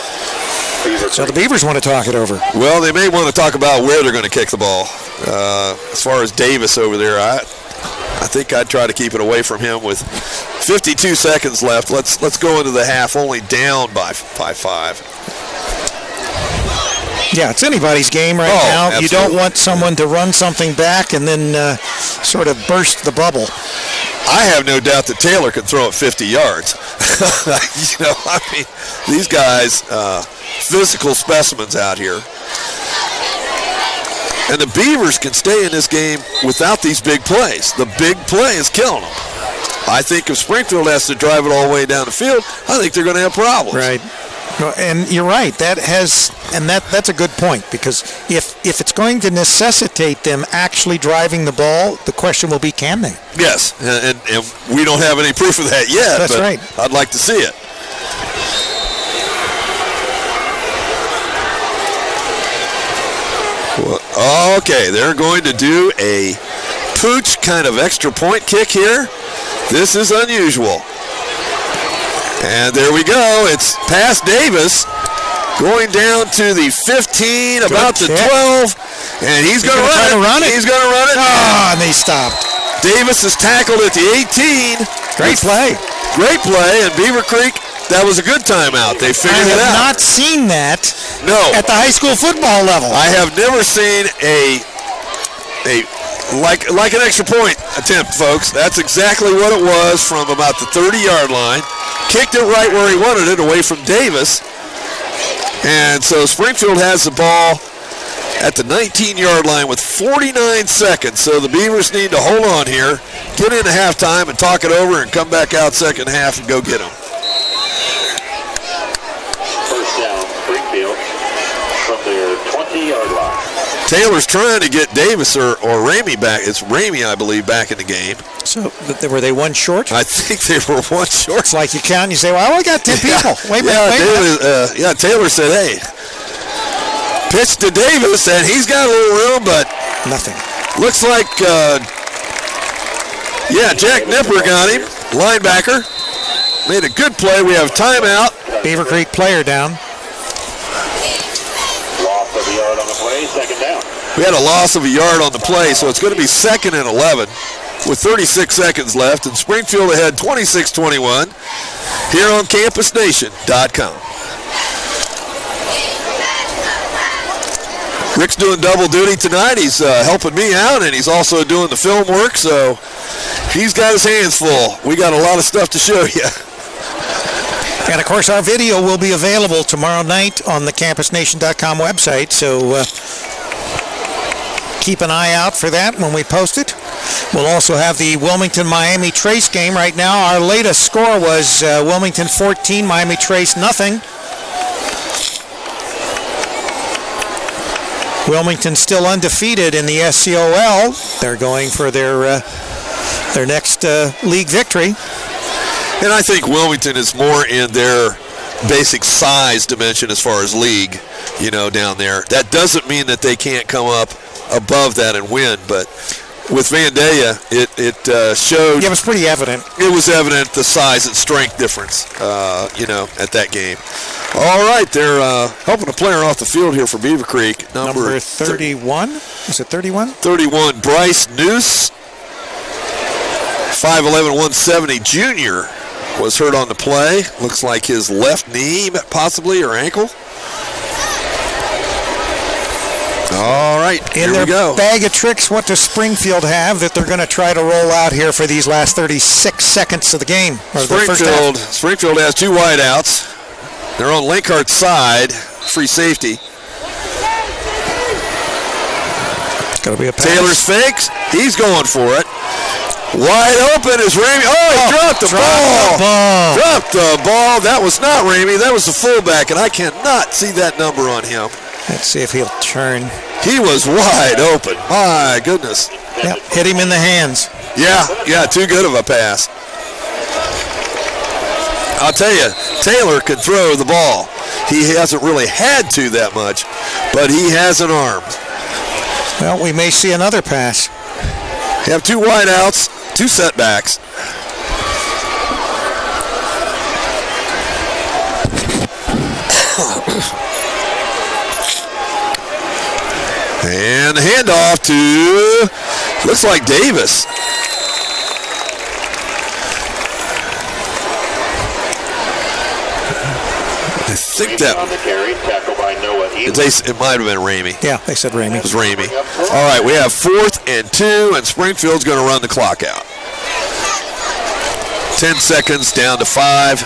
Beavercreek. So the Beavers want to talk it over. Well, they may want to talk about where they're going to kick the ball. As far as Davis over there, I think I'd try to keep it away from him with 52 seconds left. Let's go into the half, only down by 5. Yeah, it's anybody's game right now. Absolutely. You don't want someone to run something back and then sort of burst the bubble. I have no doubt that Taylor can throw it 50 yards. These guys, physical specimens out here. And the Beavers can stay in this game without these big plays. The big play is killing them. I think if Springfield has to drive it all the way down the field, I think they're going to have problems. Right. And you're right. That's a good point, because if it's going to necessitate them actually driving the ball, the question will be, can they? Yes, and we don't have any proof of that yet. That's right. I'd like to see it. Well, okay, they're going to do a pooch kind of extra point kick here. This is unusual. And there we go. It's past Davis, going down to the 15, about the 12, and he's going to run it. He's going to run it. And they stopped. Davis is tackled at the 18. Great play. Great play, and Beavercreek, that was a good timeout. They figured it out. I have not seen that at the high school football level. I have never seen like an extra point attempt, folks. That's exactly what it was, from about the 30-yard line. Kicked it right where he wanted it, away from Davis. And so Springfield has the ball at the 19-yard line with 49 seconds. So the Beavers need to hold on here, get into halftime and talk it over, and come back out second half and go get them. First down, Springfield from their 20-yard line. Taylor's trying to get Davis or Ramey back. It's Ramey, I believe, back in the game. So were they one short? I think they were one short. It's like you count and you say, well, I only got 10 people. Wait a minute. Taylor said, hey, pitch to Davis, and he's got a little room, but nothing. Looks like, Jack Nipper got him, linebacker. Made a good play. We have timeout. Beavercreek player down. Loss of a yard on the play, second down. We had a loss of a yard on the play, so it's going to be 2nd and 11 with 36 seconds left, and Springfield ahead 26-21 here on CampusNation.com. Rick's doing double duty tonight. He's helping me out, and he's also doing the film work, so he's got his hands full. We got a lot of stuff to show you. And, of course, our video will be available tomorrow night on the CampusNation.com website, so keep an eye out for that when we post it. We'll also have the Wilmington-Miami Trace game. Right now, our latest score was Wilmington 14, Miami Trace nothing. Wilmington still undefeated in the SCOL. They're going for their next league victory. And I think Wilmington is more in their basic size dimension as far as league, down there. That doesn't mean that they can't come up above that and win, but with Vandalia, it showed. Yeah, it was pretty evident. It was evident the size and strength difference, at that game. All right, they're helping a player off the field here for Beavercreek. Number 31? Is it 31? 31, Bryce Noose. 5'11", 170 junior was hurt on the play. Looks like his left knee, possibly, or ankle. All right, here we go. In their bag of tricks, what does Springfield have that they're going to try to roll out here for these last 36 seconds of the game? Springfield has two wideouts. They're on Linkhart's side, free safety. Going to be a pass. Taylor's fakes. He's going for it. Wide open is Ramey. Oh, he dropped the ball. Dropped the ball. That was not Ramey. That was the fullback, and I cannot see that number on him. Let's see if he'll turn. He was wide open. My goodness. Yep, hit him in the hands. Yeah, too good of a pass. I'll tell you, Taylor could throw the ball. He hasn't really had to that much, but he has an arm. Well, we may see another pass. You have 2 wideouts, 2 setbacks. And the handoff to, looks like Davis. I think that on the carry, tackle by Noah. it might have been Ramey. Yeah, they said Ramey. It was Ramey. All right, we have 4th and 2, and Springfield's going to run the clock out. 10 seconds down to 5.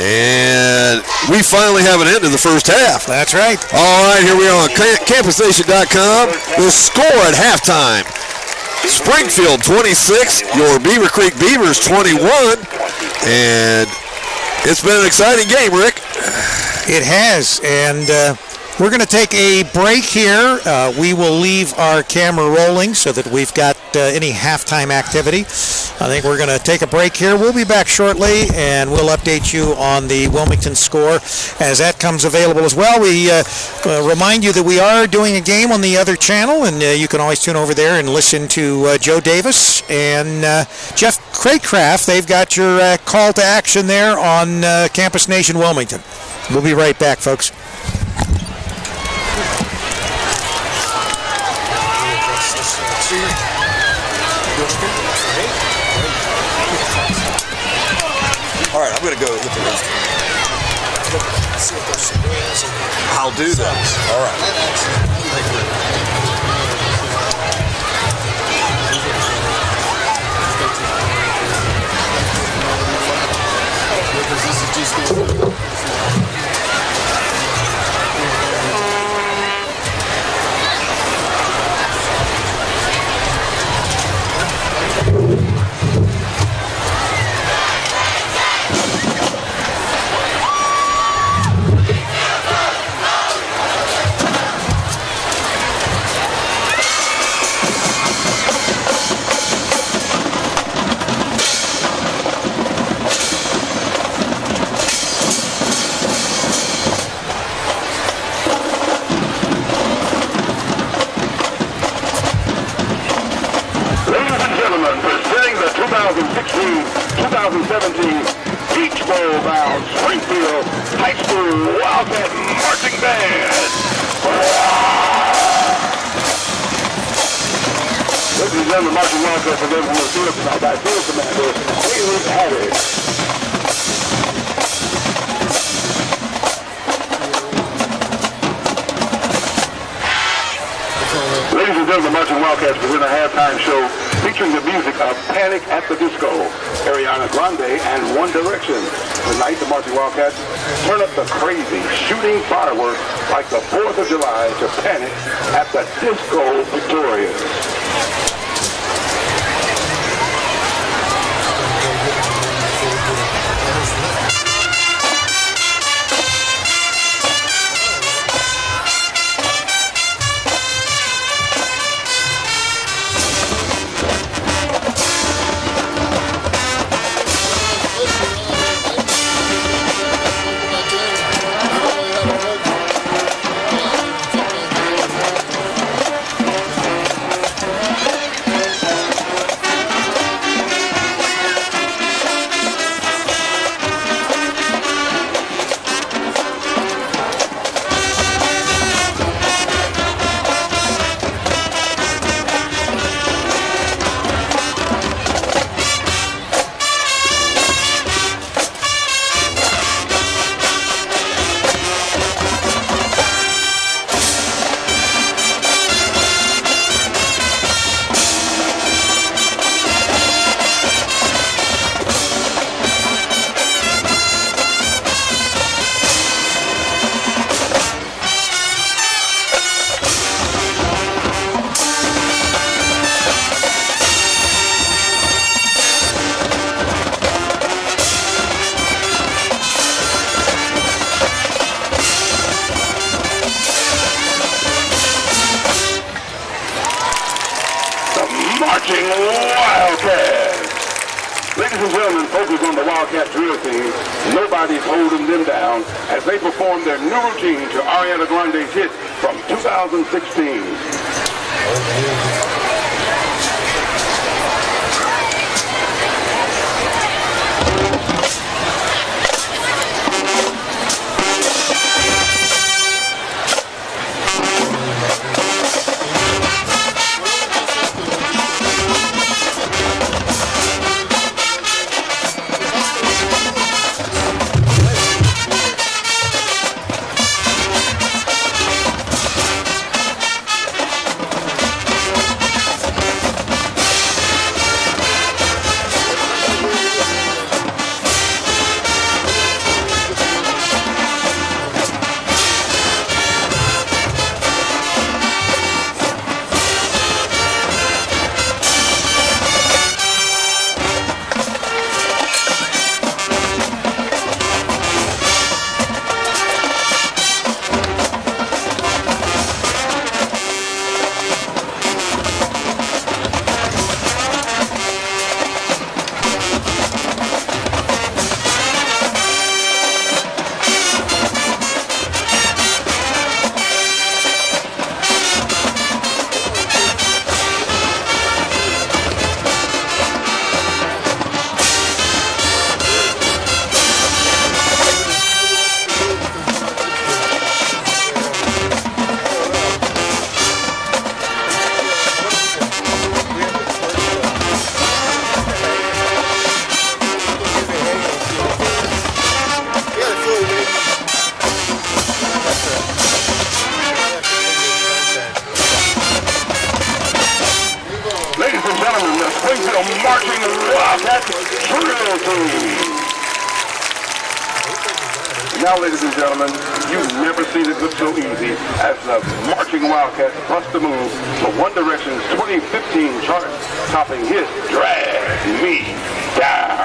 And we finally have an end to the first half. That's right. All right, here we are on CampusNation.com. The score at halftime. Springfield 26, your Beavercreek Beavers 21. And it's been an exciting game, Rick. It has, and we're going to take a break here. We will leave our camera rolling so that we've got any halftime activity. I think we're going to take a break here. We'll be back shortly, and we'll update you on the Wilmington score as that comes available as well. We remind you that we are doing a game on the other channel, and you can always tune over there and listen to Joe Davis and Jeff Craycraft. They've got your call to action there on Campus Nation Wilmington. We'll be right back, folks. All right, I'm going to go hit the rest. I'll do that. All right. Beach Bowl bound Springfield High School Wildcat Marching Band. Ladies and gentlemen, Marching Wildcat for them from the field tonight by Field Commander Haley Harris. Ladies and gentlemen, Marching Wildcats present a halftime show featuring the music of Panic at the Disco, Ariana Grande, and One Direction. Tonight, the Marching Wildcats turn up the crazy, shooting fireworks like the 4th of July to Panic at the Disco Victorious. Marching Wildcats. Ladies and gentlemen, focus on the Wildcat drill team. Nobody's holding them down as they perform their new routine to Ariana Grande's hit from 2016. Springfield Marching Wildcats drill team. Now, ladies and gentlemen, you've never seen it look so easy as the Marching Wildcats bust the move to One Direction's 2015 chart, topping his Drag Me Down.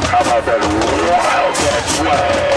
How about that Wildcat swag?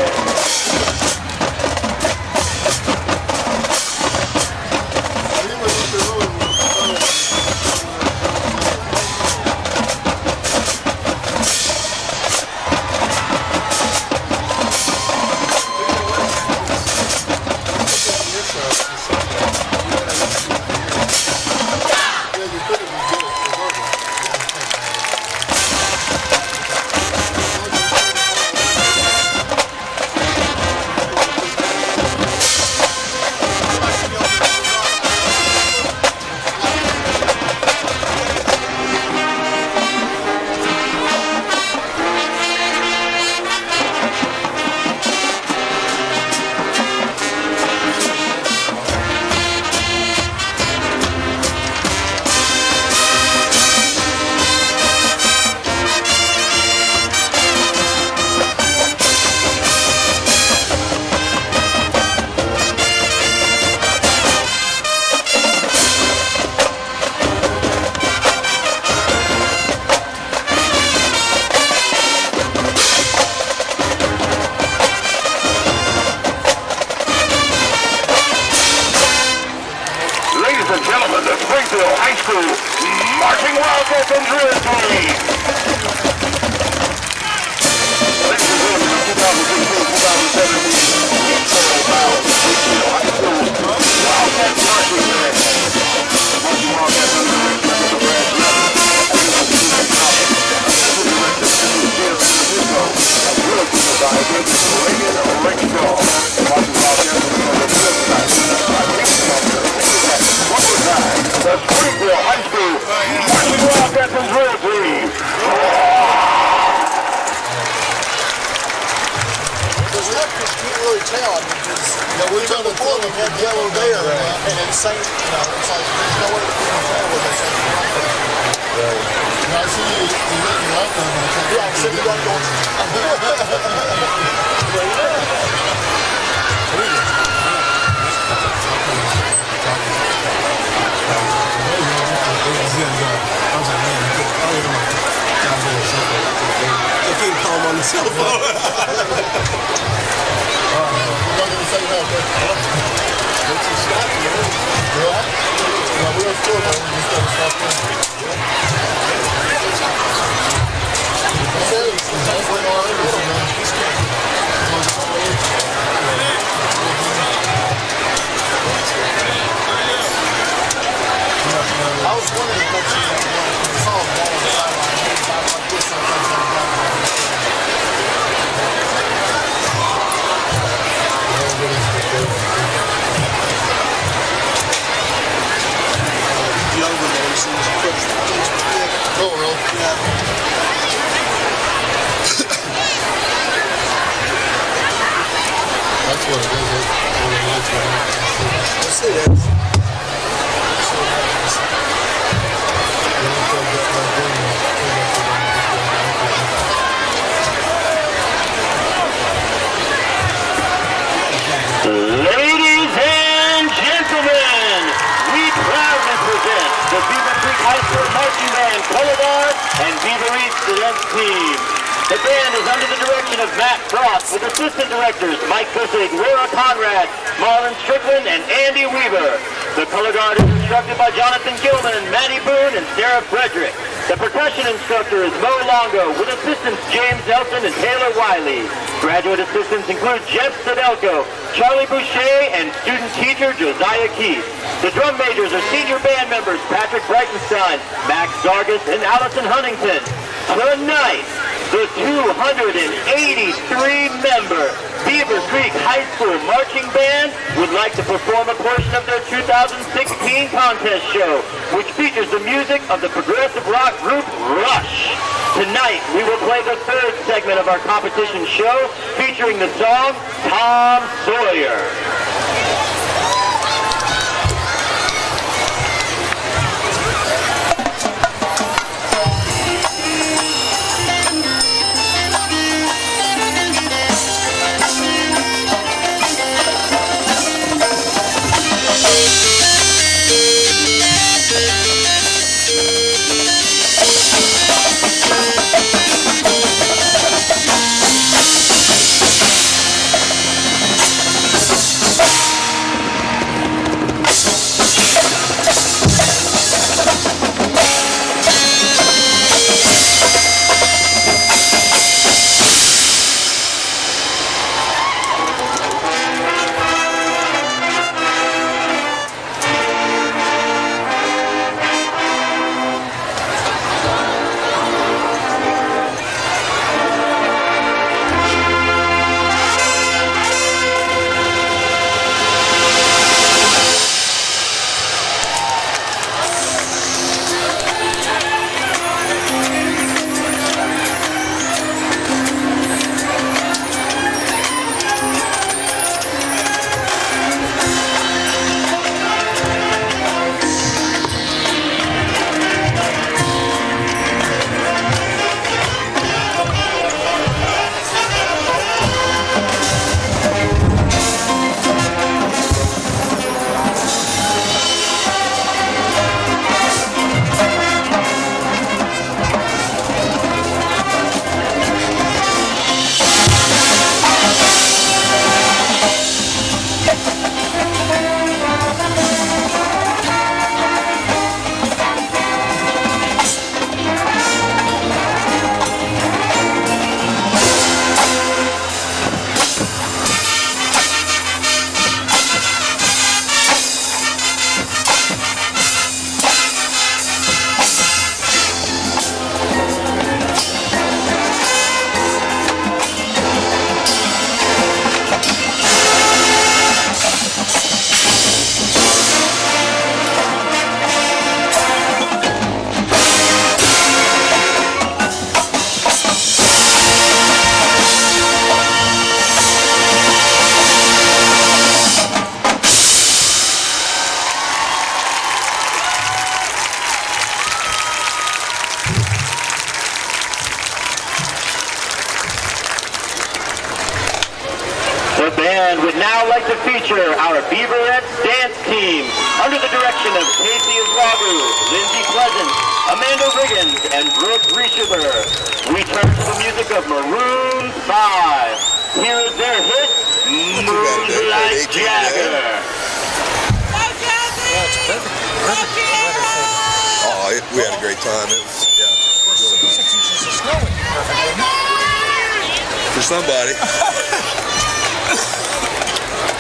Gentlemen, the Springfield High School Marching Wildcats and drill team. Ladies and gentlemen, 2016 The Springfield High School Marching Wildcats and Drill Team. Because lefties can't really tell. I mean, because we took the before we had yellow there, and it's same. It's like there's no way to tell what they're saying. I see you letting your left on. Yeah, except you got to go. I can't call him on the cell phone. I was wondering if you saw the ball on the sideline like this Oh, really? Yeah. That's what it is. Let's see that. Ladies and gentlemen, we proudly present the Beavercreek High School Marching Band Color Guard and Beaver East Dance Team. The band is under the direction of Matt Frost with assistant directors Mike Kussig, Laura Conrad, Marlon Strickland, and Andy Weaver. The Color Guard is instructed by Jonathan Gilman, Maddie Boone, and Sarah Frederick. The percussion instructor is Mo Longo with assistants James Elson and Taylor Wiley. Graduate assistants include Jeff Sedelko, Charlie Boucher, and student teacher Josiah Keith. The drum majors are senior band members Patrick Breitenstein, Max Zargis, and Allison Huntington. Tonight, the 283-member Beavercreek High School Marching Band would like to perform a portion of their 2016 contest show, which features the music of the progressive rock group Rush. Tonight, we will play the third segment of our competition show, featuring the song Tom Sawyer. now like to feature our Beaverettes dance team under the direction of Casey Azwagu, Lindsay Pleasant, Amanda Riggins, and Brooke Reishaber. We turn to the music of Maroon 5. Here is their hit, Moonlight Jagger. Oh, we had a great time. It was, for somebody.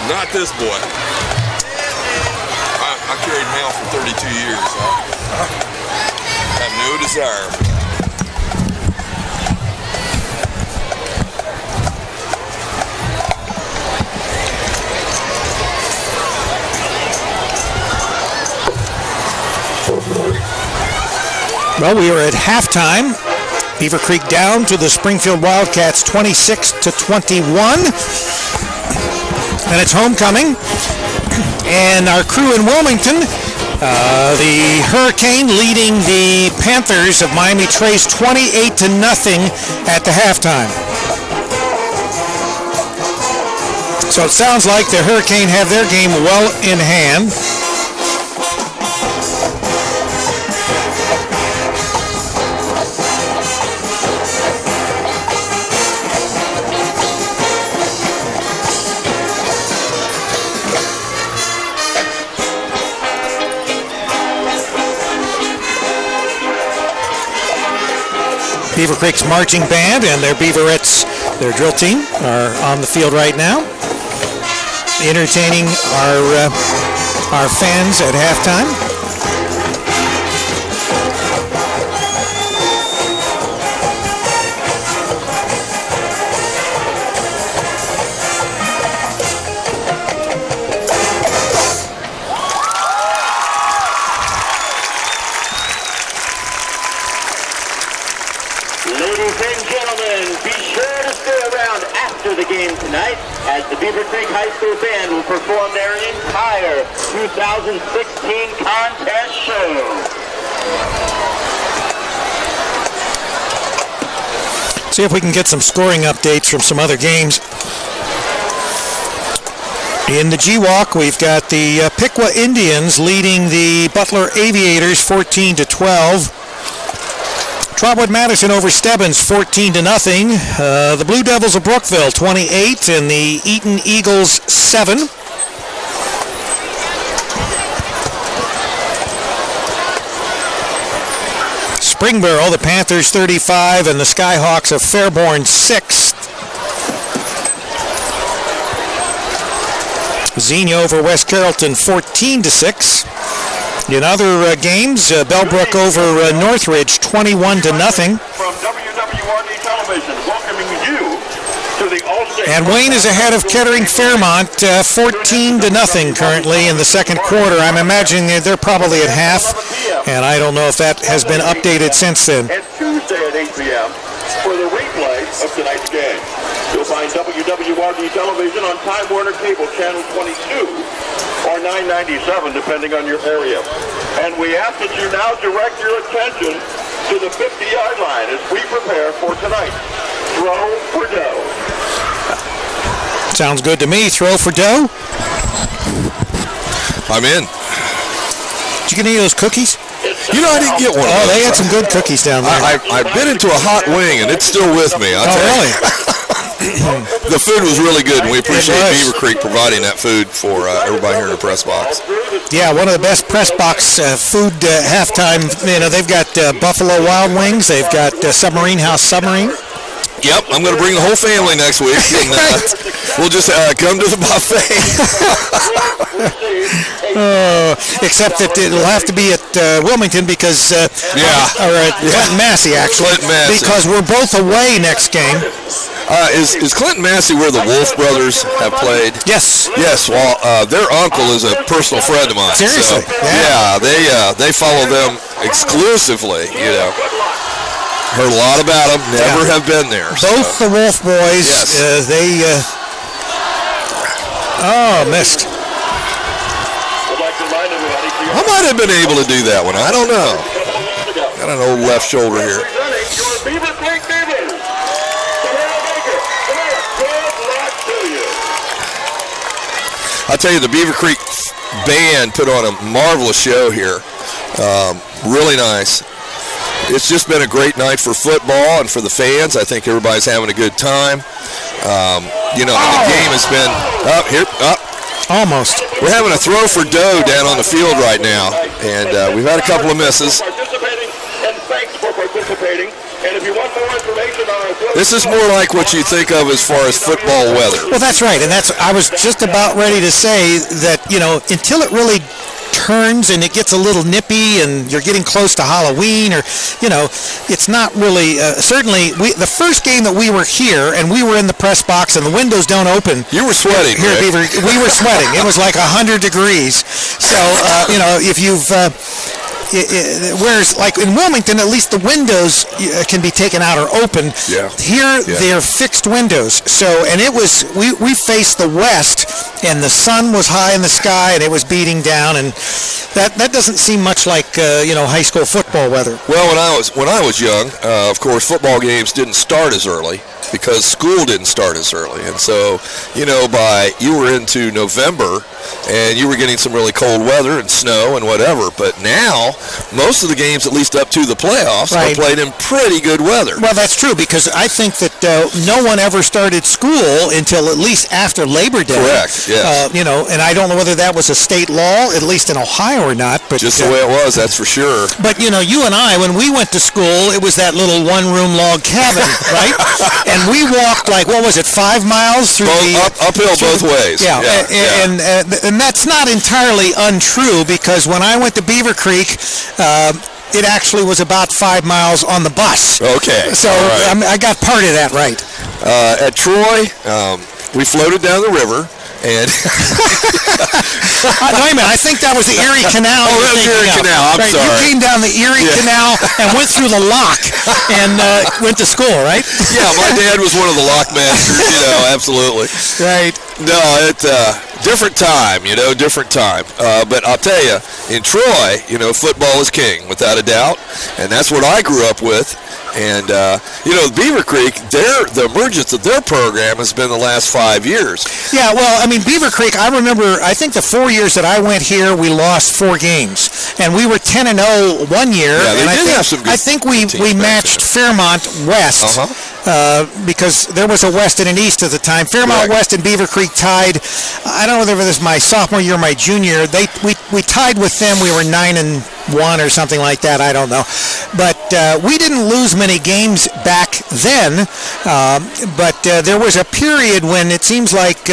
Not this boy. I carried mail for 32 years. I have no desire. Well, we are at halftime. Beavercreek down to the Springfield Wildcats 26-21. And it's homecoming. And our crew in Wilmington, the Hurricane leading the Panthers of Miami Trace 28-0 at the halftime. So it sounds like the Hurricane have their game well in hand. Beavercreek's marching band and their Beaverettes, their drill team, are on the field right now, entertaining our fans at halftime. Tonight, as the Beavercreek High School Band will perform their entire 2016 contest show. See if we can get some scoring updates from some other games. In the G-Walk, we've got the Piqua Indians leading the Butler Aviators 14-12. Trotwood Madison over Stebbins 14-0. The Blue Devils of Brookville 28 and the Eaton Eagles 7. Springboro, the Panthers 35 and the Skyhawks of Fairborn 6. Xenia over West Carrollton 14-6. In other games, Bellbrook over Northridge 21-0. From WWRD Television, welcoming you to the All-State. And Wayne is ahead of Kettering Fairmont 14-0 currently in the second quarter. I'm imagining they're probably at half, and I don't know if that has been updated since then. And Tuesday at 8 p.m. for the replay of tonight's game. You'll find WWRD Television on Time Warner Cable Channel 22 or 997, depending on your area. And we ask that you now direct your attention to the 50-yard line as we prepare for tonight. Throw for dough. Sounds good to me. Throw for dough. I'm in. Did you get any of those cookies? You know, I didn't get one. Oh, they had some good cookies down there. I've been into a hot wing, and it's still with me. I'll tell you. Really? The food was really good, and we appreciate Beavercreek providing that food for everybody here in the press box. Yeah, one of the best press box food halftime. You know, they've got Buffalo Wild Wings. They've got Submarine House Submarine. Yep, I'm going to bring the whole family next week, and we'll just come to the buffet. Except that it'll have to be at Wilmington because, or at Clinton Massey, actually, Clinton Massey. because we're both away next game. Is Clinton Massey where the Wolf brothers have played? Yes. Yes, well, their uncle is a personal friend of mine. Seriously? So, yeah, they follow them exclusively, you know. Heard a lot about them, never have been there. Both the Wolf boys, yes. Missed. I might have been able to do that one. I don't know. Got an old left shoulder here. tell you, the Beavercreek band put on a marvelous show here. Really nice. It's just been a great night for football and for the fans. I think everybody's having a good time. And the game has been up. Almost. We're having a throw for dough down on the field right now, and we've had a couple of misses. And thanks for participating. And if you want more information on This is more like what you think of as far as football weather. Well, that's right, and I was just about ready to say that, until it really turns and it gets a little nippy and you're getting close to Halloween, or it's not really certainly the first game that we were here and we were in the press box and the windows don't open. You were sweating. Here at Beaver, we were sweating. It was like 100 degrees. So if you've whereas, like in Wilmington, at least the windows can be taken out or open. Yeah. Here, they're fixed windows. So, and it was, we faced the west, and the sun was high in the sky, and it was beating down, and that doesn't seem much like high school football weather. Well, when I was young, of course, football games didn't start as early because school didn't start as early, and so you were into November, and you were getting some really cold weather and snow and whatever. But now, most of the games, at least up to the playoffs, are played in pretty good weather. Well, that's true, because I think that no one ever started school until at least after Labor Day. Correct, yes. And I don't know whether that was a state law, at least in Ohio or not. But just the way it was, that's for sure. But, you and I, when we went to school, it was that little one-room log cabin, right? And we walked, 5 miles through uphill both ways. Yeah, and that's not entirely untrue, because when I went to Beavercreek, it actually was about 5 miles on the bus. Okay. So right. I got part of that right. At Troy, we floated down the river. And wait a minute, I think that was the Erie Canal. Oh, that was the Erie Canal, I'm sorry. You came down the Erie Canal and went through the lock and went to school, right? Yeah, my dad was one of the lock masters, absolutely. Right. No, it's different time, different time. But I'll tell you, in Troy, football is king, without a doubt, and that's what I grew up with. And, Beavercreek, the emergence of their program has been the last 5 years. Yeah, well, Beavercreek, I remember, I think the 4 years that I went here, we lost 4 games. And we were 10-0 one year. Yeah, they and did have some good I think we matched Fairmont West. Because there was a West and an East at the time. Fairmont West and Beavercreek tied. I don't know whether this was my sophomore year or my junior. We tied with them. We were 9-1 or something like that. I don't know. But we didn't lose many games back then. But there was a period when it seems like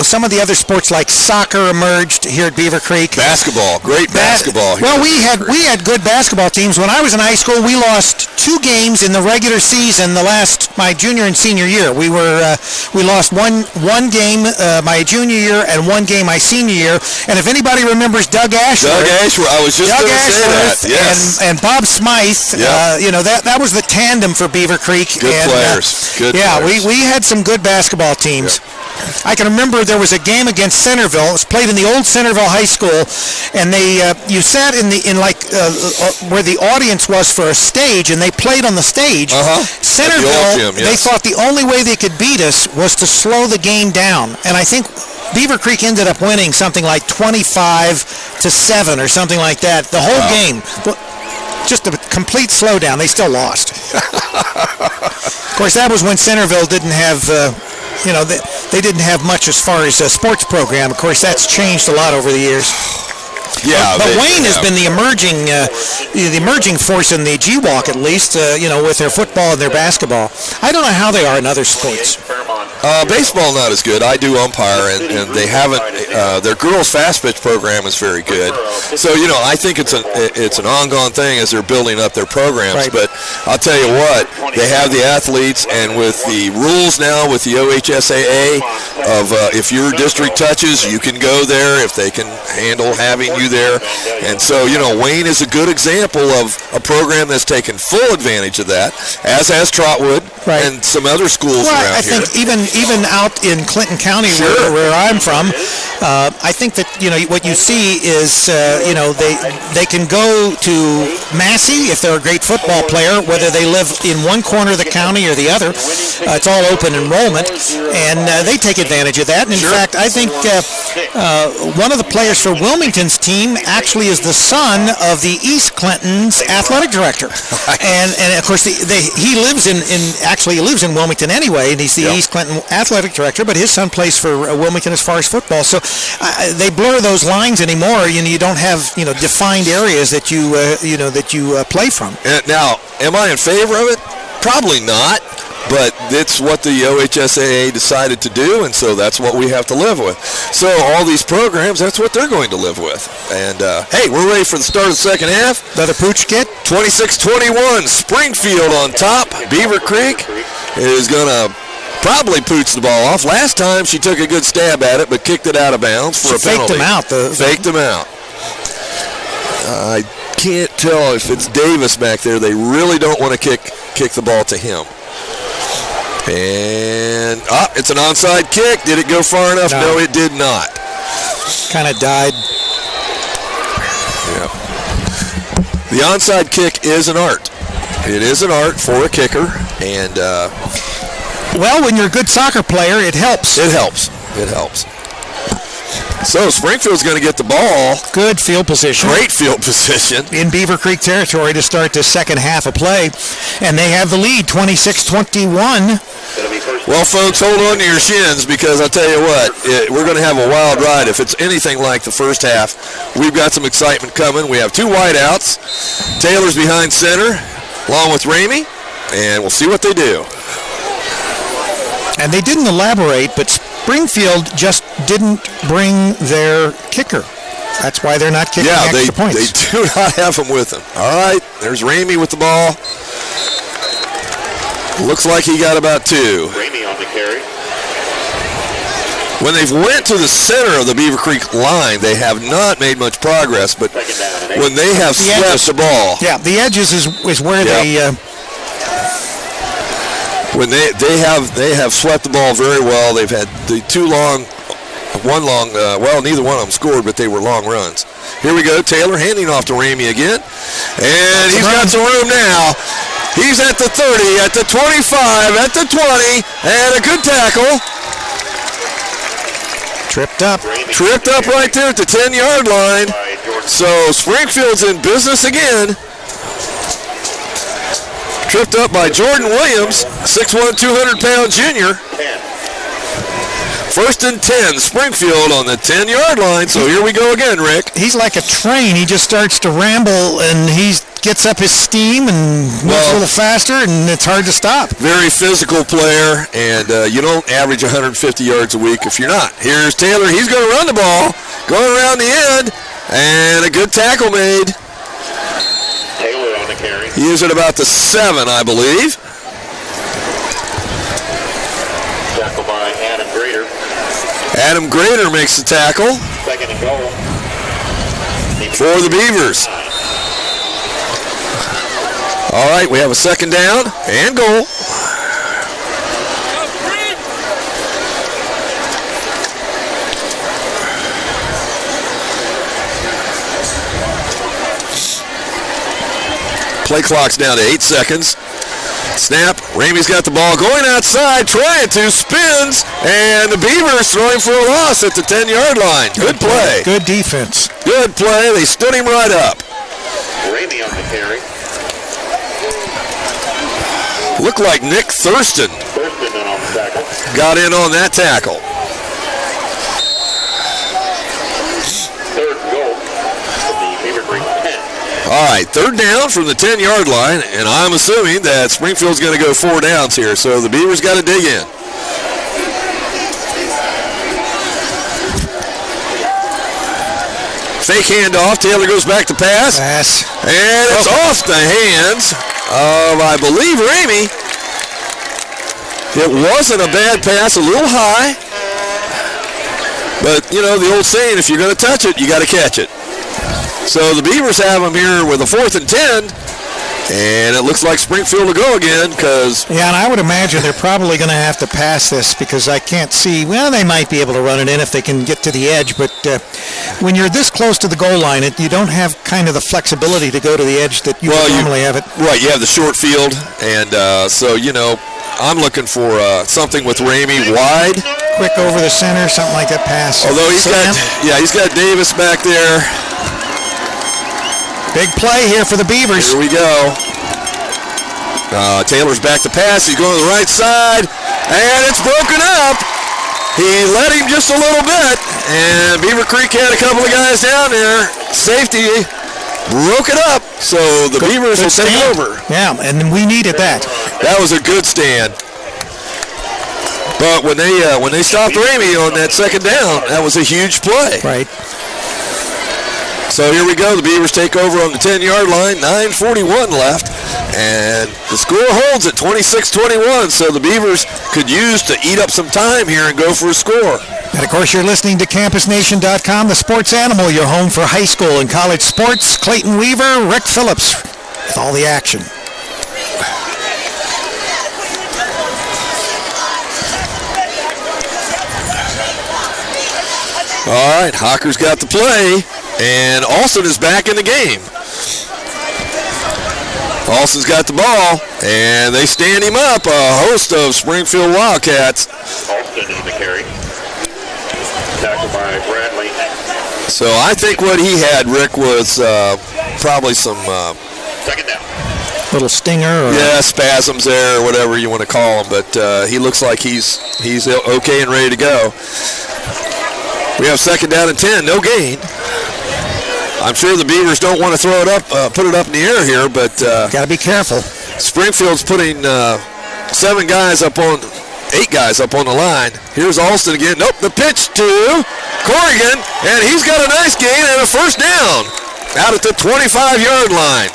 some of the other sports like soccer emerged here at Beavercreek. Basketball, great basketball. Well, we had good basketball teams. When I was in high school, we lost 2 games in the regular season my junior and senior year. We lost one game my junior year and 1 game my senior year. And if anybody remembers Doug Ashworth, I was just going to say that. Yes. And Bob Smythe, that was the tandem for Beavercreek. Good players. Good players. We had some good basketball teams. Yep. I can remember there was a game against Centerville. It was played in the old Centerville High School, and you sat where the audience was for a stage, and they played on the stage. Centerville, they thought the only way they could beat us was to slow the game down, and I think Beavercreek ended up winning something like 25-7 or something like that. The whole game, just a complete slowdown. They still lost. Of course, that was when Centerville didn't have. They didn't have much as far as a sports program. Of course, that's changed a lot over the years. Yeah, but Wayne has been the emerging force in the GWalk, at least, with their football and their basketball. I don't know how they are in other sports. Baseball not as good. I do umpire, and they haven't. Their girls fast pitch program is very good. So I think it's an ongoing thing as they're building up their programs. Right. But I'll tell you what, they have the athletes, and with the rules now with the OHSAA of if your district touches, you can go there if they can handle having you there. And so Wayne is a good example of a program that's taken full advantage of that, as has Trotwood and some other schools around I think here. even out in Clinton County, where I'm from, I think that what you see is they can go to Massey if they're a great football player, whether they live in one corner of the county or the other. It's all open enrollment, and they take advantage of that. And in fact, I think one of the players for Wilmington's team actually is the son of the East Clinton's athletic director, and of course he lives in Wilmington anyway, and he's the East Clinton athletic director. But his son plays for Wilmington as far as football, so they blur those lines anymore. You don't have defined areas that you play from. Now, am I in favor of it? Probably not. But it's what the OHSAA decided to do, and so that's what we have to live with. So all these programs, that's what they're going to live with. And, hey, we're ready for the start of the second half. Another pooch kit. 26-21, Springfield on top. Beavercreek is going to probably pooch the ball off. Last time she took a good stab at it, but kicked it out of bounds for a penalty. Faked him out. I can't tell if it's Davis back there. They really don't want to kick the ball to him. And it's an onside kick. Did it go far enough? No, it did not. Kind of died. Yeah. The onside kick is an art. It is an art for a kicker. And well, when you're a good soccer player, it helps. It helps. So Springfield's going to get the ball. Good field position. Great field position. In Beavercreek territory to start the second half of play. And they have the lead, 26-21. Well, folks, hold on to your shins, because I'll tell you what, we're going to have a wild ride. If it's anything like the first half, we've got some excitement coming. We have two wideouts. Taylor's behind center, along with Ramey, and we'll see what they do. And they didn't elaborate, but Springfield just didn't bring their kicker. That's why they're not kicking extra points. They do not have him with them. All right, there's Ramey with the ball. Looks like he got about two. Ramey on the carry. When they've went to the center of the Beavercreek line, they have not made much progress, but when they have swept the ball. Yeah, the edges is where they... When they have swept the ball very well. They've had the neither one of them scored, but they were long runs. Here we go, Taylor handing off to Ramey again. And he's got some room now. He's at the 30, at the 25, at the 20, and a good tackle. Tripped up Right there at the 10-yard line. So Springfield's in business again. Tripped up by Jordan Williams, 6'1", 200-pound junior. First and 10, Springfield on the 10-yard line. So here we go again, Rick. He's like a train. He just starts to ramble, and he gets up his steam and moves a little faster, and it's hard to stop. Very physical player, and you don't average 150 yards a week if you're not. Here's Taylor. He's going to run the ball, going around the end, and a good tackle made. Taylor on the carry. He is at about the 7, I believe. Tackle by Adam Grader. Adam Grader makes the tackle. Second and goal. For the Beavers. All right, we have a second down and goal. Play clock's down to 8 seconds. Snap. Ramey's got the ball going outside, trying to, spins, and the Beavers throwing for a loss at the 10-yard line. Good play. Good defense. Good play. They stood him right up. Ramey on the carry. Looked like Nick Thurston got in on that tackle. Third goal from the Beavercreek 10. All right, third down from the 10-yard line, and I'm assuming that Springfield's going to go 4 downs here, so the Beavers got to dig in. Fake handoff. Taylor goes back to pass. And it's off the hands of, I believe, Ramey. It wasn't a bad pass, a little high. But, you know, the old saying, if you're going to touch it, you got to catch it. So the Beavers have them here with a 4th and 10. And it looks like Springfield will go again because... Yeah, and I would imagine they're probably going to have to pass this because I can't see... Well, they might be able to run it in if they can get to the edge, but when you're this close to the goal line, you don't have kind of the flexibility to go to the edge that you would normally have it. Right, you have the short field, and so, I'm looking for something with Ramey wide. Quick over the center, something like that pass. Although he's got Davis back there. Big play here for the Beavers. Here we go. Taylor's back to pass. He's going to the right side, and it's broken up. He let him just a little bit, and Beavercreek had a couple of guys down there. Safety broke it up, so the Beavers will take over. Yeah, and we needed that. That was a good stand. But when they stopped Ramey on that second down, that was a huge play. Right. So here we go. The Beavers take over on the 10-yard line. 9:41 left. And the score holds at 26-21. So the Beavers could use to eat up some time here and go for a score. And, of course, you're listening to CampusNation.com, the sports animal, your home for high school and college sports. Clayton Weaver, Rick Phillips with all the action. All right, Hocker's got the play. And Alston is back in the game. Alston's got the ball, and they stand him up, a host of Springfield Wildcats. Alston in the carry. Tackled by Bradley. So I think what he had, Rick, was probably some... second down. Little stinger? Or spasms there, or whatever you want to call him, but he looks like he's okay and ready to go. We have second down and 10, no gain. I'm sure the Beavers don't want to throw it up, put it up in the air here, but got to be careful. Springfield's putting 8 guys up on the line. Here's Alston again. Nope, the pitch to Corrigan, and he's got a nice gain and a first down out at the 25-yard line.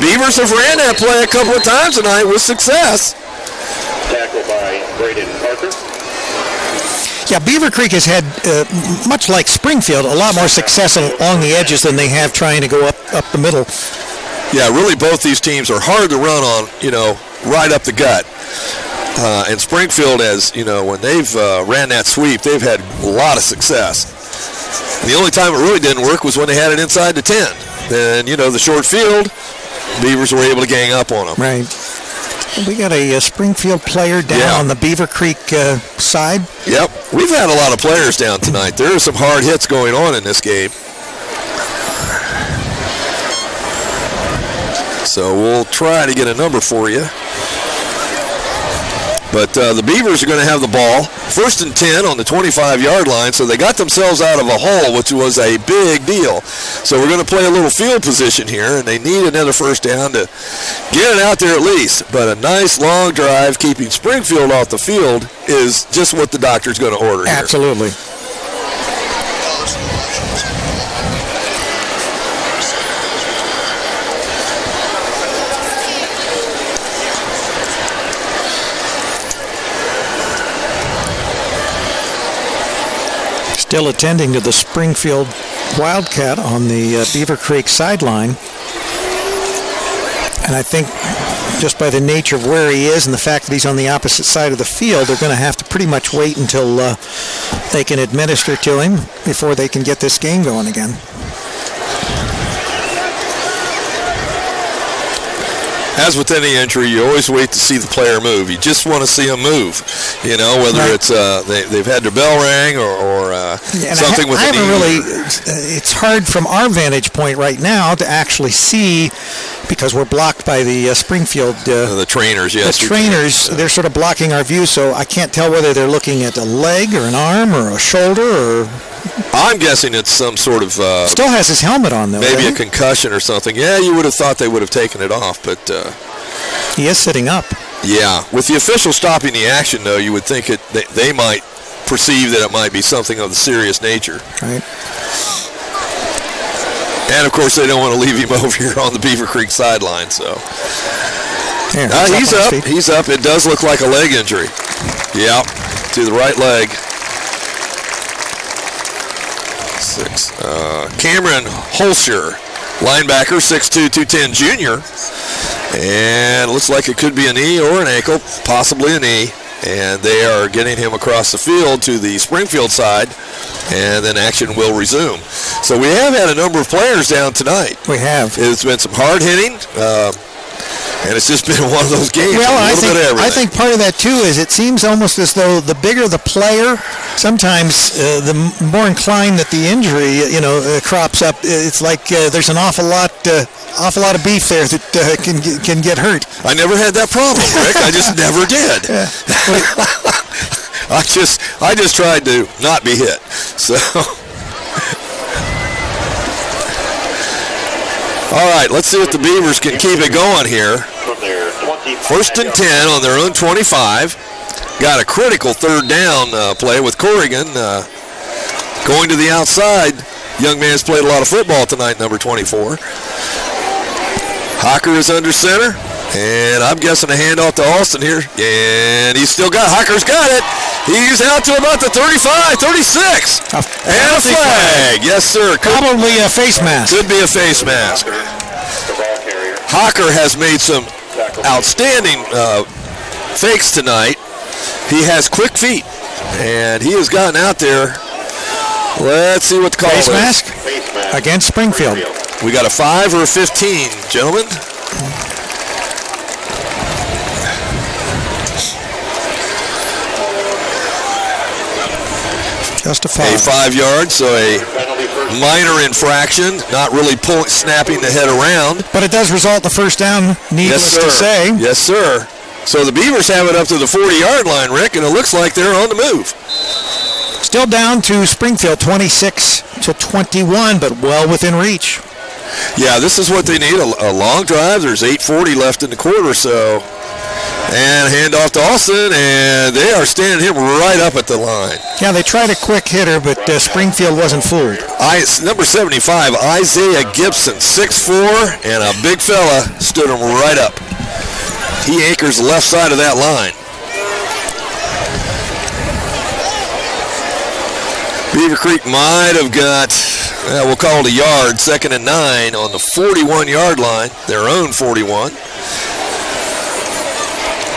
Beavers have ran that play a couple of times tonight with success. Tackled by Braden Parker. Yeah, Beavercreek has had, much like Springfield, a lot more success along the edges than they have trying to go up the middle. Yeah, really both these teams are hard to run on, right up the gut. And Springfield has, when they've ran that sweep, they've had a lot of success. The only time it really didn't work was when they had it inside the 10. Then, the short field, Beavers were able to gang up on them. Right. We got a Springfield player down on the Beavercreek side. Yep. We've had a lot of players down tonight. There are some hard hits going on in this game. So we'll try to get a number for you. But the Beavers are going to have the ball. 1st and 10 on the 25-yard line, so they got themselves out of a hole, which was a big deal. So we're going to play a little field position here, and they need another first down to get it out there at least. But a nice long drive, keeping Springfield off the field, is just what the doctor's going to order here. Absolutely. Still attending to the Springfield Wildcat on the Beavercreek sideline. And I think just by the nature of where he is and the fact that he's on the opposite side of the field, they're going to have to pretty much wait until they can administer to him before they can get this game going again. As with any injury, you always wait to see the player move. You just want to see him move, whether it's they've had their bell rang or something with the knee. It's hard from our vantage point right now to actually see because we're blocked by the Springfield. The trainers, yes. The trainers, they're sort of blocking our view, so I can't tell whether they're looking at a leg or an arm or a shoulder or... I'm guessing it's some sort of... Still has his helmet on, though. Maybe a concussion or something. Yeah, you would have thought they would have taken it off, but... he is sitting up. Yeah. With the official stopping the action, though, you would think they might perceive that it might be something of a serious nature. Right. And, of course, they don't want to leave him over here on the Beavercreek sideline, so... he's up. He's up. It does look like a leg injury. Yeah, to the right leg. Cameron Holscher linebacker, 6'2", 210 junior. And looks like it could be a knee or an ankle, possibly a knee. And they are getting him across the field to the Springfield side, and then action will resume. So we have had a number of players down tonight. We have. It's been some hard hitting, and it's just been one of those games. Well, a little bit of everything. I think part of that too is it seems almost as though the bigger the player, sometimes the more inclined that the injury, crops up. It's like there's an awful lot of beef there that can get hurt. I never had that problem, Rick. I just never did. I just tried to not be hit. So. All right, let's see if the Beavers can keep it going here. First and 10 on their own 25. Got a critical third down play with Corrigan going to the outside. Young man's played a lot of football tonight, number 24. Hocker is under center, and I'm guessing a handoff to Alston here. And he's still got, Hocker's got it. He's out to about the 35, 36. And a flag. Yes, sir. Probably a face mask. Could be a face mask. Hocker has made some outstanding fakes tonight. He has quick feet, and he has gotten out there. Let's see what the call is. Face mask against Springfield. We got a 5 or a 15, gentlemen. Just a 5. A 5 yard, so a minor infraction, not really snapping the head around. But it does result in the first down, needless to say. Yes, sir. So the Beavers have it up to the 40-yard line, Rick, and it looks like they're on the move. Still down to Springfield, 26-21, but well within reach. Yeah, this is what they need, a long drive. There's 8:40 left in the quarter, so. And handoff to Alston, and they are standing him right up at the line. Yeah, they tried a quick hitter, but Springfield wasn't fooled. Number 75, Isaiah Gibson, 6'4", and a big fella stood him right up. He anchors the left side of that line. Beavercreek might have got, we'll call it a yard, 2nd and 9 on the 41-yard line, their own 41.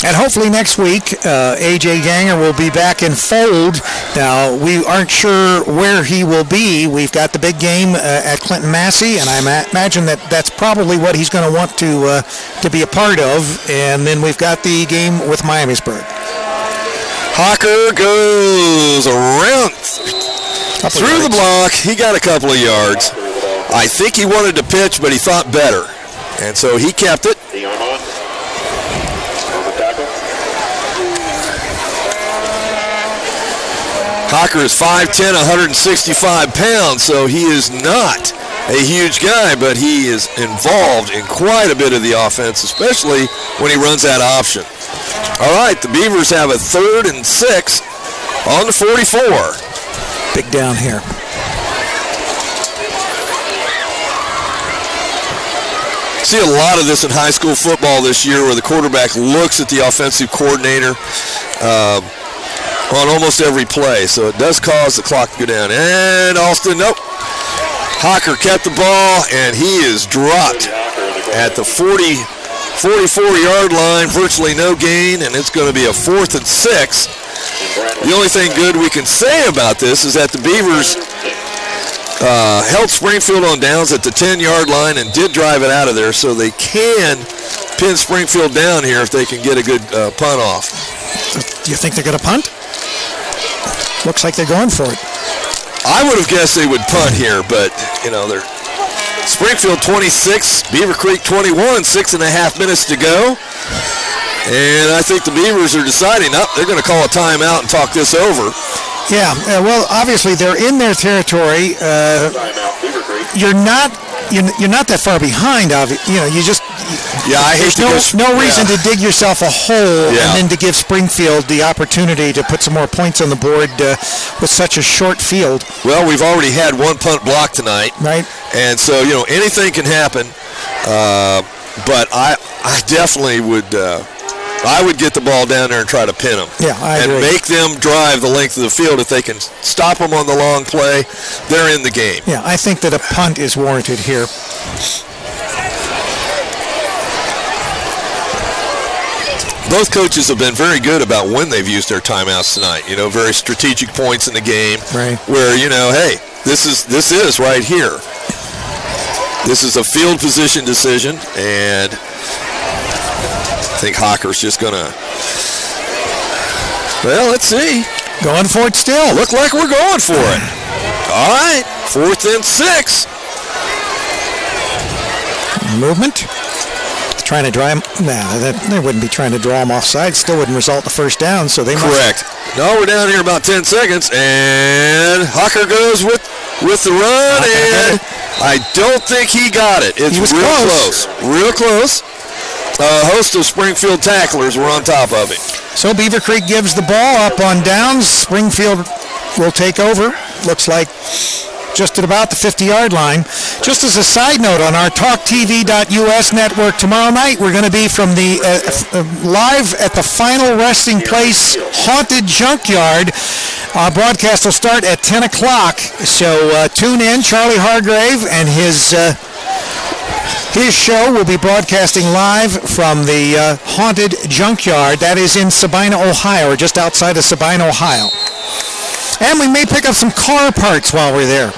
And hopefully next week, A.J. Ganger will be back in fold. Now, we aren't sure where he will be. We've got the big game at Clinton Massey, and I imagine that that's probably what he's going to want to be a part of. And then we've got the game with Miamisburg. Hocker goes around through the block. He got a couple of yards. I think he wanted to pitch, but he thought better. And so he kept it. Hocker is 5'10", 165 pounds, so he is not a huge guy, but he is involved in quite a bit of the offense, especially when he runs that option. All right, the Beavers have a 3rd and 6 on the 44. Big down here. See a lot of this in high school football this year where the quarterback looks at the offensive coordinator on almost every play, so it does cause the clock to go down. And Alston, nope. Hocker kept the ball, and he is dropped at the 44-yard line, virtually no gain, and it's going to be a 4th and 6. The only thing good we can say about this is that the Beavers held Springfield on downs at the 10-yard line and did drive it out of there, so they can pin Springfield down here if they can get a good punt off. Do you think they're going to punt? Looks like they're going for it. I would have guessed they would punt here, but, they're Springfield 26, Beavercreek 21, 6.5 minutes to go. And I think the Beavers are deciding, they're going to call a timeout and talk this over. Yeah, well, obviously they're in their territory. You're not that far behind. You just. Yeah, I hate there's no reason to dig yourself a hole and then to give Springfield the opportunity to put some more points on the board with such a short field. Well, we've already had one punt block tonight. Right. And so, anything can happen. But I definitely would I would get the ball down there and try to pin them. Yeah, I agree. And make them drive the length of the field. If they can stop them on the long play, they're in the game. Yeah, I think that a punt is warranted here. Both coaches have been very good about when they've used their timeouts tonight. You know, very strategic points in the game, right, where, you know, hey, this is right here. This is a field position decision, and I think Hocker's just going to, well, let's see. Going for it still. Look like we're going for it. All right, 4th and 6. Movement. Trying to draw him. They wouldn't be trying to draw him offside. Still wouldn't result in the first down. So they correct. No, we're down here about 10 seconds, and Hocker goes with the run, and I don't think he got it. It's real close. Real close. A host of Springfield tacklers were on top of it. So Beavercreek gives the ball up on downs. Springfield will take over. Looks like just at about the 50-yard line. Just as a side note, on our TalkTV.us network tomorrow night, we're going to be from the live at the Final Resting Place Haunted Junkyard. Our broadcast will start at 10 o'clock, so tune in. Charlie Hargrave and his show will be broadcasting live from the Haunted Junkyard. That is in Sabina, Ohio, or just outside of Sabina, Ohio. And we may pick up some car parts while we're there.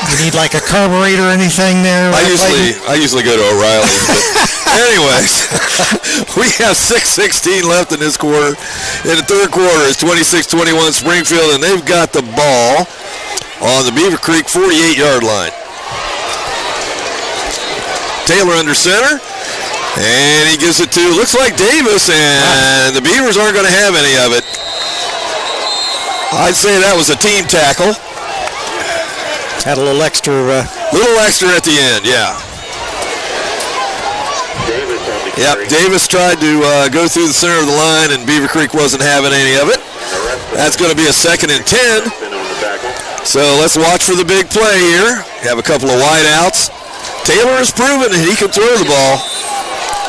You need like a carburetor or anything there? I usually go to O'Reilly's. But anyways, we have 6:16 left in this quarter. In the third quarter, it's 26-21 Springfield, and they've got the ball on the Beavercreek 48-yard line. Taylor under center, and he gives it to, looks like Davis, and the Beavers aren't going to have any of it. I'd say that was a team tackle. Had a little extra. Little extra at the end, yeah. Yep, Davis tried to go through the center of the line, and Beavercreek wasn't having any of it. That's going to be a 2nd and 10. So let's watch for the big play here. Have a couple of wideouts. Taylor has proven that he can throw the ball.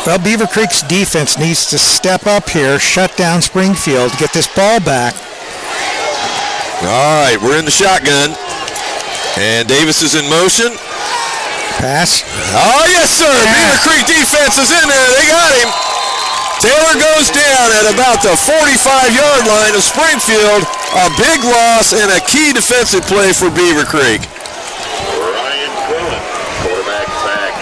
Well, Beavercreek's defense needs to step up here, shut down Springfield, get this ball back. All right, we're in the shotgun. And Davis is in motion. Pass. Oh, yes, sir. Beavercreek defense is in there. They got him. Taylor goes down at about the 45-yard line of Springfield. A big loss and a key defensive play for Beavercreek. Ryan Quillen, quarterback sack.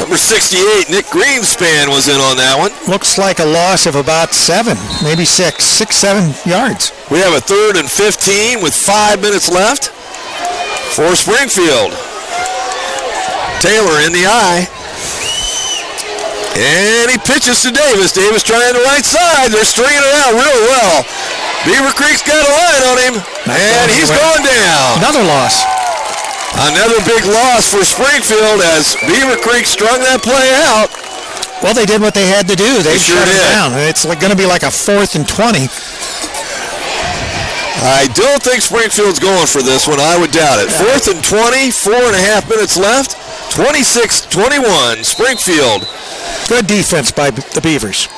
Number 68, Nick Greenspan, was in on that one. Looks like a loss of about 7, maybe 6, 7 yards. We have a 3rd and 15 with 5 minutes left for Springfield. Taylor in the eye. And he pitches to Davis. Davis trying the right side. They're stringing it out real well. Beavercreek's got a line on him, and he's going down. Another loss. Another big loss for Springfield as Beavercreek strung that play out. Well, they did what they had to do. They sure shut it did. down. It's going to be like a 4th and 20. I don't think Springfield's going for this one. I would doubt it. 4th and 20, 4.5 minutes left. 26-21, Springfield. Good defense by the Beavers.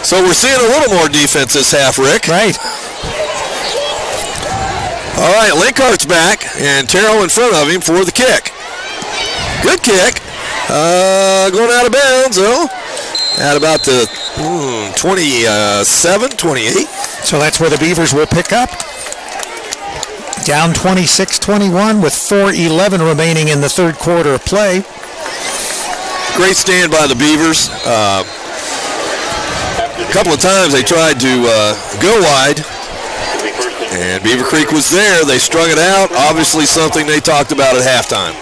So we're seeing a little more defense this half, Rick. Right. All right, Linkhart's back, and Terrell in front of him for the kick. Good kick. Going out of bounds, though, at about the 27, 28. So that's where the Beavers will pick up. Down 26-21 with 4:11 remaining in the third quarter of play. Great stand by the Beavers. A couple of times they tried to go wide, and Beavercreek was there. They strung it out. Obviously something they talked about at halftime.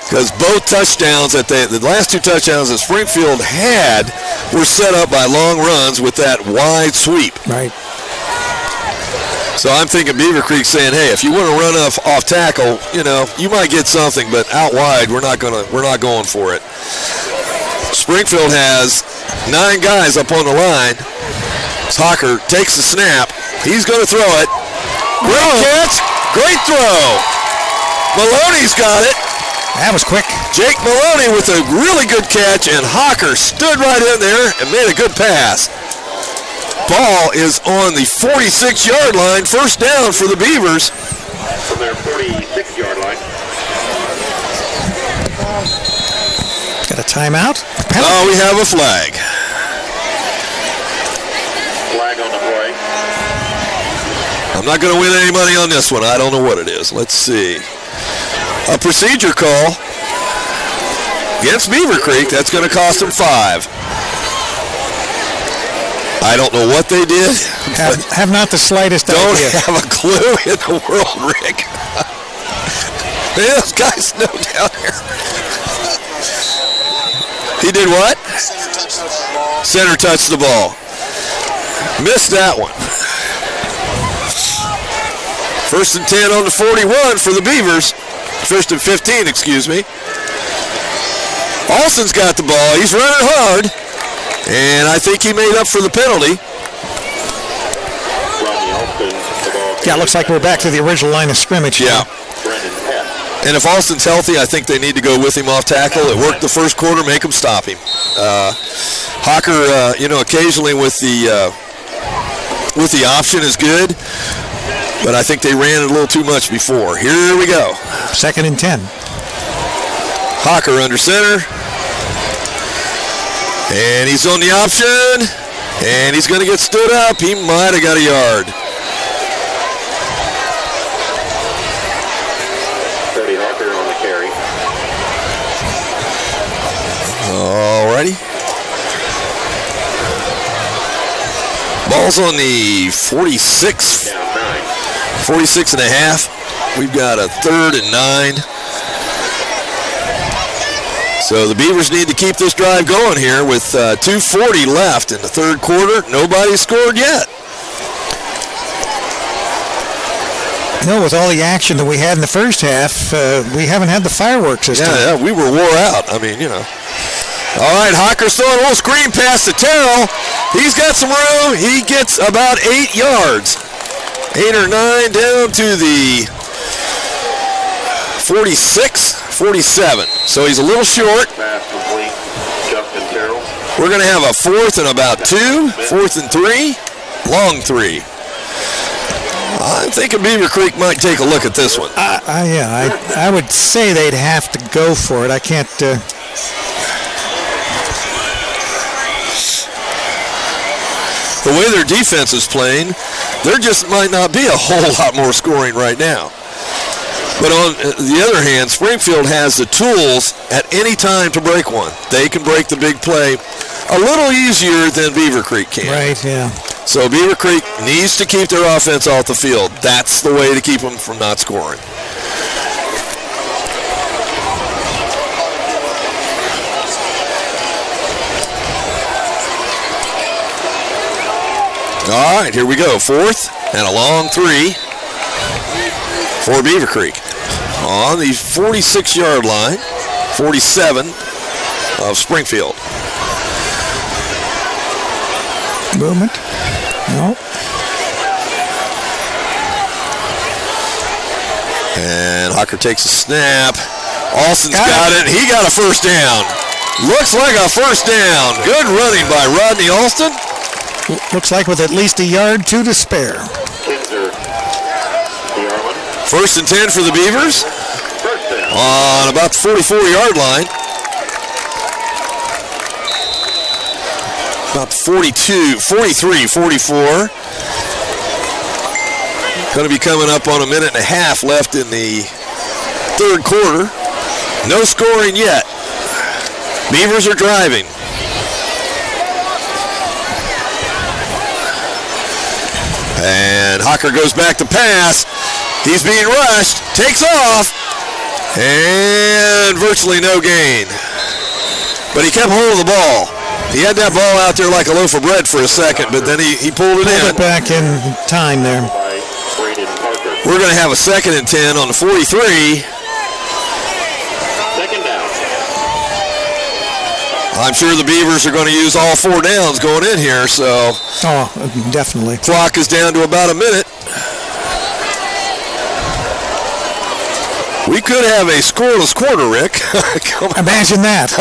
Because both touchdowns the last 2 touchdowns that Springfield had were set up by long runs with that wide sweep. Right. So I'm thinking Beavercreek saying, hey, if you want to run off tackle, you know, you might get something, but out wide, we're not going for it. Springfield has 9 guys up on the line. Hocker takes the snap. He's going to throw it. Great catch. Great throw. Maloney's got it. That was quick. Jake Maloney with a really good catch, and Hocker stood right in there and made a good pass. Ball is on the 46-yard line. First down for the Beavers. from their 46-yard line. Got a timeout. Oh, we have a flag. Flag on the play. I'm not going to win any money on this one. I don't know what it is. Let's see. A procedure call against Beavercreek. That's going to cost them 5. I don't know what they did. Have not the slightest Don't idea. have a clue in the world, Rick. Those guys know down here. He did what? Center touched the ball. Missed that one. 1st and 10 on the 41 for the Beavers. 1st and 15, excuse me. Alston's got the ball. He's running hard. And I think he made up for the penalty. Yeah, it looks like we're back to the original line of scrimmage. Yeah. And if Alston's healthy, I think they need to go with him off tackle. It worked the first quarter, make him stop him. Hocker, occasionally with the option is good, but I think they ran it a little too much before. Here we go. 2nd and 10. Hocker under center. And he's on the option. And he's going to get stood up. He might have got a yard. Hocker on the carry. Alrighty. Ball's on the 46. 46 and a half. We've got a 3rd and 9. So the Beavers need to keep this drive going here with 2:40 left in the 3rd quarter. Nobody's scored yet. No, with all the action that we had in the first half, we haven't had the fireworks this time. Yeah, we were wore out. I mean, All right, Hocker's throwing a little screen pass to Terrell. He's got some room. He gets about 8 yards. 8 or 9 down to the 46, 47. So he's a little short. Pass complete. Justin Terrell. We're going to have a 4th and about 2, 4th and 3, long 3. I'm thinking Beavercreek might take a look at this one. I would say they'd have to go for it. I can't. The way their defense is playing, there just might not be a whole lot more scoring right now. But on the other hand, Springfield has the tools at any time to break one. They can break the big play a little easier than Beavercreek can. Right, yeah. So Beavercreek needs to keep their offense off the field. That's the way to keep them from not scoring. All right, here we go. 4th and a long 3 for Beavercreek. On the 46-yard line, 47 of Springfield. Movement. No. And Hocker takes a snap. Alston's got it. He got a first down. Looks like a first down. Good running by Rodney Alston. Looks like with at least a yard, 2 to spare. 1st and 10 for the Beavers. On about the 44-yard line. About 42, 43, 44. Going to be coming up on a minute and a half left in the 3rd quarter. No scoring yet. Beavers are driving. And Hocker goes back to pass. He's being rushed. Takes off. And virtually no gain. But he kept hold of the ball. He had that ball out there like a loaf of bread for a second, but then he pulled it in. Pulled it back in time there. We're going to have a 2nd and 10 on the 43. Second down. I'm sure the Beavers are going to use all 4 downs going in here, so. Oh, definitely. Clock is down to about a minute. We could have a scoreless quarter, Rick. Imagine that.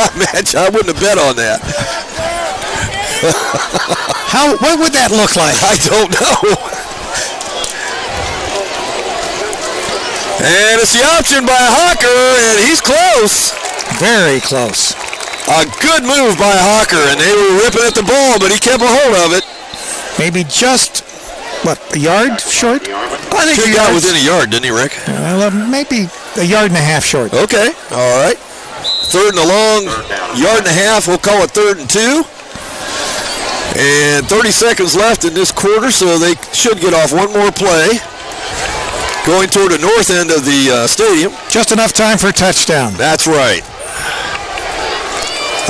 I wouldn't have bet on that. What would that look like? I don't know. And it's the option by Hawker, and he's close. Very close. A good move by Hawker, and they were ripping at the ball, but he kept a hold of it. Maybe just, a yard short? I think he got within a yard, didn't he, Rick? Maybe a yard and a half short. Okay, all right. 3rd and a long, yard and a half. We'll call it 3rd and 2. And 30 seconds left in this quarter, so they should get off one more play. Going toward the north end of the stadium. Just enough time for a touchdown. That's right.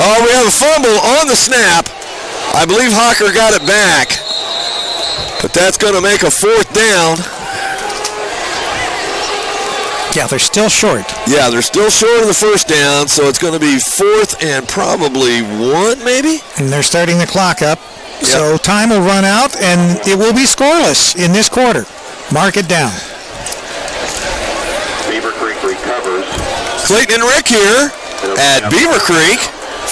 Oh, we have a fumble on the snap. I believe Hawker got it back. But that's going to make a 4th down. Yeah, they're still short. Yeah, they're still short of the 1st down, so it's going to be 4th and probably 1, maybe? And they're starting the clock up. Yep. So time will run out, and it will be scoreless in this quarter. Mark it down. Beavercreek recovers. Clayton and Rick here at Beavercreek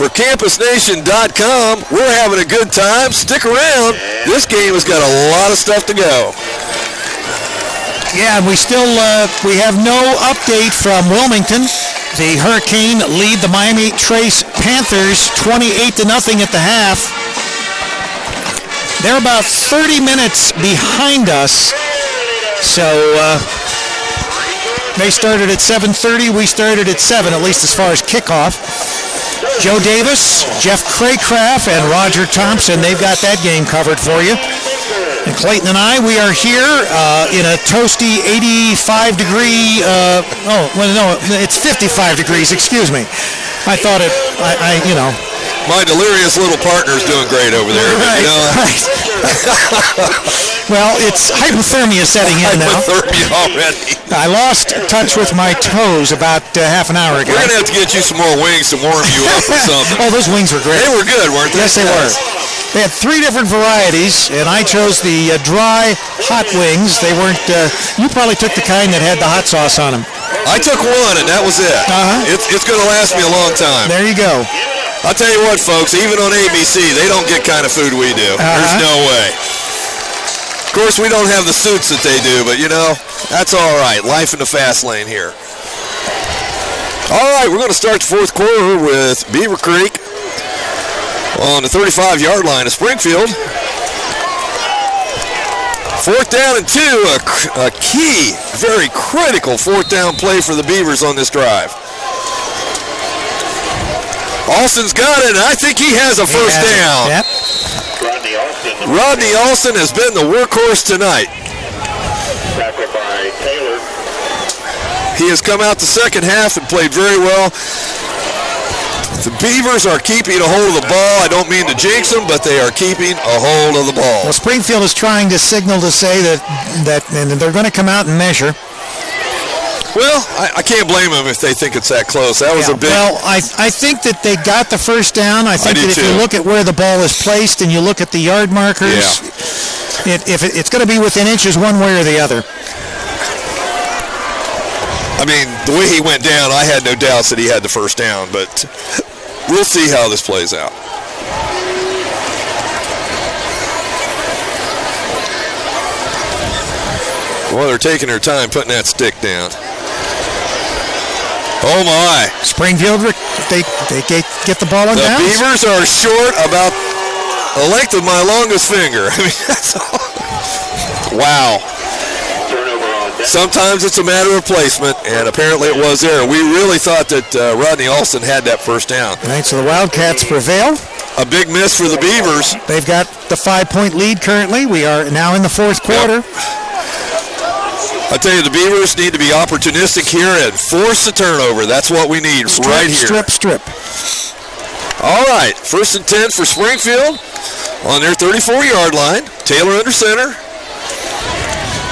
for CampusNation.com. We're having a good time. Stick around. This game has got a lot of stuff to go. Yeah, and we have no update from Wilmington. The Hurricane lead the Miami Trace Panthers 28-0 at the half. They're about 30 minutes behind us. So they started at 7:30. We started at 7, at least as far as kickoff. Joe Davis, Jeff Craycraft, and Roger Thompson, they've got that game covered for you. And Clayton and I, we are here in a toasty 85-degree, it's 55 degrees, excuse me. I thought it, My delirious little partner's doing great over there. Right, right. Well, it's hypothermia setting in now. Hypothermia already. I lost touch with my toes about half an hour ago. We're going to have to get you some more wings to warm you up or something. Oh, those wings were great. They were good, weren't they? Yes, they were. They had 3 different varieties, and I chose the dry hot wings. They weren't, you probably took the kind that had the hot sauce on them. I took one, and that was it. It's going to last me a long time. There you go. I'll tell you what, folks, even on ABC, they don't get kind of food we do. There's no way. Of course, we don't have the suits that they do, but, that's all right. Life in the fast lane here. All right, we're going to start the 4th quarter with Beavercreek on the 35-yard line of Springfield. 4th down and 2, a key, very critical 4th down play for the Beavers on this drive. Alston's got it, and I think he has a first down. Yep. Rodney Alston has been the workhorse tonight. Tackled by Taylor. He has come out the second half and played very well. The Beavers are keeping a hold of the ball. I don't mean to jinx them, but they are keeping a hold of the ball. Well, Springfield is trying to signal to say that and they're going to come out and measure. Well, I can't blame them if they think it's that close. That was a big... Well, I think that they got the first down. I think that if you look at where the ball is placed and you look at the yard markers, it's going to be within inches one way or the other. I mean, the way he went down, I had no doubts that he had the first down, but we'll see how this plays out. Well, they're taking their time putting that stick down. Oh, my. Springfield, they get the ball on down. The Beavers are short about the length of my longest finger. I mean, that's all. Wow. Sometimes it's a matter of placement, and apparently it was there. We really thought that Rodney Alston had that first down. All right, so the Wildcats prevail. A big miss for the Beavers. They've got the 5-point lead currently. We are now in the 4th quarter. I tell you, the Beavers need to be opportunistic here and force the turnover. That's what we need right here. Strip. All right, 1st and 10 for Springfield on their 34-yard line. Taylor under center.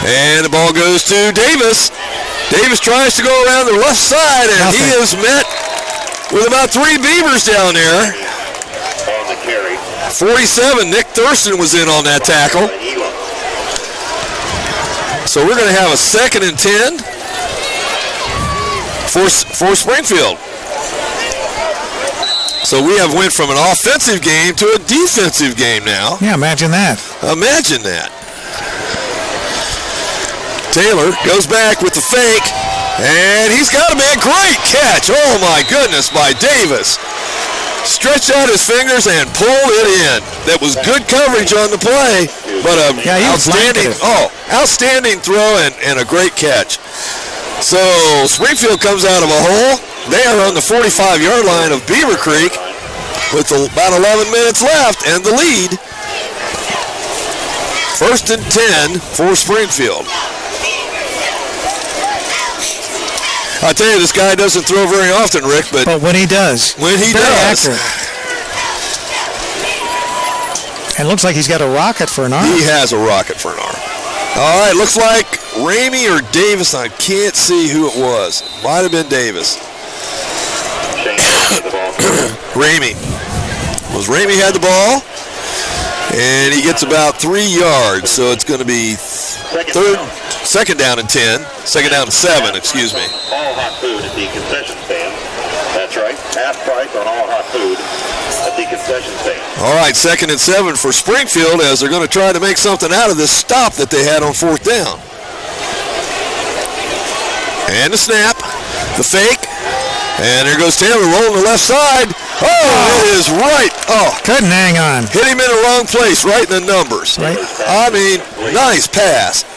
And the ball goes to Davis. Davis tries to go around the left side, and he is met with about 3 Beavers down there. On the carry. 47, Nick Thurston was in on that tackle. So we're going to have a 2nd and 10 for Springfield. So we have went from an offensive game to a defensive game now. Yeah, imagine that. Imagine that. Taylor goes back with the fake. And he's got a man. Great catch. Oh, my goodness, by Davis. Stretched out his fingers and pulled it in. That was good coverage on the play, but outstanding throw and a great catch. So Springfield comes out of a hole. They are on the 45-yard line of Beavercreek with about 11 minutes left and the lead. 1st and 10 for Springfield. I tell you, this guy doesn't throw very often, Rick, but when he does, very accurate. And looks like he's got a rocket for an arm. He has a rocket for an arm. All right, looks like Ramey or Davis. I can't see who it was. Might have been Davis. Ramey. Ramey had the ball, and he gets about 3 yards, so it's going to be second down and 10. Second down and 7, excuse me. All hot food at the concession stand. That's right. Half price on all hot food at the concession stand. All right, 2nd and 7 for Springfield as they're going to try to make something out of this stop that they had on 4th down. And the snap, the fake, and there goes Taylor rolling the left side. Oh, it is right. Oh, couldn't hang on. Hit him in the wrong place, right in the numbers. Right. I mean, nice pass.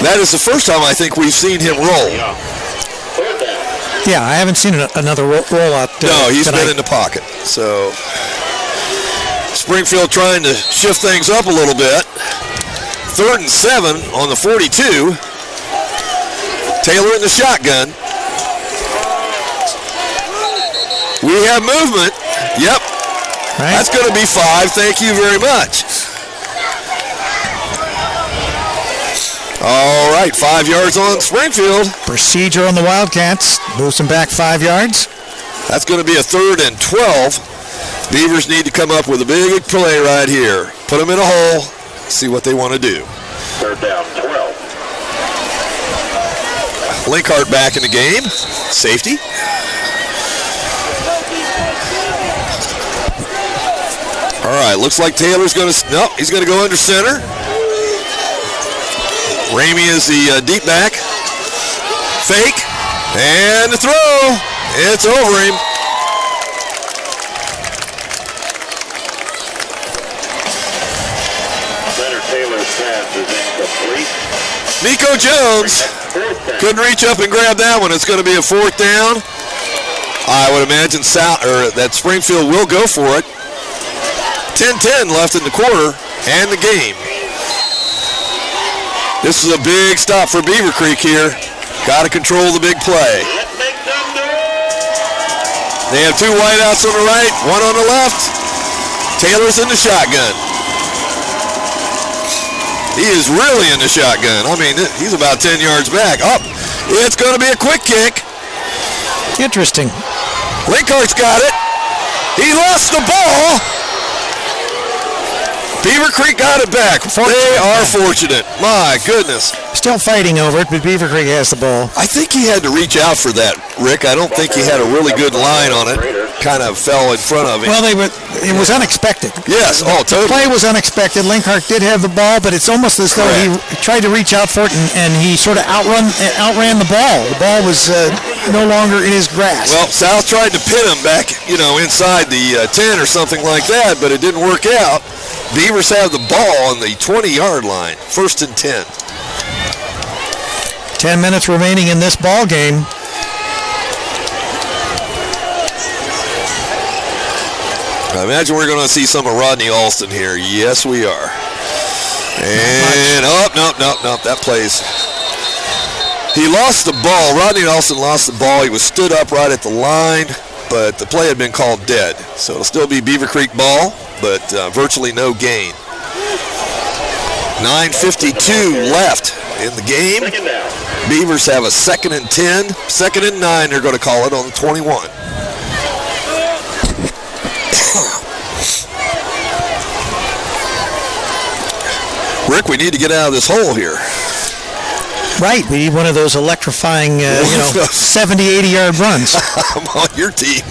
That is the first time I think we've seen him roll. Yeah, I haven't seen another rollout. No, he's tonight. been in the pocket. So Springfield trying to shift things up a little bit. 3rd and 7 on the 42. Taylor in the shotgun. We have movement. Yep. Right. That's going to be 5. Thank you very much. All right, 5 yards on Springfield. Procedure on the Wildcats. Moves them back 5 yards. That's going to be a 3rd and 12. Beavers need to come up with a big play right here. Put them in a hole. See what they want to do. 3rd down, 12. Linkhart back in the game. Safety. All right, looks like Taylor's going to, nope, he's going to go under center. Ramey is the deep back. Fake, and the throw. It's over him. Center Taylor's pass is incomplete. Nico Jones couldn't reach up and grab that one. It's going to be a 4th down. I would imagine that Springfield will go for it. 10-10 left in the quarter and the game. This is a big stop for Beavercreek here. Got to control the big play. They have 2 wideouts on the right, 1 on the left. Taylor's in the shotgun. He is really in the shotgun. I mean, he's about 10 yards back. Up. It's going to be a quick kick. Interesting. Linkhart's got it. He lost the ball. Beavercreek got it back. They are fortunate. My goodness. Still fighting over it, but Beavercreek has the ball. I think he had to reach out for that, Rick. I don't think he had a really good line on it. Kind of fell in front of him. Well, it was unexpected. Yes, totally. The play was unexpected. Linkhart did have the ball, but it's almost as though he tried to reach out for it, and he sort of outran the ball. The ball was no longer in his grasp. Well, South tried to pin him back, inside the 10 or something like that, but it didn't work out. Beavers have the ball on the 20-yard line, 1st and 10. 10 minutes remaining in this ball game. I imagine we're going to see some of Rodney Alston here. Yes, we are. And, nope, that plays. He lost the ball. Rodney Alston lost the ball. He was stood up right at the line, but the play had been called dead. So it'll still be Beavercreek ball, but virtually no gain. 9:52 left in the game. Beavers have a 2nd and 10. 2nd and 9, they're going to call it on the 21. Rick, we need to get out of this hole here. Right, we need one of those electrifying, 70, 80-yard runs. I'm on your team.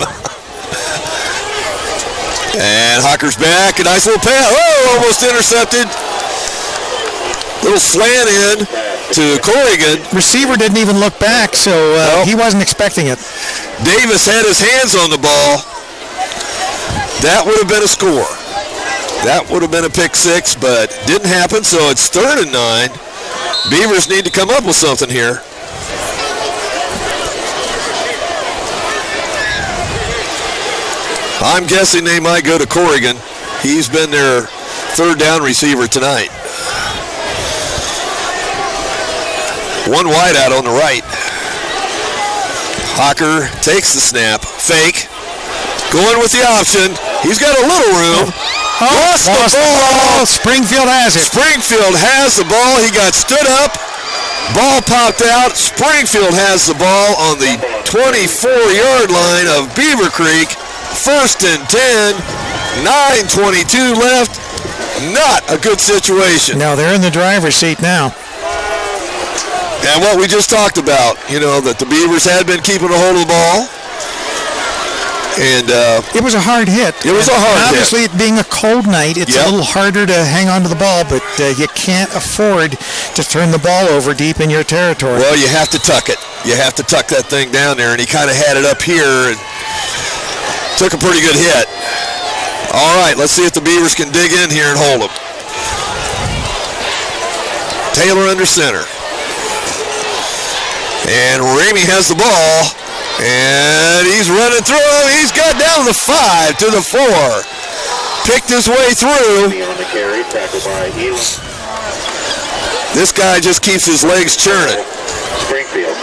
And Hocker's back, a nice little pass. Oh, almost intercepted. Little slant in. to Corrigan. Receiver didn't even look back, so he wasn't expecting it. Davis had his hands on the ball. That would have been a score. That would have been a pick six, but didn't happen, so it's 3rd and 9. Beavers need to come up with something here. I'm guessing they might go to Corrigan. He's been their 3rd down receiver tonight. One wide out on the right. Hocker takes the snap. Fake. Going with the option. He's got a little room. Lost the ball. Springfield has it. Springfield has the ball. He got stood up. Ball popped out. Springfield has the ball on the 24-yard line of Beavercreek. 1st and 10. 9:22 left. Not a good situation. No, they're in the driver's seat now. And what we just talked about, that the Beavers had been keeping a hold of the ball. And it was a hard hit. It was a hard hit. Obviously, it being a cold night, it's a little harder to hang on to the ball, but you can't afford to turn the ball over deep in your territory. Well, you have to tuck it. You have to tuck that thing down there, and he kind of had it up here and took a pretty good hit. All right, let's see if the Beavers can dig in here and hold him. Taylor under center. And Ramey has the ball. And he's running through. He's got down the 5 to the 4. Picked his way through. This guy just keeps his legs churning. Springfield.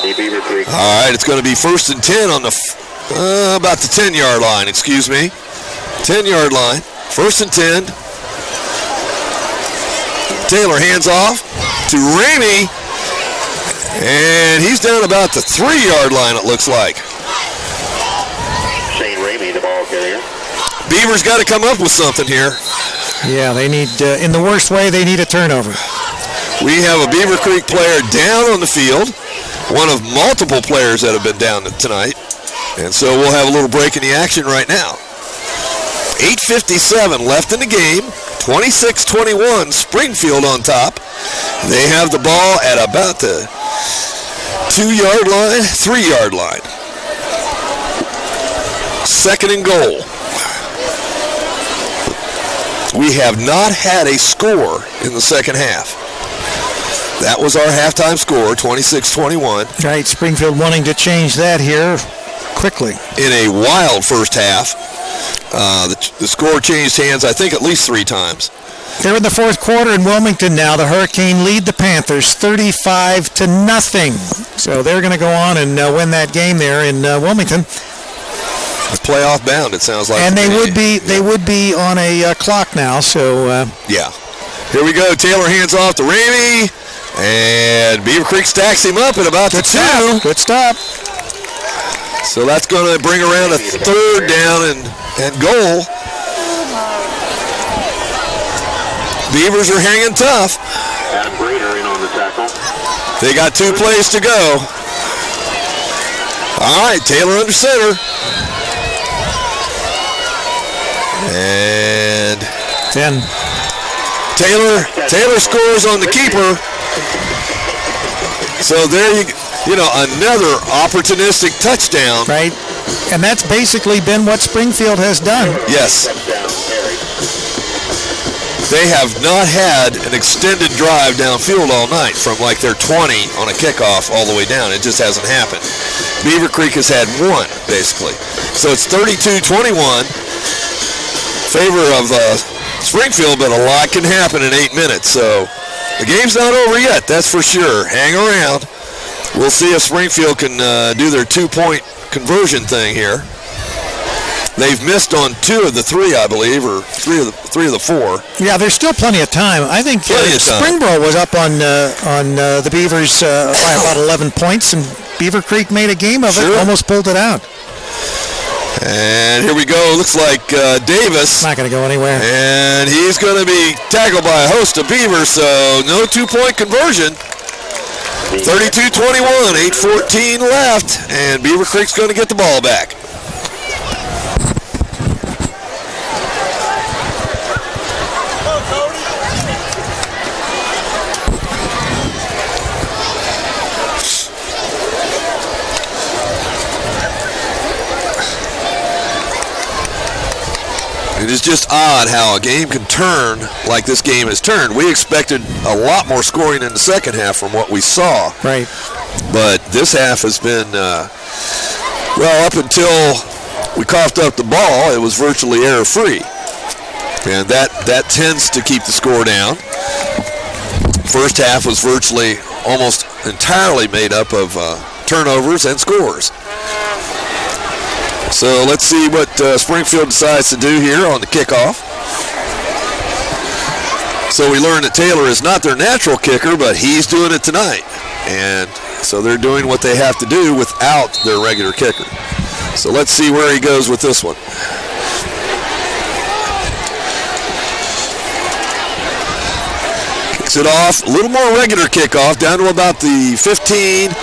Beavercreek. All right, it's going to be 1st and 10 on the about the 10-yard line, excuse me. 10-yard line. 1st and 10. Taylor hands off to Ramey. And he's down about the 3-yard line, it looks like. Shane Ramey, the ball carrier. Beavers got to come up with something here. Yeah, they need, in the worst way, they need a turnover. We have a Beavercreek player down on the field. One of multiple players that have been down tonight. And so we'll have a little break in the action right now. 8:57 left in the game. 26-21, Springfield on top. They have the ball at about the 2-yard line, 3-yard line. 2nd and goal. We have not had a score in the second half. That was our halftime score, 26-21. Right, Springfield wanting to change that here quickly. In a wild first half. The score changed hands, I think, at least 3 times. They're in the 4th quarter in Wilmington now. The Hurricane lead the Panthers 35-0. So they're going to go on and win that game there in Wilmington. It's playoff bound, it sounds like. And they would be on a clock now. So yeah. Here we go. Taylor hands off to Ramey, and Beavercreek stacks him up at about the 2. Good stop. So that's going to bring around a 3rd down and goal. Beavers are hanging tough. Adam Brader in on the tackle. They got 2 plays to go. All right, Taylor under center. And 10. Taylor scores on the keeper. So there you know, another opportunistic touchdown. Right. And that's basically been what Springfield has done. Yes. They have not had an extended drive downfield all night from like their 20 on a kickoff all the way down. It just hasn't happened. Beavercreek has had 1, basically. So it's 32-21. Favor of Springfield, but a lot can happen in 8 minutes. So the game's not over yet, that's for sure. Hang around. We'll see if Springfield can do their 2-point conversion thing here. They've missed on 2 of the 3, I believe, or 3 of the 4. Yeah, there's still plenty of time. I think Springboro was up on the Beavers by about 11 points, and Beavercreek made a game of it, almost pulled it out. And here we go. Looks like Davis. Not going to go anywhere. And he's going to be tackled by a host of Beavers, so no 2-point conversion. 32-21, 8:14 left, and Beavercreek's going to get the ball back. It is just odd how a game can turn like this game has turned. We expected a lot more scoring in the second half from what we saw. Right. But this half has been, well, up until we coughed up the ball, it was virtually error-free. And that tends to keep the score down. First half was virtually almost entirely made up of turnovers and scores. So let's see what Springfield decides to do here on the kickoff. So we learned that Taylor is not their natural kicker, but he's doing it tonight. And so they're doing what they have to do without their regular kicker. So let's see where he goes with this one. Kicks it off, a little more regular kickoff, down to about the 15.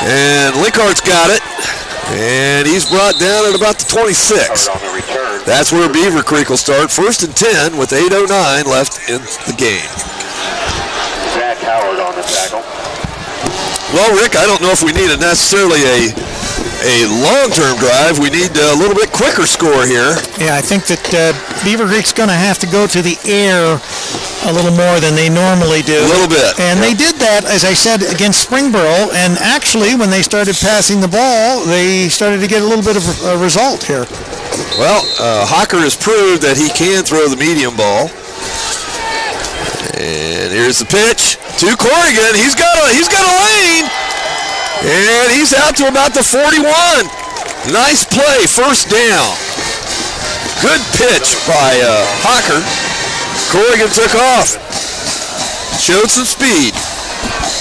And Linkhart's got it. And he's brought down at about the 26. That's where Beavercreek will start. 1st and 10 with 8:09 left in the game. Zach Howard on the tackle. Well, Rick, I don't know if we need necessarily a long-term drive. We need a little bit quicker score here. Yeah, I think that Beavercreek's going to have to go to the air a little more than they normally do. A little bit. And they did that, as I said, against Springboro. And actually, when they started passing the ball, they started to get a little bit of a result here. Well, Hocker has proved that he can throw the medium ball. And here's the pitch to Corrigan. He's got a lane. And he's out to about the 41. Nice play, 1st down. Good pitch by Hocker. Corrigan took off. Showed some speed.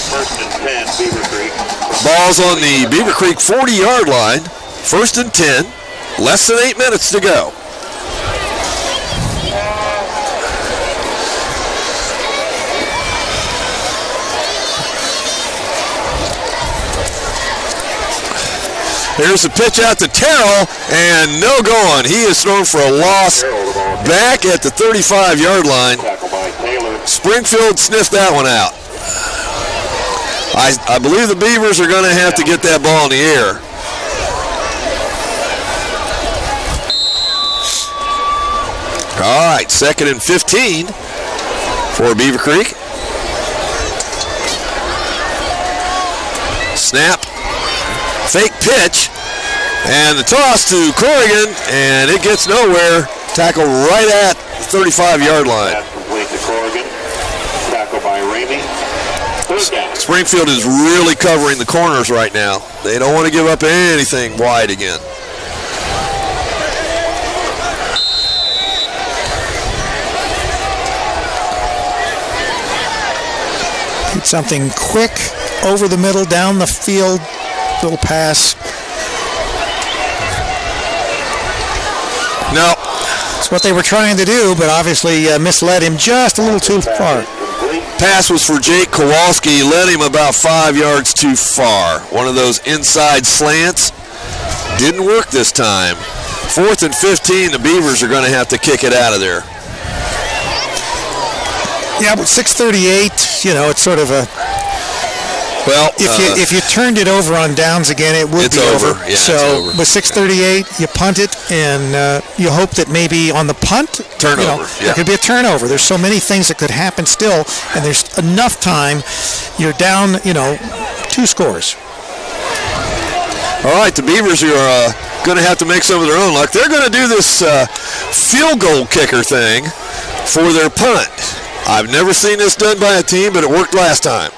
1st and 10, Beavercreek. Ball's on the Beavercreek 40-yard line. 1st and 10. Less than 8 minutes to go. Here's the pitch out to Terrell, and no going. He is thrown for a loss back at the 35-yard line. Springfield sniffed that one out. I believe the Beavers are going to have to get that ball in the air. All right, 2nd and 15 for Beavercreek. Snap. Fake pitch, and the toss to Corrigan, and it gets nowhere. Tackle right at the 35-yard line. Pass complete to Corrigan. Tackle by Ramey. 3rd down. Springfield is really covering the corners right now. They don't want to give up anything wide again. Did something quick over the middle, down the field. Little pass. No. It's what they were trying to do, but obviously misled him just a little too far. Pass was for Jake Kowalski. Led him about 5 yards too far. One of those inside slants. Didn't work this time. 4th and 15. The Beavers are going to have to kick it out of there. Yeah, but 6:38, it's sort of a... Well, if you turned it over on downs again, it would be over. Yeah, so it's over. with 6:38, you punt it, and you hope that maybe on the punt, turnover. There could be a turnover. There's so many things that could happen still, and there's enough time. You're down, 2 scores. All right, the Beavers are going to have to make some of their own luck. They're going to do this field goal kicker thing for their punt. I've never seen this done by a team, but it worked last time.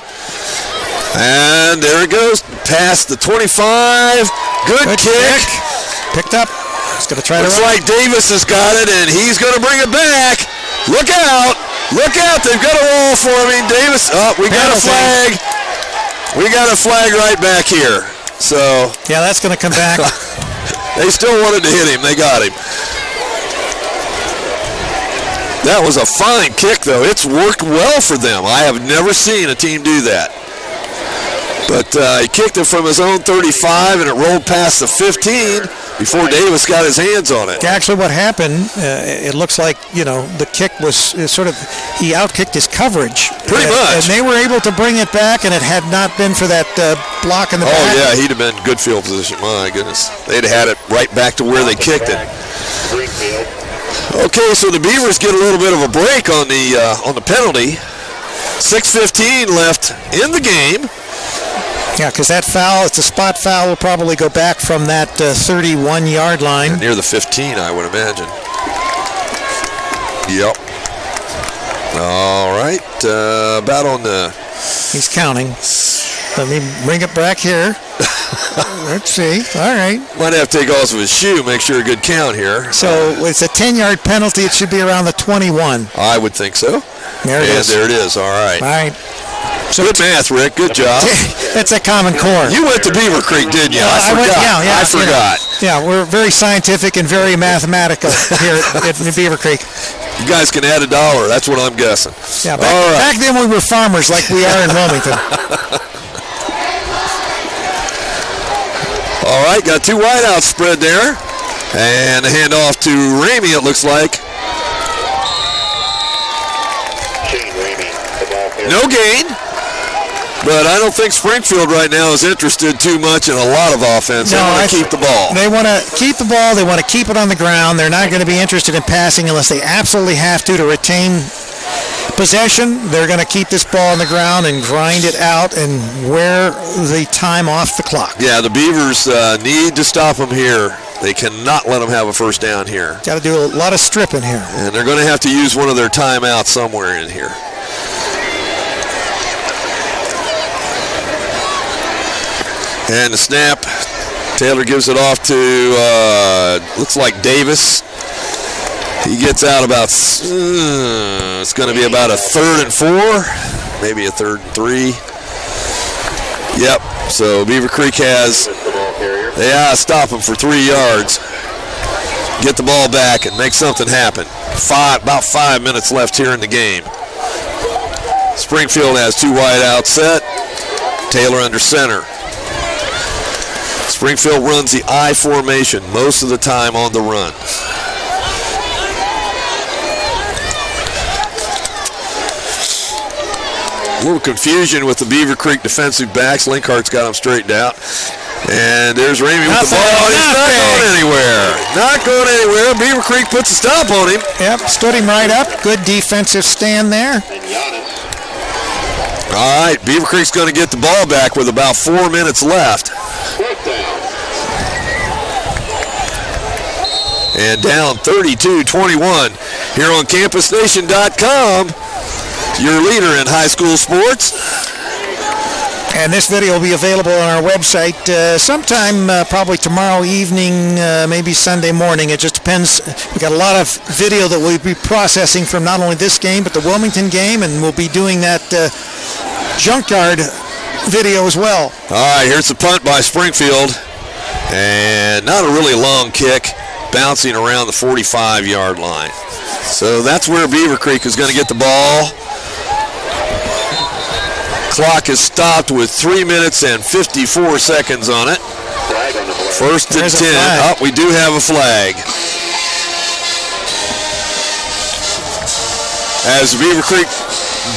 And there it goes, past the 25. Good kick. Picked up. He's going to try to Looks like Davis has got it, and he's going to bring it back. Look out. Look out. They've got a wall for him. Davis. Oh, we got a flag. We got a flag right back here. So. Yeah, that's going to come back. They still wanted to hit him. They got him. That was a fine kick, though. It's worked well for them. I have never seen a team do that. But he kicked it from his own 35, and it rolled past the 15 before Davis got his hands on it. Actually, what happened, it looks like, the kick was sort of, he outkicked his coverage. Pretty much. And they were able to bring it back, and it had not been for that block in the back. Oh, yeah, he'd have been good field position. My goodness. They'd had it right back to where they kicked it. Okay, so the Beavers get a little bit of a break on the penalty. 6:15 left in the game. Yeah, because that foul, it's a spot foul, will probably go back from that 31-yard line. Near the 15, I would imagine. Yep. All right, about on the... He's counting. Let me bring it back here. Let's see. All right. Might have to take off of his shoe, make sure a good count here. So it's a 10-yard penalty. It should be around the 21. I would think so. There it is. There it is. All right. All right. So good math, Rick. Good job. That's a common core. You went to Beavercreek, didn't you? I forgot. I forgot. Yeah, we're very scientific and very mathematical here at Beavercreek. You guys can add $1. That's what I'm guessing. Yeah, back then we were farmers like we are in Wilmington. All right, got two wideouts spread there. And a handoff to Ramey, it looks like. No gain. But I don't think Springfield right now is interested too much in a lot of offense. They want to keep the ball. They want to keep the ball. They want to keep it on the ground. They're not going to be interested in passing unless they absolutely have to retain possession. They're going to keep this ball on the ground and grind it out and wear the time off the clock. Yeah, the Beavers need to stop them here. They cannot let them have a first down here. Got to do a lot of stripping here. And they're going to have to use one of their timeouts somewhere in here. And the snap, Taylor gives it off to, looks like Davis. He gets out about, it's going to be about a 3rd and 4, maybe a 3rd and 3. Yep, so Beavercreek has, they gotta stop him for 3 yards. Get the ball back and make something happen. About 5 minutes left here in the game. Springfield has two wideouts set. Taylor under center. Springfield runs the I formation most of the time on the run. A little confusion with the Beavercreek defensive backs. Linkhart's got them straightened out. And there's Ramey with the ball. He's not going anywhere. Not going anywhere. Beavercreek puts a stop on him. Yep, stood him right up. Good defensive stand there. All right, Beavercreek's going to get the ball back with about 4 minutes left. And down 32-21 here on CampusNation.com, your leader in high school sports. And this video will be available on our website sometime probably tomorrow evening, maybe Sunday morning. It just depends. We've got a lot of video that we'll be processing from not only this game but the Wilmington game, and we'll be doing that junkyard video as well. All right, here's the punt by Springfield. And not a really long kick, bouncing around the 45-yard line. So that's where Beavercreek is going to get the ball. Clock is stopped with 3 minutes and 54 seconds on it. First and 10. Oh, we do have a flag. As the Beavercreek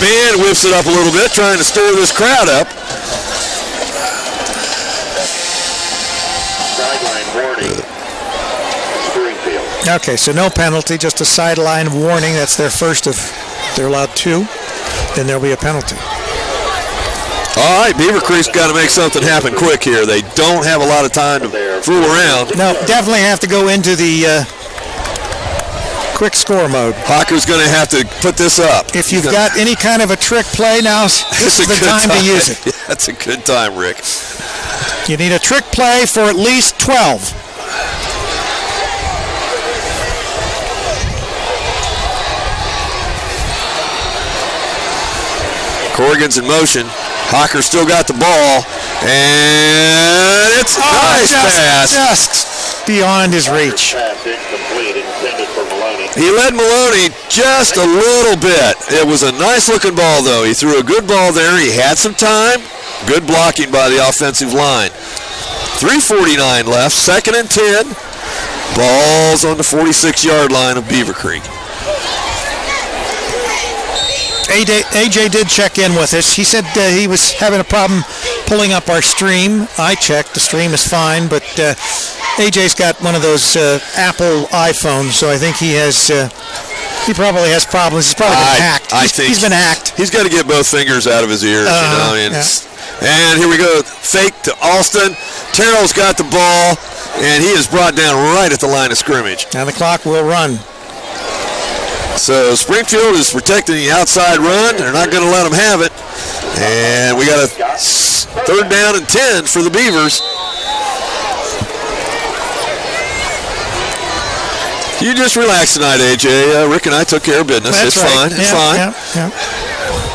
band whips it up a little bit, trying to stir this crowd up. Sideline warning. Springfield. Okay, so no penalty, just a sideline warning. That's their first of, they're allowed 2. Then there'll be a penalty. All right, Beavercreek's got to make something happen quick here. They don't have a lot of time to fool around. No, definitely have to go into the quick score mode. Hawker's going to have to put this up. If you've got any kind of a trick play now, this is the time to use it. Yeah, that's a good time, Rick. You need a trick play for at least 12. Corrigan's in motion. Hawker still got the ball, and it's nice pass. Just beyond his reach. He led Maloney just a little bit. It was a nice-looking ball, though. He threw a good ball there. He had some time. Good blocking by the offensive line. 3:49 left, 2nd and 10. Ball's on the 46-yard line of Beavercreek. AJ did check in with us. He said he was having a problem pulling up our stream. I checked. The stream is fine, but AJ's got one of those Apple iPhones, so I think he probably has problems. He's probably been hacked. He's been hacked. He's got to get both fingers out of his ears, And here we go. Fake to Alston. Terrell's got the ball, and he is brought down right at the line of scrimmage. Now the clock will run. So Springfield is protecting the outside run. They're not going to let them have it. And we got a 3rd down and 10 for the Beavers. You just relax tonight, AJ. Rick and I took care of business. That's it's right. fine. It's fine. Yeah.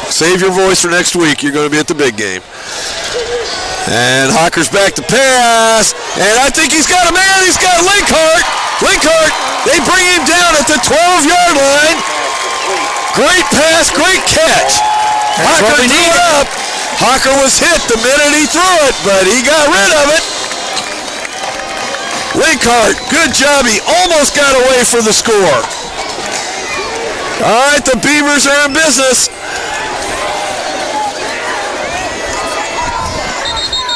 Save your voice for next week. You're going to be at the big game. And Hawker's back to pass. And I think he's got a man. He's got Linkhart. They bring him down at the 12-yard line. Great pass, great catch. Hawker threw it up. Hawker was hit the minute he threw it, but he got rid of it. Linkhart, good job. He almost got away for the score. All right, the Beavers are in business.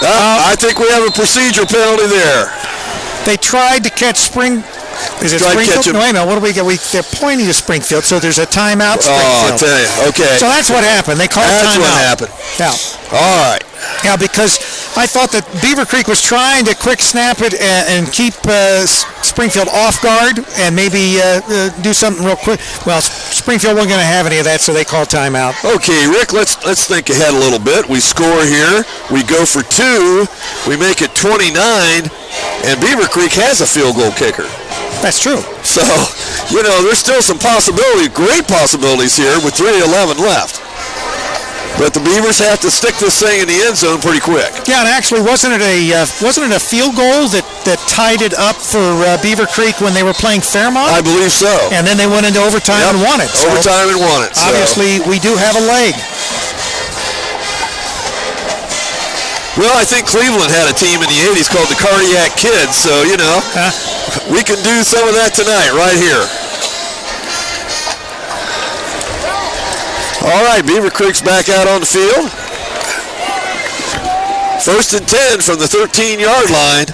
I think we have a procedure penalty there. They tried to catch Is it Springfield? No, wait a minute. What do we get? They're pointing to Springfield, so there's a timeout. Oh, I'll tell you. Okay. So that's what happened. They called timeout. That's what happened. Yeah. All right. Yeah, because I thought that Beavercreek was trying to quick snap it and keep Springfield off guard and maybe do something real quick. Well, Springfield wasn't going to have any of that, so they called timeout. Okay, Rick, let's think ahead a little bit. We score here. We go for 2. We make it 29, and Beavercreek has a field goal kicker. That's true. So, there's still some great possibilities here with 3:11 left. But the Beavers have to stick this thing in the end zone pretty quick. Yeah, and actually, wasn't it a field goal that tied it up for Beavercreek when they were playing Fairmont? I believe so. And then they went into overtime and won it. So overtime and won it. So. Obviously, we do have a leg. Well, I think Cleveland had a team in the 80s called the Cardiac Kids, so, we can do some of that tonight right here. All right, Beavercreek's back out on the field. 1st and 10 from the 13-yard line.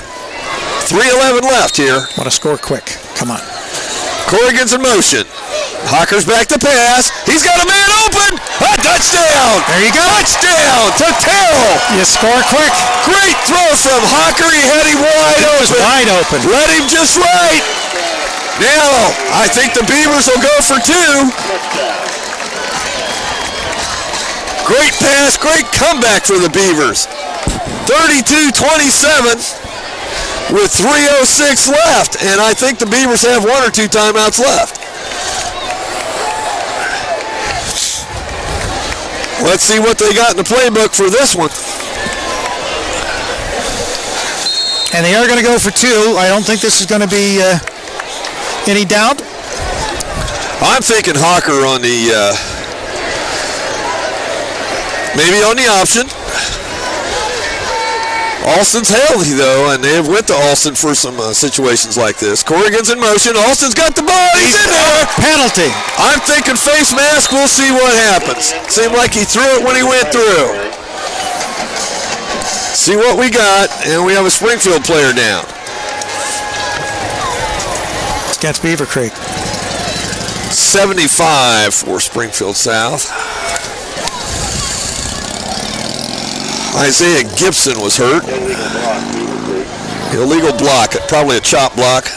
3:11 left here. Want to score quick. Come on. Corrigan's in motion. Hawker's back to pass. He's got a man open. A touchdown. There you go. Touchdown to Terrell. You score quick. Great throw from Hawker. He had him wide open. Wide open. Led him just right. Now, I think the Beavers will go for 2. Great pass, great comeback for the Beavers. 32-27 with 3:06 left, and I think the Beavers have 1 or 2 timeouts left. Let's see what they got in the playbook for this one. And they are going to go for 2. I don't think this is going to be any doubt. I'm thinking Hawker on the... maybe on the option. Alston's healthy, though, and they have went to Alston for some situations like this. Corrigan's in motion. Alston's got the ball. He's in there. Penalty. I'm thinking face mask. We'll see what happens. Seemed like he threw it when he went through. See what we got, and we have a Springfield player down. It's against Beavercreek. 75 for Springfield South. Isaiah Gibson was hurt. Illegal block, probably a chop block.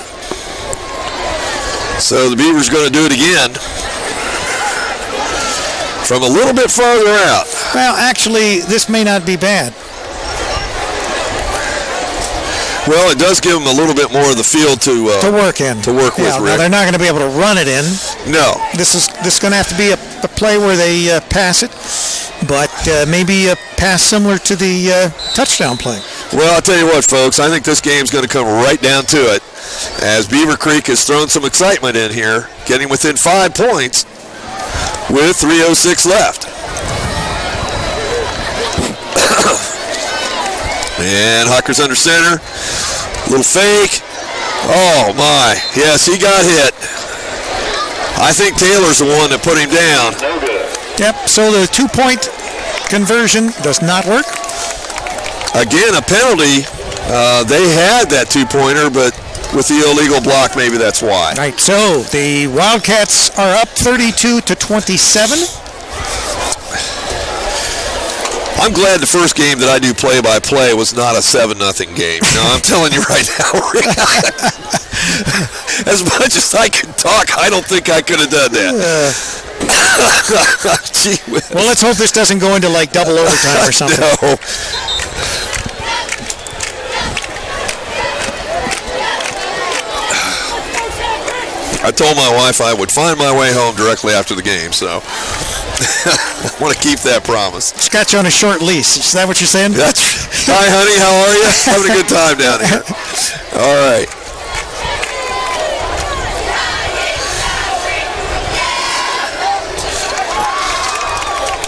So the Beavers going to do it again from a little bit farther out. Well, actually, this may not be bad. Well, it does give them a little bit more of the field to work in. To work with, Rick. Now, they're not going to be able to run it in. No. This is going to have to be a play where they pass it, but maybe a pass similar to the touchdown play. Well, I'll tell you what, folks. I think this game's going to come right down to it, as Beavercreek has thrown some excitement in here, getting within 5 points with 3:06 left. And Hawker's under center. Little fake. Oh, my. Yes, he got hit. I think Taylor's the one that put him down. Yep, so the 2-point conversion does not work. Again, a penalty They had that two-pointer, but with the illegal block, maybe that's why. Right, so the Wildcats are up 32-27. I'm glad the first game that I do play-by-play was not a 7-0 game. No, I'm telling you right now, Rick, as much as I can talk, I don't think I could have done that. Gee whiz. Well, let's hope this doesn't go into like double overtime or something. No. I told my wife I would find my way home directly after the game, so I want to keep that promise. It's got you on a short lease. Is that what you're saying? Hi, honey. How are you? Having a good time down here. All right.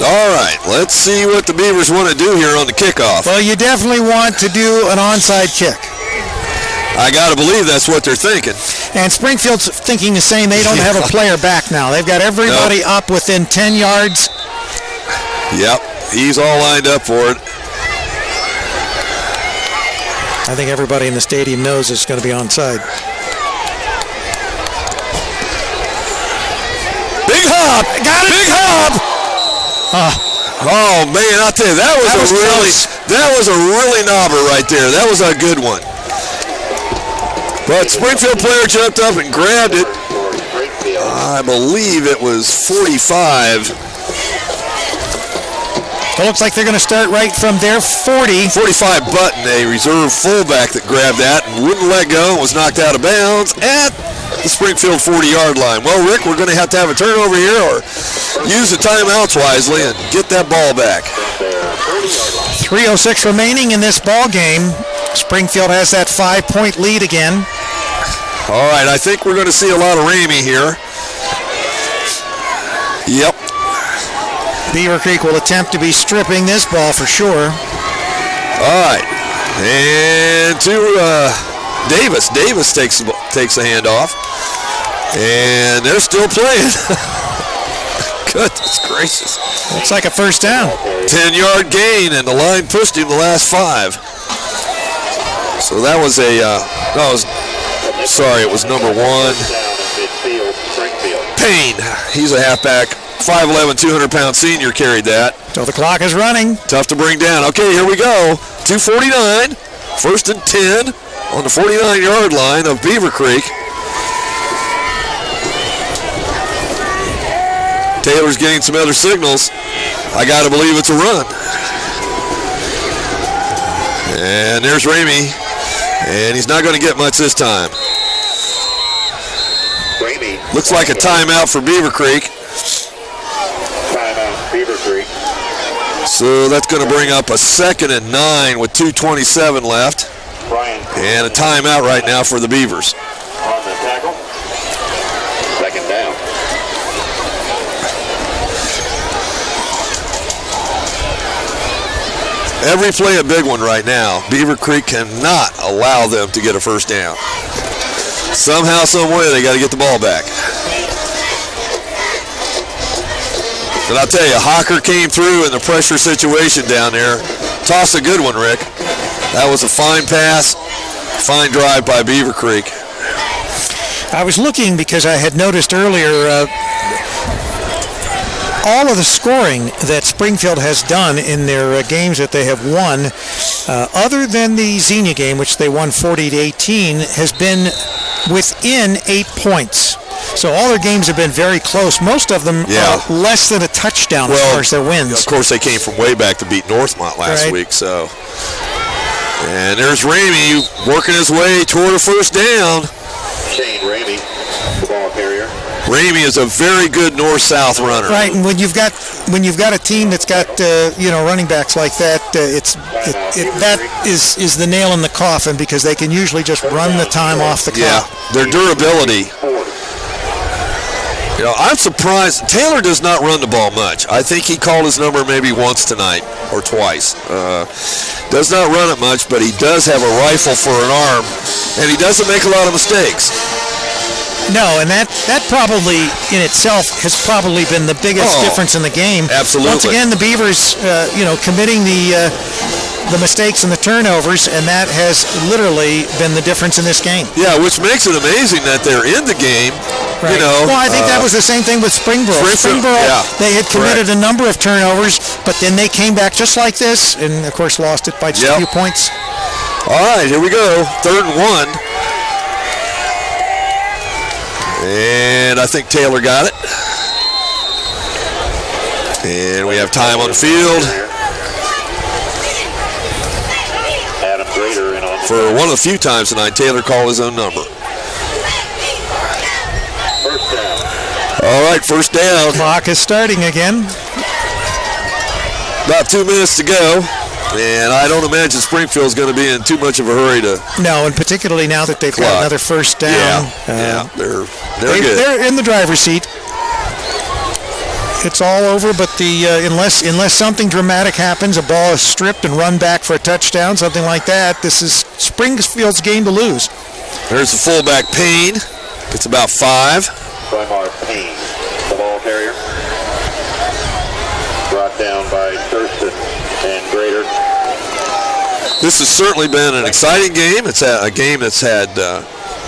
All right. Let's see what the Beavers want to do here on the kickoff. Well, you definitely want to do an onside kick. I got to believe that's what they're thinking. And Springfield's thinking the same. They don't have a player back now. They've got everybody up within 10 yards. Yep, he's all lined up for it. I think everybody in the stadium knows it's going to be onside. Big hop! Got it! Big hop! Oh man, I'll tell you, that was a really knobber right there. That was a good one. But Springfield player jumped up and grabbed it. I believe it was 45. It looks like they're going to start right from their 40. 45 Button, a reserve fullback that grabbed that and wouldn't let go and was knocked out of bounds at the Springfield 40-yard line. Well, Rick, we're going to have a turnover here or use the timeouts wisely and get that ball back. 3:06 remaining in this ball game. Springfield has that 5-point lead again. All right, I think we're going to see a lot of Ramey here. Yep. Beavercreek will attempt to be stripping this ball for sure. All right, and to Davis. Davis takes the handoff, and they're still playing. Goodness gracious. Looks like a first down. 10-yard gain, and the line pushed him the last 5. So that was it was number 1. Payne, he's a halfback. 5'11", 200-pound senior carried that. So the clock is running. Tough to bring down. Okay, here we go. 2:49, 1st and 10 on the 49-yard line of Beavercreek. Taylor's getting some other signals. I got to believe it's a run. And there's Ramey, and he's not going to get much this time. Looks like a timeout for Beavercreek. So that's going to bring up a 2nd and 9 with 2:27 left. And a timeout right now for the Beavers. On the tackle. 2nd down. Every play a big one right now. Beavercreek cannot allow them to get a first down. Somehow, some way, they got to get the ball back. And I'll tell you, Hawker came through in the pressure situation down there. Toss a good one, Rick. That was a fine pass, fine drive by Beavercreek. I was looking because I had noticed earlier all of the scoring that Springfield has done in their games that they have won, other than the Xenia game, which they won 40-18, has been within 8 points. So all their games have been very close. Most of them are less than a touchdown as far as their wins. Of course, they came from way back to beat Northmont last week. So, and there's Ramey working his way toward a first down. Shane Ramey, the ball carrier. Ramey is a very good north-south runner. Right, and when you've got a team that's got running backs like that, that is the nail in the coffin because they can usually just run the time off the clock. Yeah, their durability. You know, I'm surprised. Taylor does not run the ball much. I think he called his number maybe once tonight or twice. Does not run it much, but he does have a rifle for an arm, and he doesn't make a lot of mistakes. No, and that probably in itself has probably been the biggest difference in the game. Absolutely. Once again, the Beavers, committing the the mistakes and the turnovers, and that has literally been the difference in this game. Yeah, which makes it amazing that they're in the game. Right. You know, well, I think that was the same thing with Springboro. They had committed a number of turnovers, but then they came back just like this, and of course lost it by just a few points. All right, here we go. 3rd and 1. And I think Taylor got it. And we have time on the field. For one of the few times tonight, Taylor called his own number. First down. All right, first down. Clock is starting again. About 2 minutes to go. And I don't imagine Springfield's going to be in too much of a hurry to. No, and particularly now that they've got another first down. Yeah, they're good. They're in the driver's seat. It's all over, but unless something dramatic happens, a ball is stripped and run back for a touchdown, something like that, this is Springfield's game to lose. There's the fullback, Payne. It's about 5. By Mark Payne, the ball carrier. Brought down by Thurston and Grader. This has certainly been an exciting game. It's a game that's had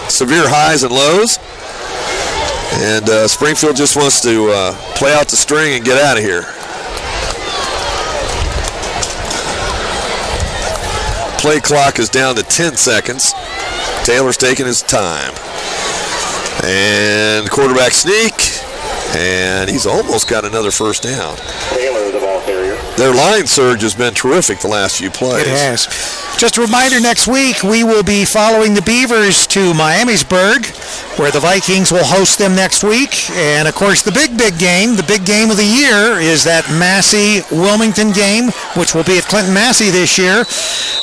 severe highs and lows. And Springfield just wants to play out the string and get out of here. Play clock is down to 10 seconds. Taylor's taking his time. And quarterback sneak. And he's almost got another first down. Taylor, the ball carrier. Their line surge has been terrific the last few plays. It has. Just a reminder, next week we will be following the Beavers to Miamisburg, where the Vikings will host them next week. And, of course, the big game of the year is that Massey-Wilmington game, which will be at Clinton Massey this year.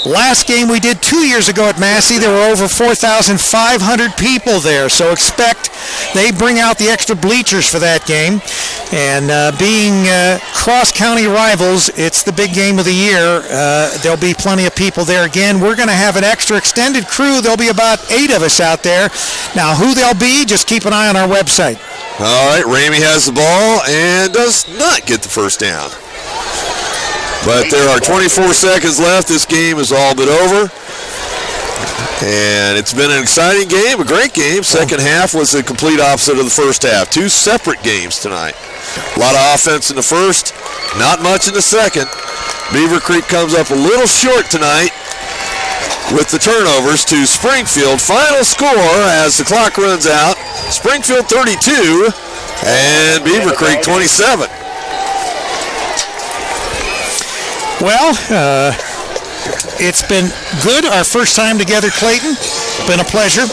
Last game we did 2 years ago at Massey, there were over 4,500 people there. So expect they bring out the extra bleachers for that game. And being cross-county rivals, it's the big game of the year. There'll be plenty of people there again. We're going to have an extra extended crew. There'll be about 8 of us out there. Now, who they'll be, just keep an eye on our website. All right, Ramey has the ball and does not get the first down. But there are 24 seconds left. This game is all but over. And it's been an exciting game, a great game. Second half was the complete opposite of the first half. 2 separate games tonight. A lot of offense in the first, not much in the second. Beavercreek comes up a little short tonight with the turnovers to Springfield. Final score as the clock runs out, Springfield 32 and Beavercreek 27. Well, it's been good. Our first time together, Clayton. Been a pleasure.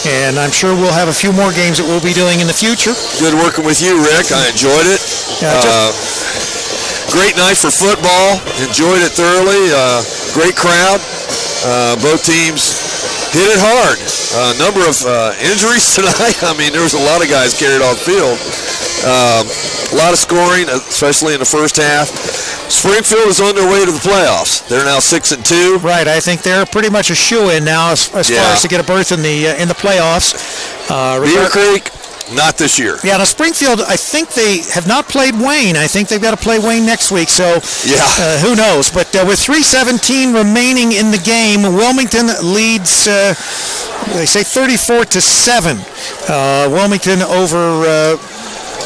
And I'm sure we'll have a few more games that we'll be doing in the future. Good working with you, Rick. I enjoyed it. Great night for football. Enjoyed it thoroughly. Great crowd. Both teams hit it hard. A number of injuries tonight. I mean, there was a lot of guys carried off the field. A lot of scoring, especially in the first half. Springfield is on their way to the playoffs. They're now 6-2. Right. I think they're pretty much a shoo-in now as far as to get a berth in the playoffs. Beavercreek, not this year. Yeah, now Springfield, I think they have not played Wayne. I think they've got to play Wayne next week, so who knows. But with 3:17 remaining in the game, Wilmington leads, they say 34-7. Wilmington over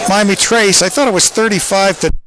Miami Trace. I thought it was 35-.